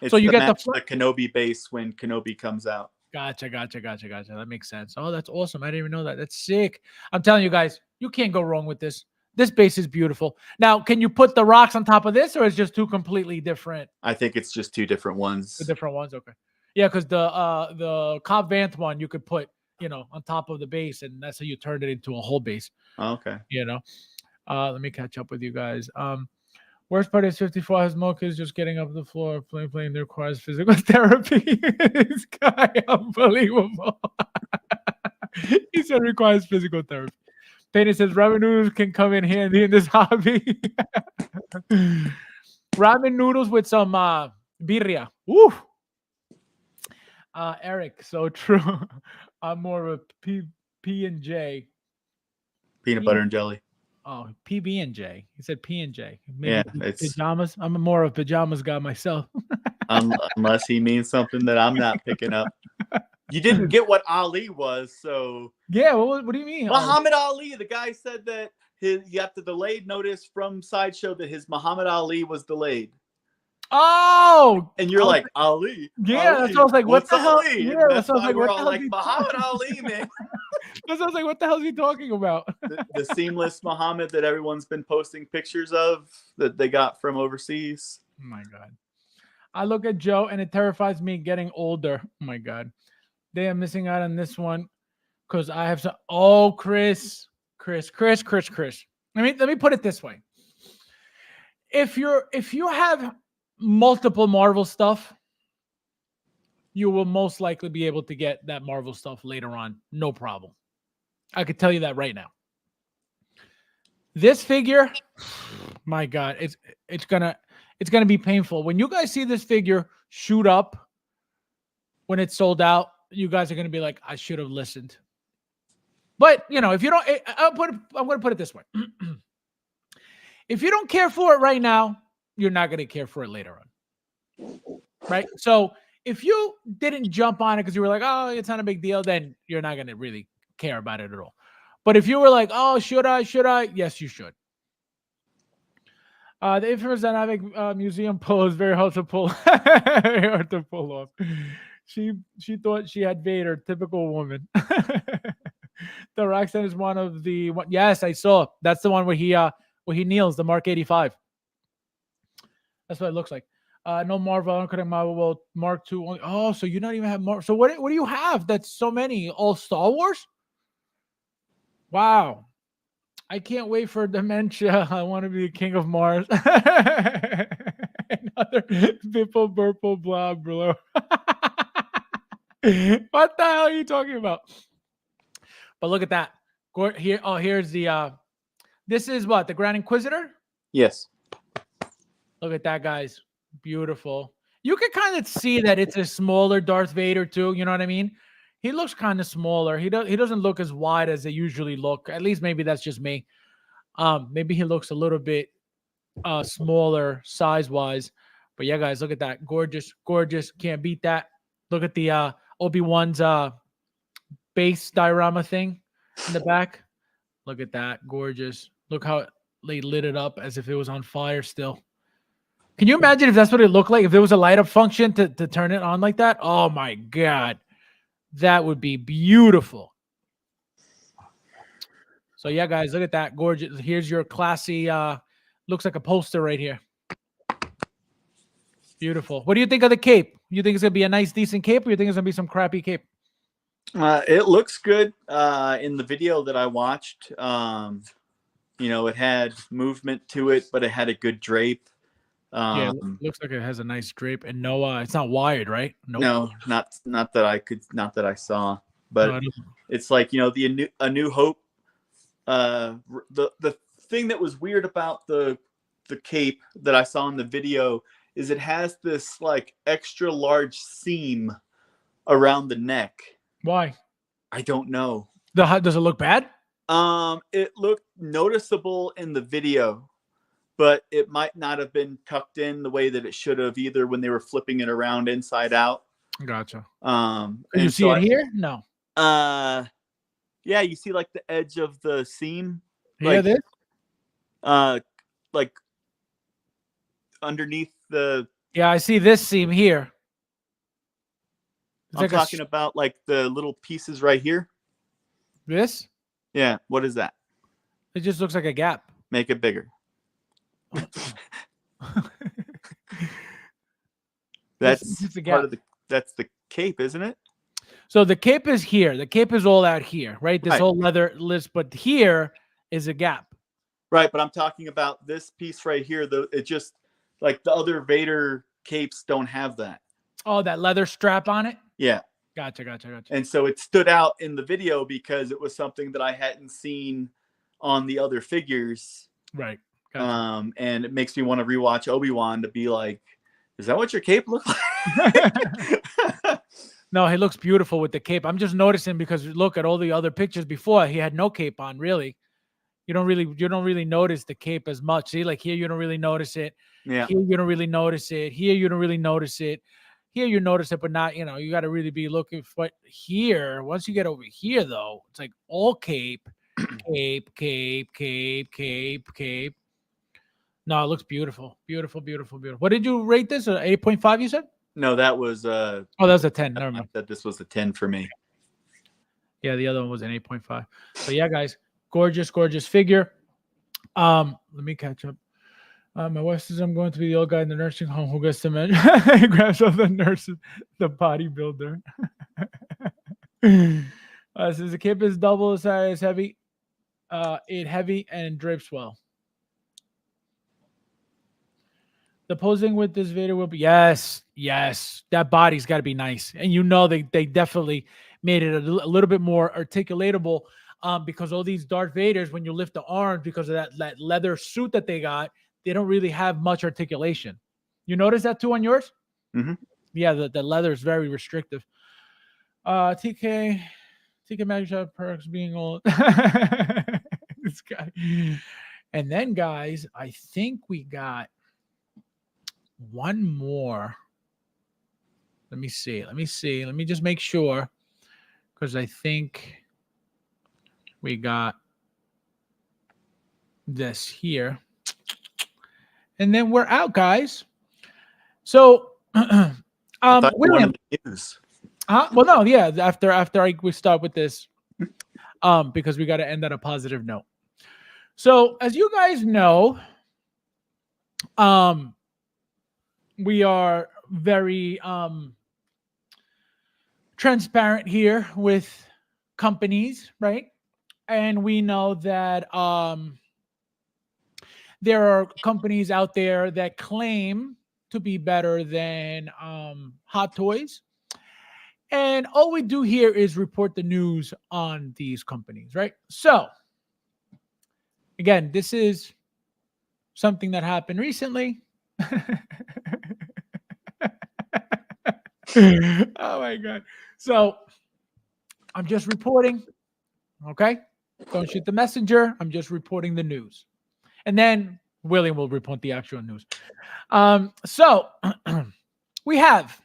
It's so you get the Kenobi base when Kenobi comes out. Gotcha. That makes sense. Oh, that's awesome. I didn't even know that. That's sick. I'm telling you guys, you can't go wrong with this. This base is beautiful. Now, can you put the rocks on top of this, or is it just two completely different? I think it's just two different ones. The different ones, okay. Yeah, because the Cobb Vanth one you could put, on top of the base, and that's how you turned it into a whole base. Oh, okay. Let me catch up with you guys. Worst part is 54 has more kids just getting up the floor, playing their requires physical therapy. This guy, unbelievable. He said requires physical therapy. Payne says ramen noodles can come in handy in this hobby. Ramen noodles with some birria. Woo! Eric, so true. I'm more of a P and J. Peanut butter and jelly. Oh, PB and J. He said P and J. Yeah, it's pajamas. I'm more of a pajamas guy myself. Unless he means something that I'm not picking up. You didn't get what Ali was, so yeah. What do you mean? Muhammad Ali. The guy said that you got the delayed notice from Sideshow that his Muhammad Ali was delayed. Oh, and you're like Ali. Yeah, Ali, that's what I was like. What the hell? Ali? Yeah, that's why like, we're all like Muhammad Ali, man. That's what I was like. What the hell is he talking about? the seamless Muhammad that everyone's been posting pictures of that they got from overseas. Oh my God. I look at Joe and it terrifies me getting older. Oh my God. They are missing out on this one because I have some. Oh, Chris. Let me put it this way. If you have multiple Marvel stuff, you will most likely be able to get that Marvel stuff later on. No problem. I could tell you that right now. This figure, my God, it's gonna be painful. When you guys see this figure shoot up when it's sold out, you guys are gonna be like, I should have listened. But if you don't, I'm gonna put it this way. If you don't care for it right now, you're not gonna care for it later on. Right? So if you didn't jump on it because you were like, oh, it's not a big deal, then you're not gonna really care about it at all. But if you were like, oh, should I? Yes, you should. The infamous dynamic museum pose is very hard to pull. Very hard to pull off. She thought she had Vader. Typical woman. The Roxanne is one of the one. Yes, I saw. That's the one where he kneels. The Mark 85. That's what it looks like. No Marvel. I don't connect Marvel. Well, Mark 2 only. Oh, so you don't even have Marvel. So what do you have? That's so many. All Star Wars. Wow. I can't wait for dementia. I want to be the king of Mars. Another Bipple Burple blah blah. What the hell are you talking about? But look at that. Here, here's the this is what, the Grand Inquisitor? Yes. Look at that, guys. Beautiful. You can kind of see that it's a smaller Darth Vader too, you know what I mean? He looks kind of smaller. He doesn't look as wide as they usually look. At least maybe that's just me. Maybe he looks a little bit smaller size-wise. But yeah, guys, look at that. Gorgeous, gorgeous. Can't beat that. Look at the Obi-Wan's base diorama thing in the back. Look at that. Gorgeous. Look how they lit it up as if it was on fire still. Can you imagine if that's what it looked like? If there was a light up function to turn it on like that? Oh my God. That would be beautiful. So yeah, guys, look at that. Gorgeous. Here's your classy, looks like a poster right here. Beautiful. What do you think of the cape? You think it's going to be a nice, decent cape, or you think it's going to be some crappy cape? It looks good in the video that I watched. It had movement to it, but it had a good drape. Yeah, it looks like it has a nice drape, and no, it's not wired, right? Nope. No, not that I saw, but No, it's like A New Hope. The thing that was weird about the cape that I saw in the video is it has this like extra large seam around the neck. Why? I don't know. Does it look bad? It looked noticeable in the video, but it might not have been tucked in the way that it should have either when they were flipping it around inside out. Gotcha. Can you see it here? No. Yeah, you see like the edge of the seam. Yeah, this? Like underneath the. Yeah, I see this seam here. I'm talking about like the little pieces right here. This? Yeah. What is that? It just looks like a gap. Make it bigger. That's part of that's the cape, isn't it? So the cape is here. The cape is all out here, right? This Right. whole leather list, but here is a gap. Right, but I'm talking about this piece right here. It just like the other Vader capes don't have that. Oh, that leather strap on it? Yeah. Gotcha. And so it stood out in the video because it was something that I hadn't seen on the other figures. Right. Gotcha. And it makes me want to rewatch Obi-Wan to be like, is that what your cape looked like? No, he looks beautiful with the cape. I'm just noticing because look at all the other pictures before. He had no cape on, really. You don't really notice the cape as much. See, like here you don't really notice it. Yeah. Here you don't really notice it. Here you don't really notice it. Here you notice it, but not, you got to really be looking for it. Here, once you get over here, though, it's like all cape, cape. No, it looks beautiful. Beautiful. What did you rate this? 8.5, you said? No, that was that was a 10. Never mind. That this was a 10 for me. Yeah, the other one was an 8.5. So yeah, guys, gorgeous figure. Let me catch up. My wife says I'm going to be the old guy in the nursing home who gets to mention. He grabs up the nurse, the bodybuilder. Says the cape is double the size, heavy. It heavy and drapes well. The posing with this Vader will be yes. That body's got to be nice, and they definitely made it a little bit more articulatable. Because all these Darth Vaders, when you lift the arms, because of that leather suit that they got, they don't really have much articulation. You notice that too on yours? Mm-hmm. Yeah, the leather is very restrictive. TK Magic Shot perks being old. This guy. And then, guys, I think we got one more. Let me see. Let me just make sure, because I think we got this here. And then we're out, guys. So, William. Well, no, yeah. After we start with this, because we got to end on a positive note. So, as you guys know, we are very transparent here with companies, right? And we know that there are companies out there that claim to be better than Hot Toys. And all we do here is report the news on these companies, right? So, again, this is something that happened recently. Oh my God. So, I'm just reporting, okay? Don't shoot the messenger. I'm just reporting the news. And then William will report the actual news. So, we have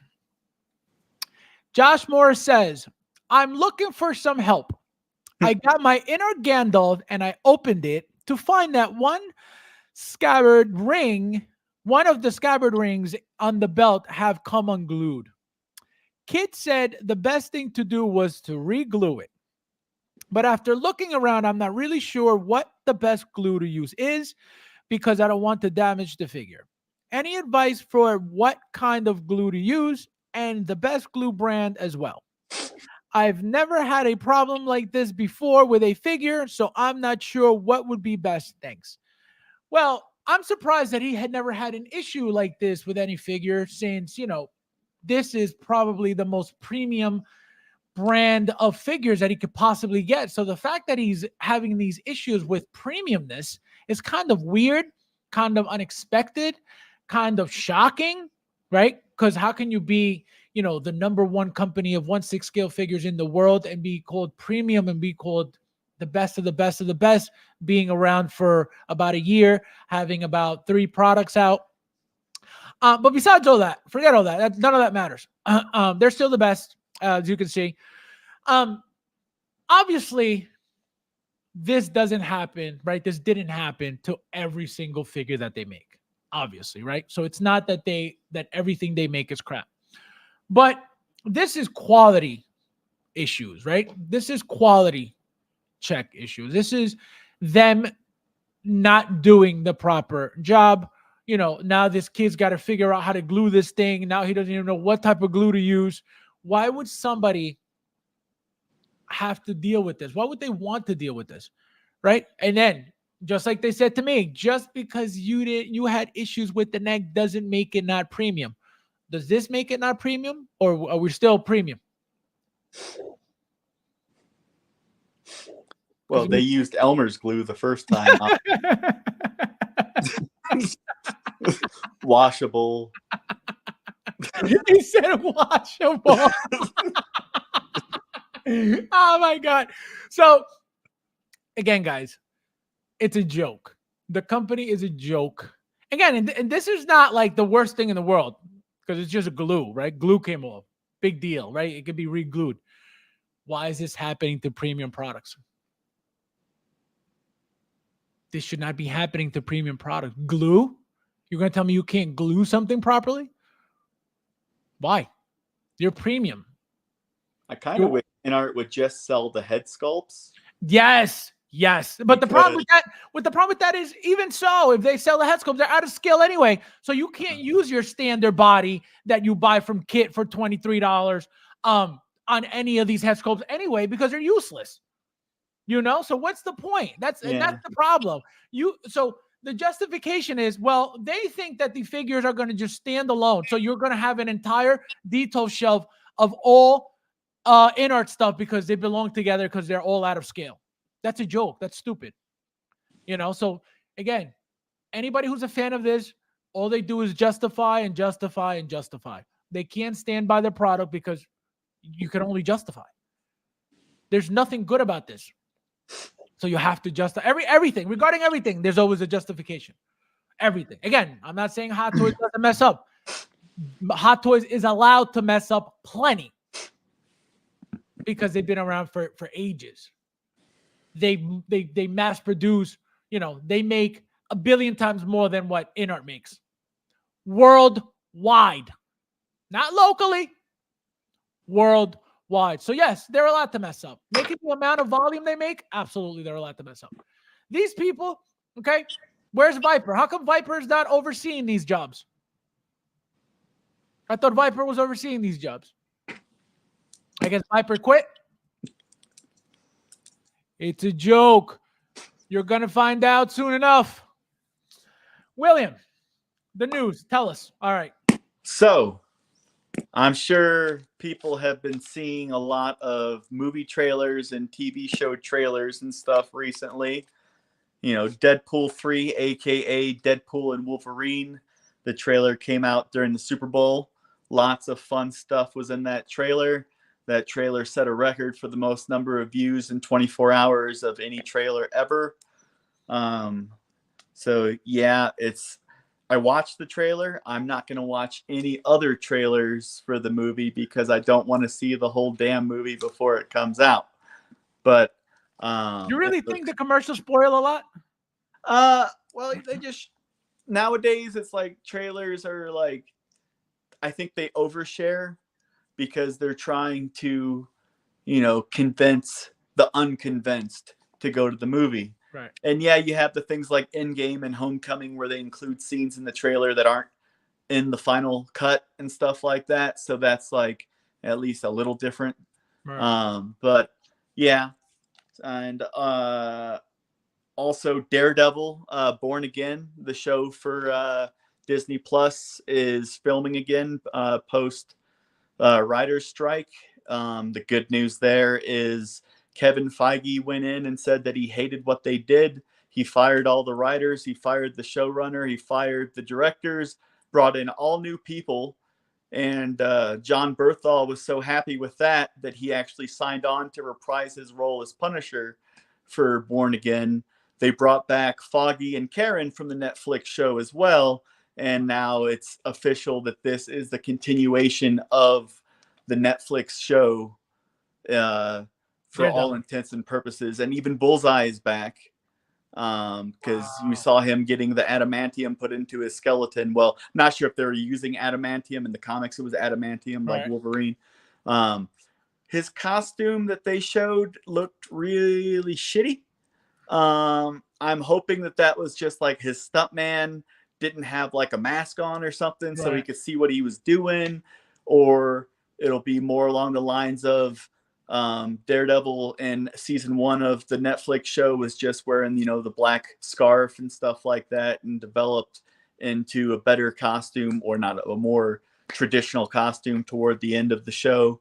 Josh Morris says, I'm looking for some help. I got my inner Gandalf and I opened it to find that one of the scabbard rings on the belt have come unglued. Kid said the best thing to do was to re-glue it. But after looking around, I'm not really sure what the best glue to use is because I don't want to damage the figure. Any advice for what kind of glue to use and the best glue brand as well? I've never had a problem like this before with a figure, so I'm not sure what would be best. Thanks. Well, I'm surprised that he had never had an issue like this with any figure since, this is probably the most premium brand of figures that he could possibly get. So the fact that he's having these issues with premiumness is kind of weird, kind of unexpected, kind of shocking, right? Because how can you be, the number one company of 1/6 scale figures in the world and be called premium and be called the best of the best of the best, being around for about a year, having about 3 products out? But besides all that, forget all that. None of that matters. They're still the best, as you can see. Obviously, this doesn't happen, right? This didn't happen to every single figure that they make, obviously, right? So it's not that everything they make is crap. But this is quality issues, right? This is quality check issues. This is them not doing the proper job. Now this kid's got to figure out how to glue this thing. Now he doesn't even know what type of glue to use. Why would somebody have to deal with this? Why would they want to deal with this? Right? And then, just like they said to me, just because you had issues with the neck doesn't make it not premium. Does this make it not premium, or are we still premium? Well, they used Elmer's glue the first time. Washable. He said washable. Oh my God. So again, guys, it's a joke. The company is a joke. Again, and this is not like the worst thing in the world because it's just a glue, right? Glue came off. Big deal, right? It could be re-glued. Why is this happening to premium products? This should not be happening to premium products. Glue? You're going to tell me you can't glue something properly? Why? You're premium. I kind of wish InArt would just sell the head sculpts. Yes. But the problem with that is, even so, if they sell the head sculpts, they're out of scale anyway. So you can't use your standard body that you buy from Kit for $23 on any of these head sculpts anyway, because they're useless. So what's the point? That's the problem. So the justification is, well, they think that the figures are going to just stand alone. So you're going to have an entire detail shelf of all in art stuff because they belong together because they're all out of scale. That's a joke. That's stupid. So again, anybody who's a fan of this, all they do is justify and justify and justify. They can't stand by their product because you can only justify. There's nothing good about this. So you have to justify everything. Regarding everything, there's always a justification. Everything. Again, I'm not saying Hot Toys doesn't mess up. Hot Toys is allowed to mess up plenty because they've been around for ages. They mass produce, they make 1 billion times more than what InArt makes. Worldwide. Not locally. Worldwide. So yes, they're allowed to mess up. Making the amount of volume they make, absolutely they're allowed to mess up. These people, okay, where's Viper? How come Viper's not overseeing these jobs? I thought Viper was overseeing these jobs. I guess Viper quit. It's a joke. You're going to find out soon enough. William, the news. Tell us. All right. So, I'm sure people have been seeing a lot of movie trailers and TV show trailers and stuff recently. Deadpool 3, a.k.a. Deadpool and Wolverine. The trailer came out during the Super Bowl. Lots of fun stuff was in that trailer. That trailer set a record for the most number of views in 24 hours of any trailer ever. So yeah, I watched the trailer. I'm not going to watch any other trailers for the movie because I don't want to see the whole damn movie before it comes out. But you really think the commercials spoil a lot? Well, they just nowadays it's like trailers are like, I think they overshare because they're trying to, convince the unconvinced to go to the movie. Right. And yeah, you have the things like Endgame and Homecoming where they include scenes in the trailer that aren't in the final cut and stuff like that. So that's like at least a little different. Right. But yeah. And also Daredevil, Born Again, the show for Disney Plus is filming again post writer's strike. The good news there is Kevin Feige went in and said that he hated what they did. He fired all the writers. He fired the showrunner. He fired the directors, brought in all new people. And John Berthal was so happy with that he actually signed on to reprise his role as Punisher for Born Again. They brought back Foggy and Karen from the Netflix show as well. And now it's official that this is the continuation of the Netflix show for all intents and purposes. And even Bullseye is back because we saw him getting the adamantium put into his skeleton. Well, not sure if they were using adamantium. In the comics, it was adamantium, like Wolverine. His costume that they showed looked really shitty. I'm hoping that was just like his stuntman didn't have like a mask on or something so he could see what he was doing, or it'll be more along the lines of Daredevil in season 1 of the Netflix show was just wearing, the black scarf and stuff like that and developed into a better costume, or not a more traditional costume toward the end of the show.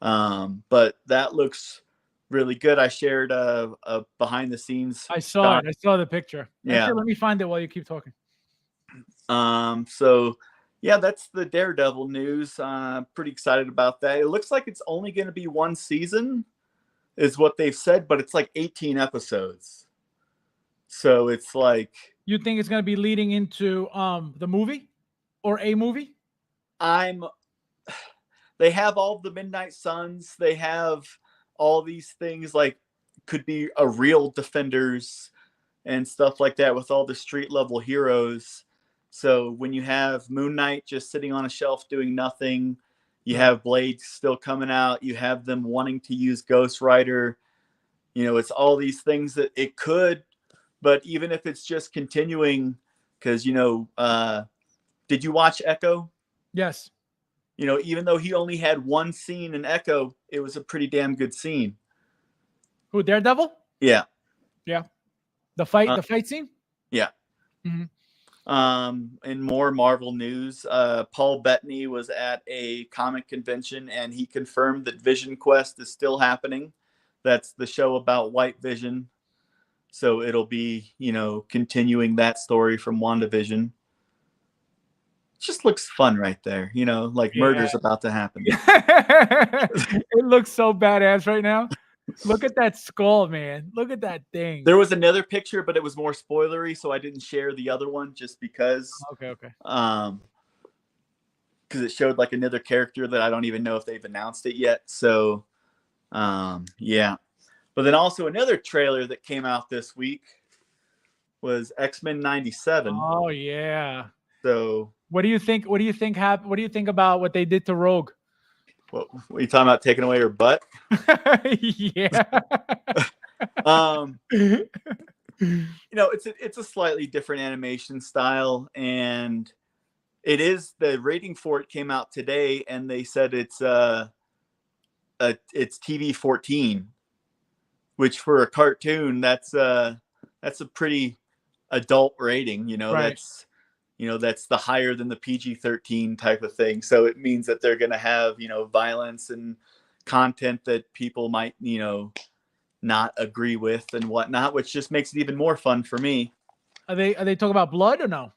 But that looks really good. I shared a behind the scenes. I saw it. I saw the picture. Yeah. Actually, let me find it while you keep talking. So yeah, that's the Daredevil news. Pretty excited about that. It looks like it's only going to be 1 season is what they've said, but it's like 18 episodes. So it's like, you think it's going to be leading into the movie or a movie? They have all the Midnight Suns. They have all these things like could be a real Defenders and stuff like that with all the street level heroes. So when you have Moon Knight just sitting on a shelf doing nothing, you have Blade still coming out, you have them wanting to use Ghost Rider, it's all these things that it could, but even if it's just continuing, because, did you watch Echo? Yes. Even though he only had 1 scene in Echo, it was a pretty damn good scene. Who, Daredevil? Yeah. Yeah. The fight scene? Yeah. Mhm. In more Marvel news, Paul Bettany was at a comic convention and he confirmed that Vision Quest is still happening. That's the show about White Vision. So it'll be, continuing that story from WandaVision. It just looks fun right there, like murder's about to happen. It looks so badass right now. Look at that skull, man. Look at that thing. There was another picture, but it was more spoilery, so I didn't share the other one just because. Okay. Because it showed like another character that I don't even know if they've announced it yet. So, yeah. But then also another trailer that came out this week was X-Men 97. Oh yeah. So what do you think? What do you think happened? What do you think about what they did to Rogue? what are you talking about? Taking away her butt? Yeah. It's a slightly different animation style, and it is the rating for it came out today, and they said it's TV 14, which for a cartoon that's a pretty adult rating. Right. That's the higher than the PG-13 type of thing. So it means that they're going to have violence and content that people might not agree with and whatnot, which just makes it even more fun for me. Are they talking about blood or no?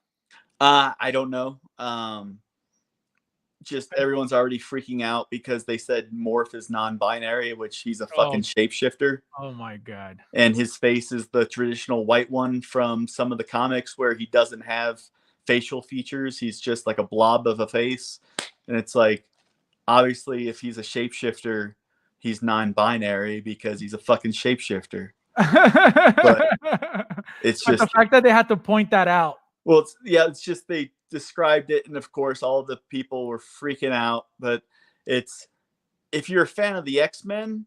I don't know. Just everyone's already freaking out because they said Morph is non-binary, which he's a fucking shapeshifter. Oh my god. And his face is the traditional white one from some of the comics where he doesn't have facial features. He's just like a blob of a face. And it's like, obviously, if he's a shapeshifter, he's non-binary because he's a fucking shapeshifter. But it's just the fact that they had to point that out. Well, it's just they described it, and of course, all the people were freaking out. But if you're a fan of the X-Men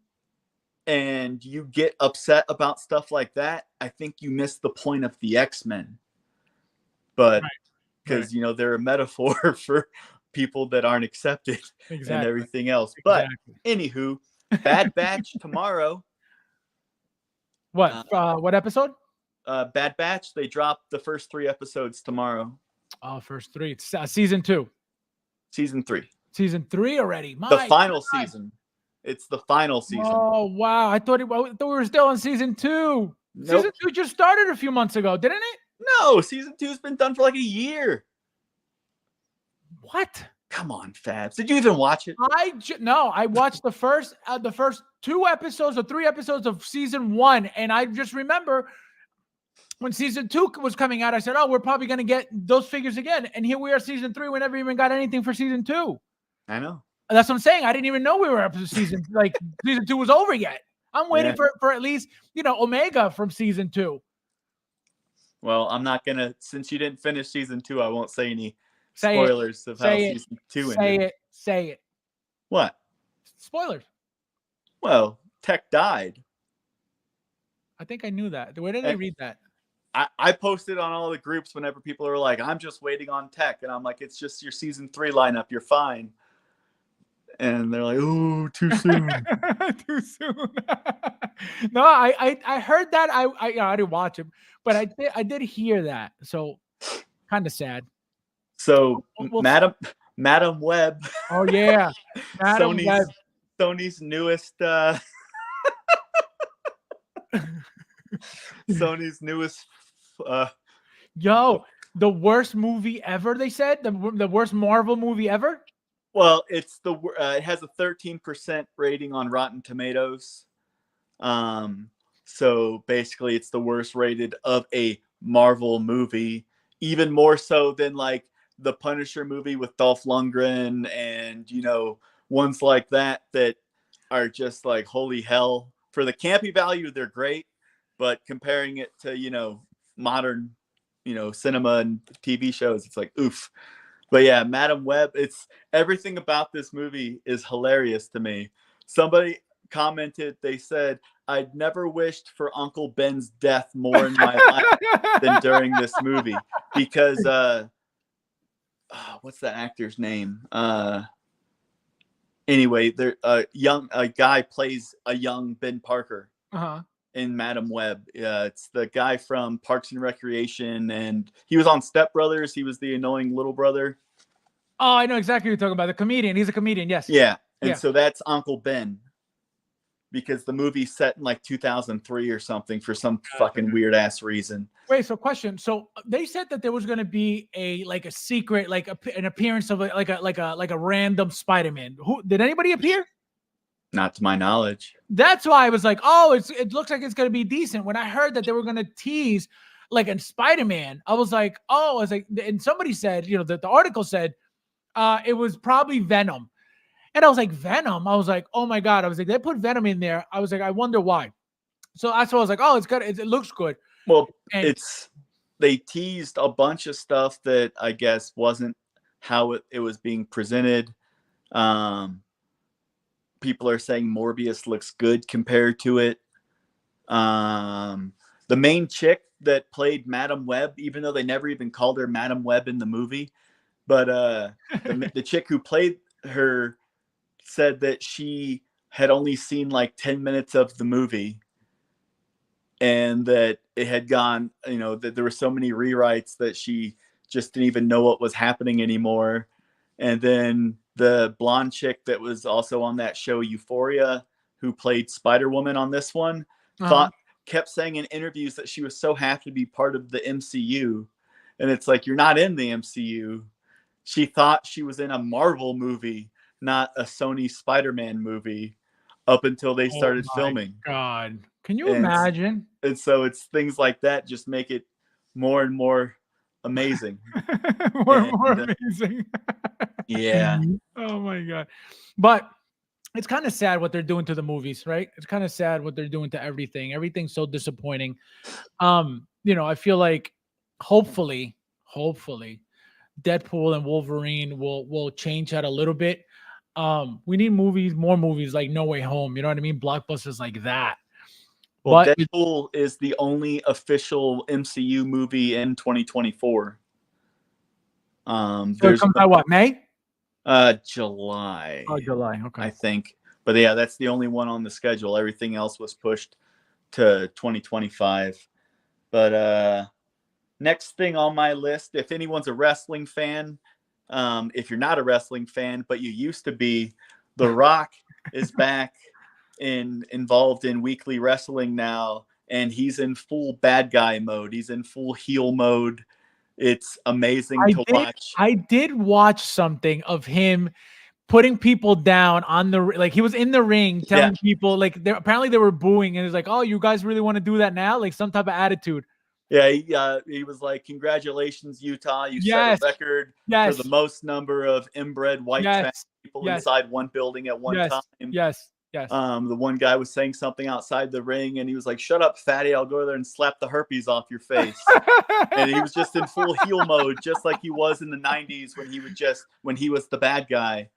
and you get upset about stuff like that, I think you miss the point of the X-Men. But because they're a metaphor for people that aren't accepted and everything else. But anywho, Bad Batch tomorrow. What episode? Bad Batch. They dropped the first 3 episodes tomorrow. Oh, first 3. It's season 2. Season 3. Season 3 already. The final season. It's the final season. Oh wow! I thought we were still on season 2. Nope. Season 2 just started a few months ago, didn't it? No, season 2's been done for like a year. What? Come on, Fabs. Did you even watch it? No, I watched the first 2 episodes or 3 episodes of season 1, and I just remember when season 2 was coming out, I said, "Oh, we're probably going to get those figures again." And here we are, season 3. We never even got anything for season 2. I know. That's what I'm saying. I didn't even know we were up to season season 2 was over yet. I'm waiting for at least Omega from season 2. Well, I'm not gonna, since you didn't finish season 2, I won't say any spoilers of how season 2 ended. Say it. What? Spoilers. Well, Tech died. I think I knew that. Where did I read that? I posted on all the groups whenever people are like, "I'm just waiting on Tech," and I'm like, "It's just your season 3 lineup. You're fine." And they're like, "Oh, too soon." Too soon. No, I heard that. I didn't watch it, but I did hear that. So kind of sad. So Madam Web. Oh yeah, Madam Web. Sony's newest. Sony's newest. The worst movie ever. They said the worst Marvel movie ever. Well, it has a 13% rating on Rotten Tomatoes. So basically, it's the worst rated of a Marvel movie, even more so than like the Punisher movie with Dolph Lundgren and ones like that are just like holy hell. For the campy value, they're great, but comparing it to modern cinema and TV shows, it's like oof. But yeah, Madam Web, it's everything about this movie is hilarious to me. Somebody commented, they said, "I'd never wished for Uncle Ben's death more in my life than during this movie." Because what's the actor's name? Anyway, a guy plays a young Ben Parker. Uh-huh. in Madam Web. It's the guy from Parks and Recreation, and he was on Step Brothers. He was the annoying little brother. Oh, I know exactly what you're talking about. The comedian. He's a comedian. Yes. Yeah. And Yeah. so that's Uncle Ben, because the movie's set in like 2003 or something for some fucking weird ass reason. Wait, so question. So they said that there was going to be a secret, an appearance of a random Spider-Man. Who did anybody appear? Not to my knowledge. That's why I was like, oh, it looks like it's going to be decent. When I heard that they were going to tease like a Spider-Man, I was like, oh, and somebody said, that the article said it was probably Venom. And I was like, Venom? I was like, oh my God. I was like, they put Venom in there. I was like, I wonder why. So that's why I was like, oh, it's good. It looks good. Well, they teased a bunch of stuff that I guess wasn't how it was being presented. People are saying Morbius looks good compared to it. The main chick that played Madam Web, even though they never even called her Madam Web in the movie, but the chick who played her said that she had only seen like 10 minutes of the movie, and that it had gone, that there were so many rewrites that she just didn't even know what was happening anymore. And then the blonde chick that was also on that show Euphoria, who played Spider-Woman on this one, kept saying in interviews that she was so happy to be part of the MCU. And it's like, you're not in the MCU. She thought she was in a Marvel movie, not a Sony Spider-Man movie, up until they started filming. God, can you imagine? And so it's things like that just make it more and more amazing. more amazing. Yeah. Oh my God. But it's kind of sad what they're doing to the movies, right? It's kind of sad what they're doing to everything. Everything's so disappointing. I feel like hopefully Deadpool and Wolverine will change that a little bit. We need more movies like No Way Home. You know what I mean? Blockbusters like that. Well, Deadpool is the only official MCU movie in 2024. So it comes out what, May? July. Oh, July. Okay. I think. But yeah, that's the only one on the schedule. Everything else was pushed to 2025. But next thing on my list, if anyone's a wrestling fan, if you're not a wrestling fan, but you used to be, The Rock is back involved in weekly wrestling now, and he's in full bad guy mode. He's in full heel mode. It's amazing to watch. I did watch something of him putting people down on he was in the ring telling people apparently they were booing, and it's like, oh, you guys really want to do that now? Like some type of attitude. Yeah, he was like, congratulations, Utah. You set a record for the most number of inbred white trans people inside one building at one time. Yes. The one guy was saying something outside the ring, and he was like, shut up, fatty. I'll go there and slap the herpes off your face. And he was just in full heel mode, just like he was in the 90s when he was the bad guy.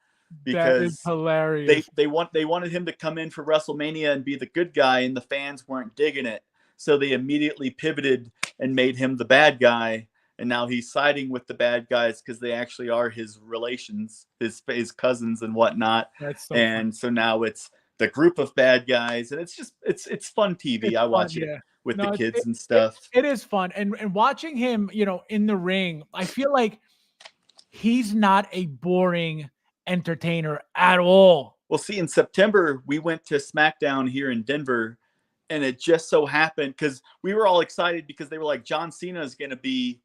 Because that is hilarious. They wanted him to come in for WrestleMania and be the good guy, and the fans weren't digging it. So they immediately pivoted and made him the bad guy. And now he's siding with the bad guys because they actually are his relations, his cousins and whatnot. So now it's the group of bad guys, and it's fun TV. I watch it with the kids and stuff. It is fun. And watching him, in the ring, I feel like he's not a boring entertainer at all. Well, see, in September, we went to SmackDown here in Denver, and it just so happened, because we were all excited because they were like, John Cena is going to be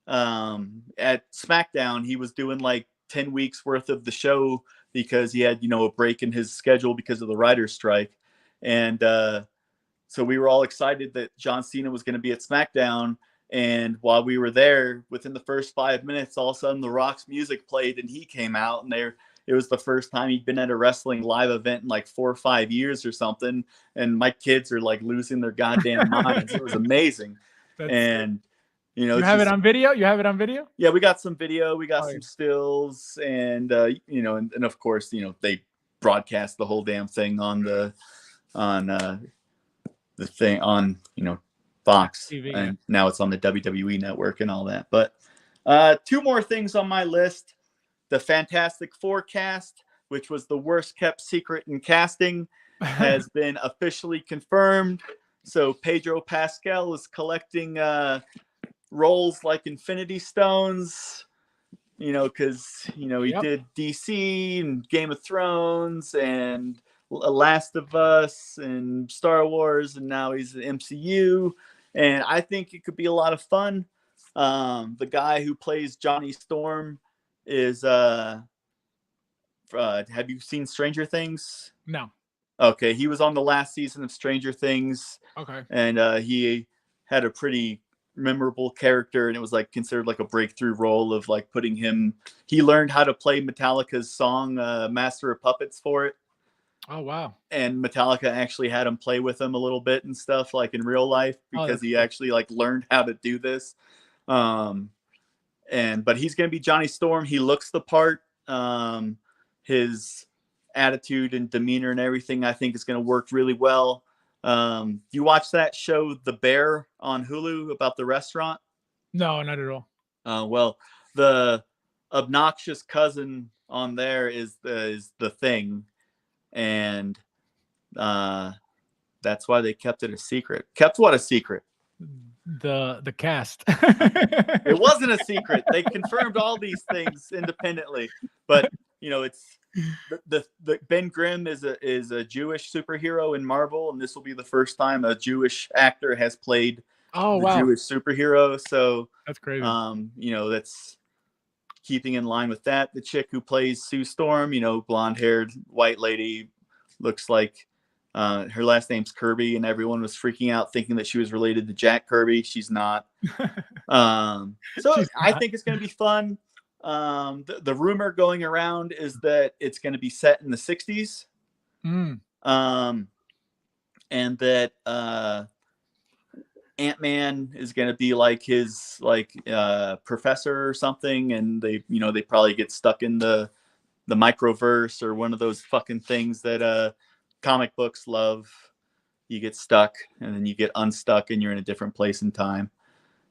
at SmackDown. He was doing like 10 weeks worth of the show because he had, a break in his schedule because of the writer's strike. And so we were all excited that John Cena was going to be at SmackDown. And while we were there, within the first 5 minutes, all of a sudden The Rock's music played and he came out, and it was the first time he'd been at a wrestling live event in like 4 or 5 years or something. And my kids are like losing their goddamn minds. It was amazing. You have it on video? You have it on video? Yeah, we got some video, we got some stills, and and of course, they broadcast the whole damn thing on the thing on Fox, TV, and now it's on the WWE network and all that. But 2 more things on my list. The Fantastic Four cast, which was the worst kept secret in casting, has been officially confirmed. So Pedro Pascal is collecting roles like Infinity Stones, because he Yep. did DC and Game of Thrones and Last of Us and Star Wars, and now he's the MCU. And I think it could be a lot of fun. The guy who plays Johnny Storm is have you seen Stranger Things? No. Okay, he was on the last season of Stranger Things, Okay. and he had a pretty memorable character, and it was like considered like a breakthrough role of like putting him. He learned how to play Metallica's song "Master of Puppets" for it. Oh wow. And Metallica actually had him play with him a little bit and stuff like in real life because he actually like learned how to do this. But he's gonna be Johnny Storm. He looks the part. His attitude and demeanor and everything I think is gonna work really well. You watch that show The Bear on Hulu about the restaurant? No, not at all. Well, the obnoxious cousin on there is the Thing, and that's why they kept it a secret. Kept what a secret? The cast. It wasn't a secret. They confirmed all these things independently, but it's the Ben Grimm is a Jewish superhero in Marvel, and this will be the first time a Jewish actor has played Jewish superhero. So That's crazy. That's keeping in line with that. The chick who plays Sue Storm, blonde-haired white lady, looks like her last name's Kirby, and everyone was freaking out thinking that she was related to Jack Kirby. She's not. I think it's going to be fun. The rumor going around is that it's going to be set in the 60s. And that Ant-Man is going to be like his professor or something, and they probably get stuck in the microverse or one of those fucking things that comic books love. You get stuck and then you get unstuck and you're in a different place in time.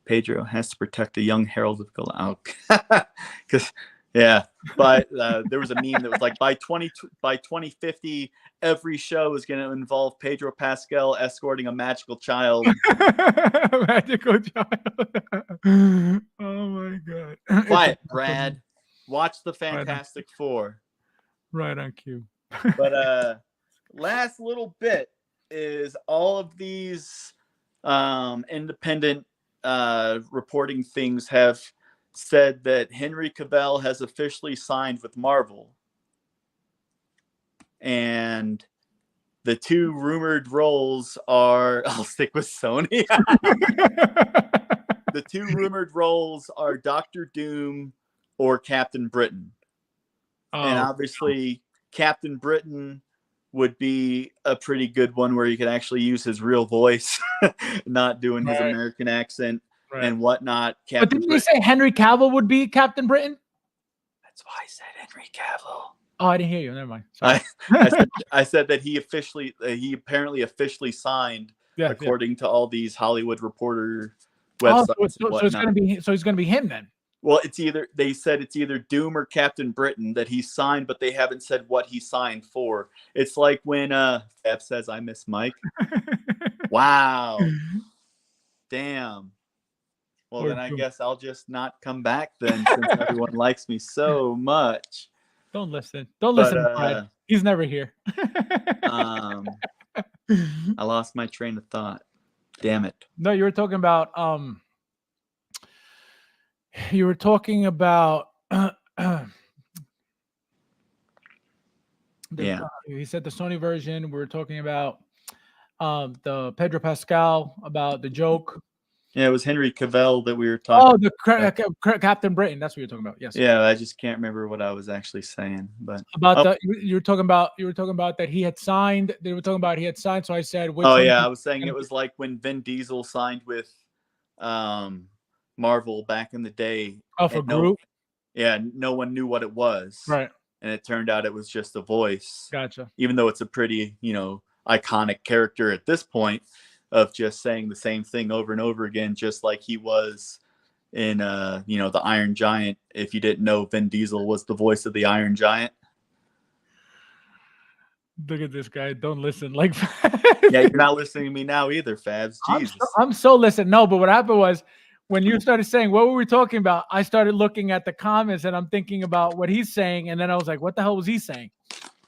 Pedro has to protect the young herald of Galau. Because but there was a meme that was like by 2050 every show is going to involve Pedro Pascal escorting a magical child. Magical child. Oh my god. Quiet, Brad. Watch the Fantastic Four. Right on cue. But last little bit is all of these independent reporting things have said that Henry Cavill has officially signed with Marvel. And the two rumored roles are, I'll stick with Sony. The two rumored roles are Doctor Doom or Captain Britain. And obviously Captain Britain would be a pretty good one where you could actually use his real voice, not doing his American accent and whatnot. But didn't you say Henry Cavill would be Captain Britain? That's why I said Henry Cavill. Oh, I didn't hear you. Never mind. I said that he apparently officially signed, according to all these Hollywood Reporter websites. So it's gonna be. So he's gonna be him then. Well, they said it's either Doom or Captain Britain that he signed, but they haven't said what he signed for. It's like when Fab says, "I miss Mike." Wow. Damn. Well, then I guess I'll just not come back then, since everyone likes me so much. Don't listen. Don't listen to Brad. He's never here. I lost my train of thought. Damn it. No, you were talking about you said the Sony version. We were talking about the Pedro Pascal, about the joke. Yeah, it was Henry Cavill that we were talking about. Captain Britain. That's what you're talking about. Yes. Yeah, I just can't remember what I was actually saying. But about you were talking about that he had signed. They were talking about he had signed. So I said, I was saying it was like when Vin Diesel signed with Marvel back in the day. Oh, for Groot? No one knew what it was. Right. And it turned out it was just a voice. Gotcha. Even though it's a pretty, iconic character at this point of just saying the same thing over and over again, just like he was in, the Iron Giant. If you didn't know, Vin Diesel was the voice of the Iron Giant. Look at this guy. Don't listen. Like, Yeah, you're not listening to me now either, Fabs. Jesus. I'm so listening. No, but what happened was when you started saying, what were we talking about? I started looking at the comments and I'm thinking about what he's saying. And then I was like, what the hell was he saying?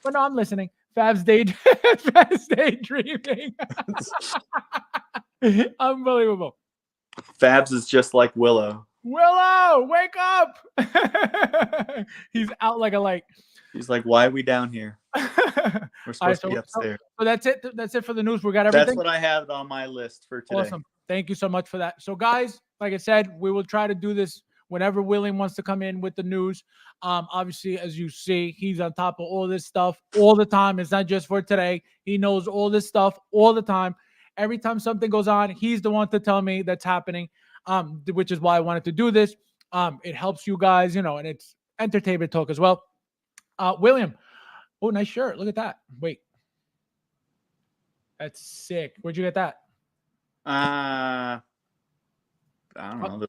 But no, I'm listening. Fabs daydreaming. Unbelievable. Fabs is just like Willow. Willow, wake up. He's out like a light. He's like, why are we down here? We're supposed to be upstairs. So that's it. That's it for the news. We got everything. That's what I have on my list for today. Awesome. Thank you so much for that. So, guys, like I said, we will try to do this whenever William wants to come in with the news. Obviously, as you see, he's on top of all this stuff all the time. It's not just for today. He knows all this stuff all the time. Every time something goes on, he's the one to tell me that's happening, which is why I wanted to do this. It helps you guys, and it's entertainment talk as well. William, oh, nice shirt. Look at that. Wait. That's sick. Where'd you get that? I don't know.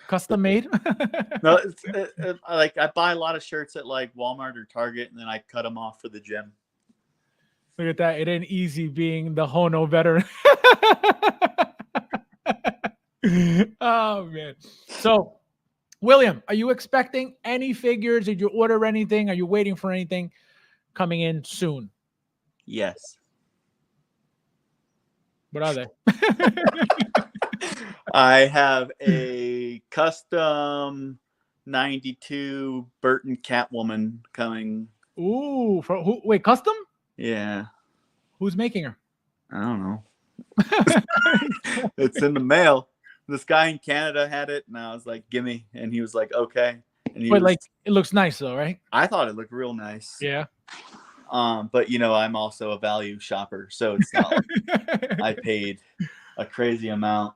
Custom made? No, it's like I buy a lot of shirts at like Walmart or Target, and then I cut them off for the gym. Look at that. It ain't easy being the Hono veteran. Oh, man. So, William, are you expecting any figures? Did you order anything? Are you waiting for anything coming in soon? Yes. What are they? I have a custom 92 Burton Catwoman coming. Ooh, for who? Wait, custom? Yeah. Who's making her? I don't know. It's in the mail. This guy in Canada had it, and I was like, "Gimme," and he was like, "Okay." And he Wait, like it looks nice though, right? I thought it looked real nice. Yeah. But I'm also a value shopper, so it's not like I paid a crazy amount.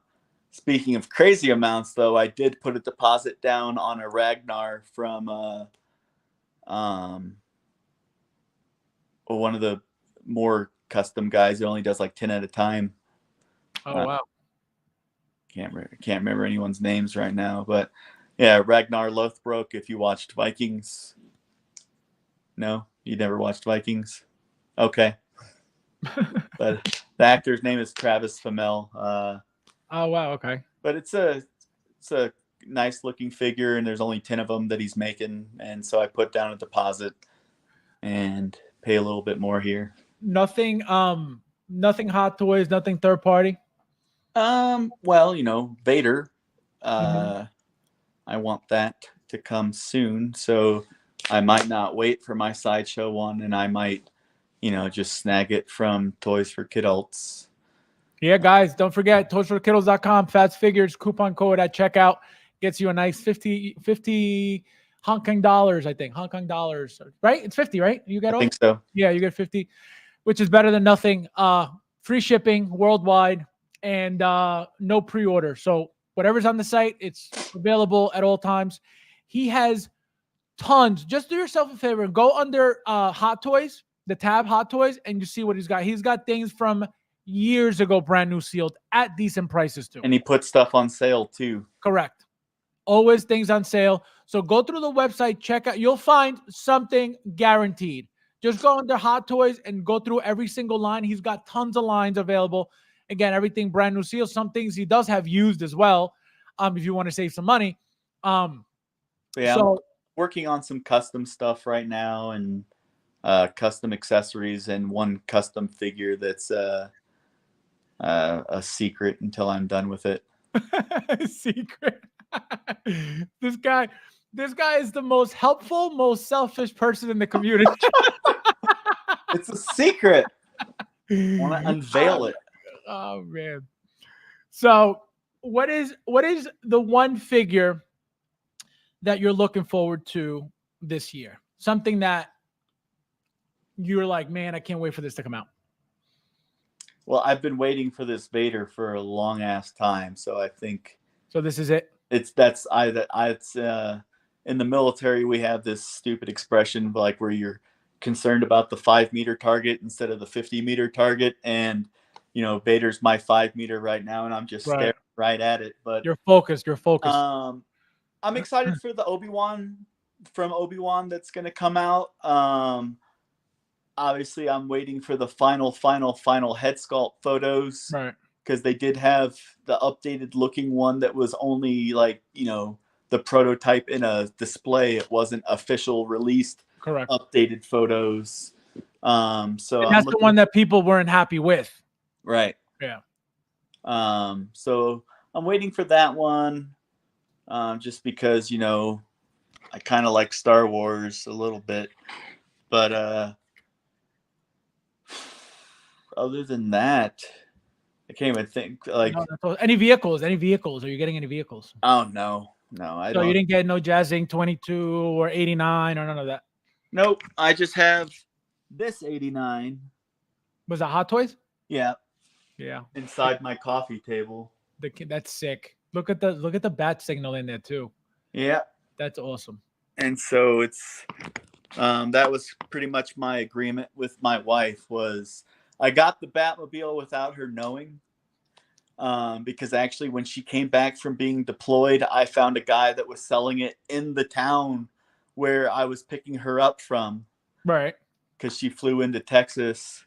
Speaking of crazy amounts, though, I did put a deposit down on a Ragnar from one of the more custom guys who only does like 10 at a time. Oh wow. Can't remember anyone's names right now, but yeah, Ragnar Lothbrok. If you watched Vikings, no, you never watched Vikings. Okay, but the actor's name is Travis Fimmel. Oh wow, okay. But it's a nice looking figure, and there's only 10 of them that he's making, and so I put down a deposit and pay a little bit more here. Nothing Hot Toys, nothing third party. Well, Vader. I want that to come soon, so I might not wait for my Sideshow one, and I might, just snag it from Toys for Kidults. Yeah, guys, don't forget toysforkiddos.com, FabsFigures, coupon code at checkout gets you a nice 50 Hong Kong dollars, I think. Hong Kong dollars, right? It's 50, right? You get I think so. Yeah, you get 50, which is better than nothing. Free shipping worldwide and no pre-order. So whatever's on the site, it's available at all times. He has tons. Just do yourself a favor and go under Hot Toys, the tab Hot Toys, and you see what he's got. He's got things from years ago, brand new sealed at decent prices too. And he puts stuff on sale too. Correct. Always things on sale. So go through the website, check out. You'll find something guaranteed. Just go under Hot Toys and go through every single line. He's got tons of lines available. Again, everything brand new sealed. Some things he does have used as well. If you want to save some money. Yeah, so I'm working on some custom stuff right now, and custom accessories, and one custom figure that's a secret until I'm done with it. Secret. This guy is the most helpful, most selfish person in the community. It's a secret. I want to unveil it. Oh man. So what is the one figure that you're looking forward to this year? Something that you're like, man, I can't wait for this to come out. Well, I've been waiting for this Vader for a long ass time, so I think. So this is it. It's in the military we have this stupid expression like where you're concerned about the 5-meter target instead of the 50-meter target, and Vader's my 5-meter right now, and I'm just staring right at it. But you're focused. I'm excited for the Obi-Wan that's going to come out. obviously I'm waiting for the final head sculpt photos. Right. Because they did have the updated looking one that was only like, the prototype in a display. It wasn't official released Correct. updated photos. So And I'm that's the looking, one that people weren't happy with. right. Yeah. So I'm waiting for that one. Just because, I kind of like Star Wars a little bit, but other than that, I can't even think like. No, any vehicles? Any vehicles? Are you getting any vehicles? Oh no, I So don't. you didn't get no Jazzing 22 or 89 or none of that. Nope, I just have this 89. Was that Hot Toys? Yeah, Yeah. inside my coffee table. That's sick. Look at the bat signal in there too. Yeah, That's awesome. and so it's that was pretty much my agreement with my wife. Was I got the Batmobile without her knowing. Because actually when she came back from being deployed, I found a guy that was selling it in the town where I was picking her up from. Right. Because she flew into Texas,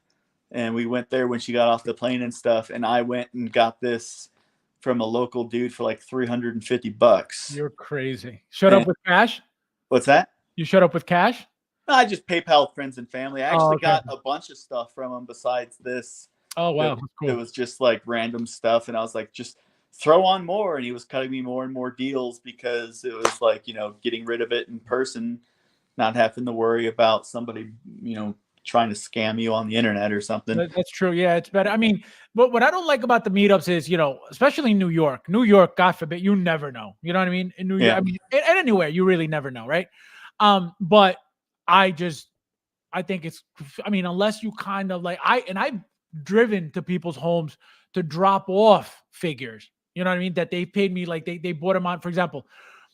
and we went there when she got off the plane and stuff. And I went and got this from a local dude for like $350. You're crazy. Showed up with cash? What's that? You showed up with cash? I just PayPal friends and family. I actually okay. got a bunch of stuff from them besides this. Oh wow, that's cool. It was just like random stuff, and I was like, just throw on more. And he was cutting me more and more deals because it was like, getting rid of it in person, not having to worry about somebody, trying to scam you on the internet or something. That's true. Yeah, it's better. I mean, but what I don't like about the meetups is, especially New York, God forbid, you never know. You know what I mean? In New York, I mean, and anywhere, you really never know, right? But I think unless you kind of like, I've driven to people's homes to drop off figures, you know what I mean, that they paid me, like they bought them on. For example,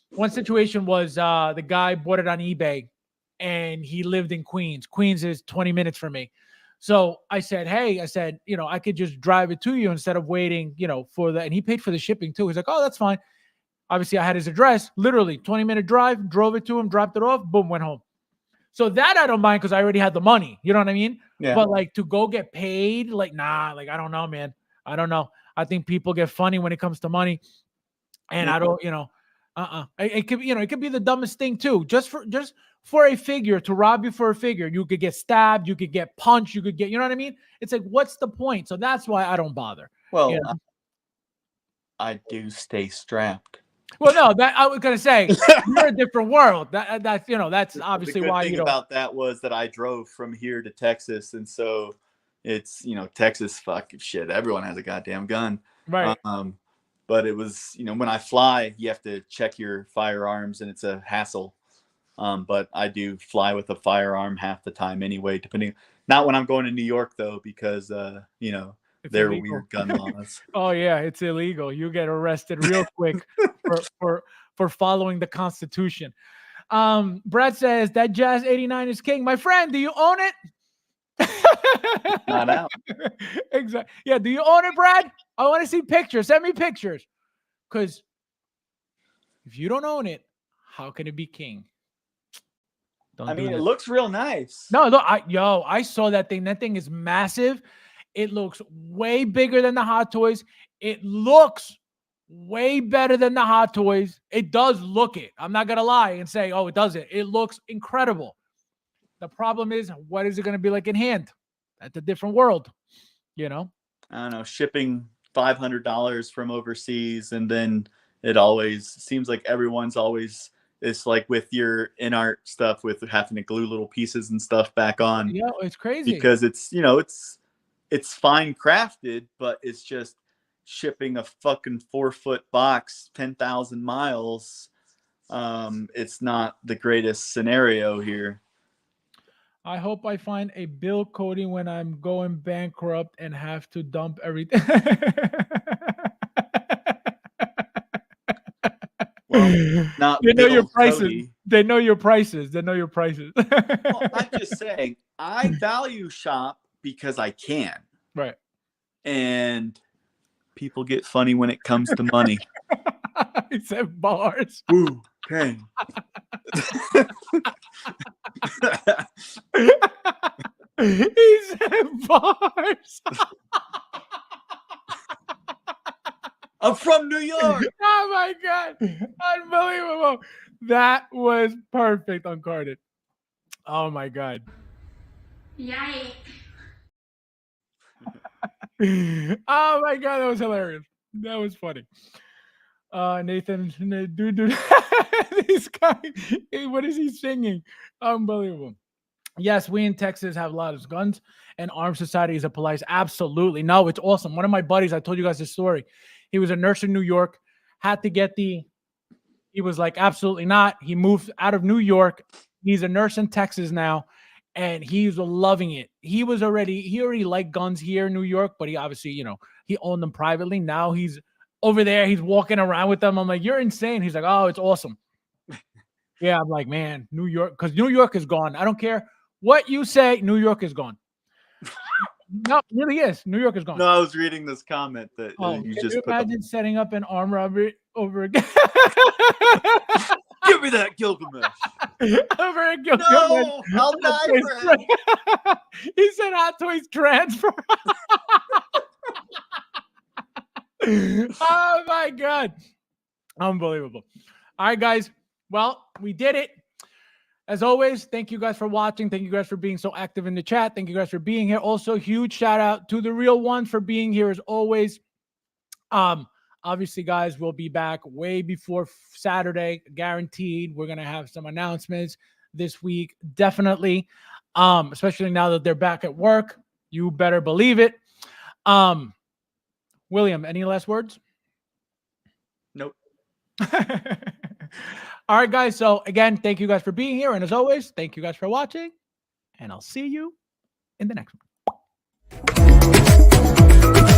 one situation was the guy bought it on eBay and he lived in Queens is 20 minutes from me. So I said, hey, I could just drive it to you instead of waiting, for that. And he paid for the shipping too. He's like, oh, that's fine. Obviously I had his address, literally 20-minute drive, drove it to him, dropped it off, boom, went home. So that I don't mind because I already had the money. You know what I mean? Yeah. But like to go get paid, like, nah, like, I don't know, man. I don't know. I think people get funny when it comes to money. And I don't, it could be, it could be the dumbest thing too. Just for a figure, to rob you for a figure, you could get stabbed, you could get punched, you could get, you know what I mean? It's like, what's the point? So that's why I don't bother. Well, I do stay strapped. Well, no, that I was gonna say you're a different world. That's obviously the good why thing you don't. About that was that I drove from here to Texas, and so it's Texas. Fuck shit. Everyone has a goddamn gun, Right. But it was when I fly, you have to check your firearms, and it's a hassle. But I do fly with a firearm half the time anyway. Not when I'm going to New York though, because they're illegal. weird gun laws. Oh yeah, it's illegal. You get arrested real quick for following the Constitution. Brad says that Jazz 89 is king. My friend, do you own it? Not out. Exactly. Yeah, do you own it, Brad? I want to see pictures. Send me pictures. Because if you don't own it, how can it be king? It looks real nice. No, look, I saw that thing. That thing is massive. It looks way bigger than the Hot Toys. It looks way better than the Hot Toys. It does look it. I'm not going to lie and say, oh, it doesn't. It looks incredible. The problem is, what is it going to be like in hand? That's a different world, I don't know, shipping $500 from overseas, and then it always seems like everyone's always, it's like with your in-art stuff with having to glue little pieces and stuff back on. Yeah, it's crazy. Because it's, it's fine crafted, but it's just shipping a fucking 4-foot box 10,000 miles. It's not the greatest scenario here. I hope I find a bill coding when I'm going bankrupt and have to dump everything. Well, not they know your Bill prices. Cody. They know your prices. Well, I'm just saying, I value shop because I can. Right. And people get funny when it comes to money. He said bars. Ooh, okay. He said bars. I'm from New York. Oh my god. Unbelievable. That was perfect, Uncarded. Oh my god. Yikes. Oh my god, that was hilarious. That was funny. Nathan, dude, this guy, what is he singing? Unbelievable. Yes, we in Texas have a lot of guns, and armed society is a police. Absolutely. No, it's awesome. One of my buddies, I told you guys this story. He was a nurse in New York, had to get he was like, absolutely not. He moved out of New York. He's a nurse in Texas now, and he's loving it. He already liked guns here in New York, but he obviously, he owned them privately. Now he's over there. He's walking around with them. I'm like, you're insane. He's like, oh, it's awesome. Yeah, I'm like, man, New York, because New York is gone. I don't care what you say, New York is gone. No, it really is. New York is gone. No, I was reading this comment that you just put imagine setting up an armed robbery over again? Give me that Gilgamesh. Over a Gilgamesh. No, I'll die for it. He said Hot Toys transfer. Oh my god. Unbelievable. All right, guys. Well, we did it. As always, thank you guys for watching. Thank you guys for being so active in the chat. Thank you guys for being here. Also, huge shout out to the real ones for being here as always. Obviously, guys, we'll be back way before Saturday, guaranteed. We're gonna have some announcements this week, definitely. Especially now that they're back at work. You better believe it. William, any last words? Nope. All right, guys. So again, thank you guys for being here. And as always, thank you guys for watching. And I'll see you in the next one.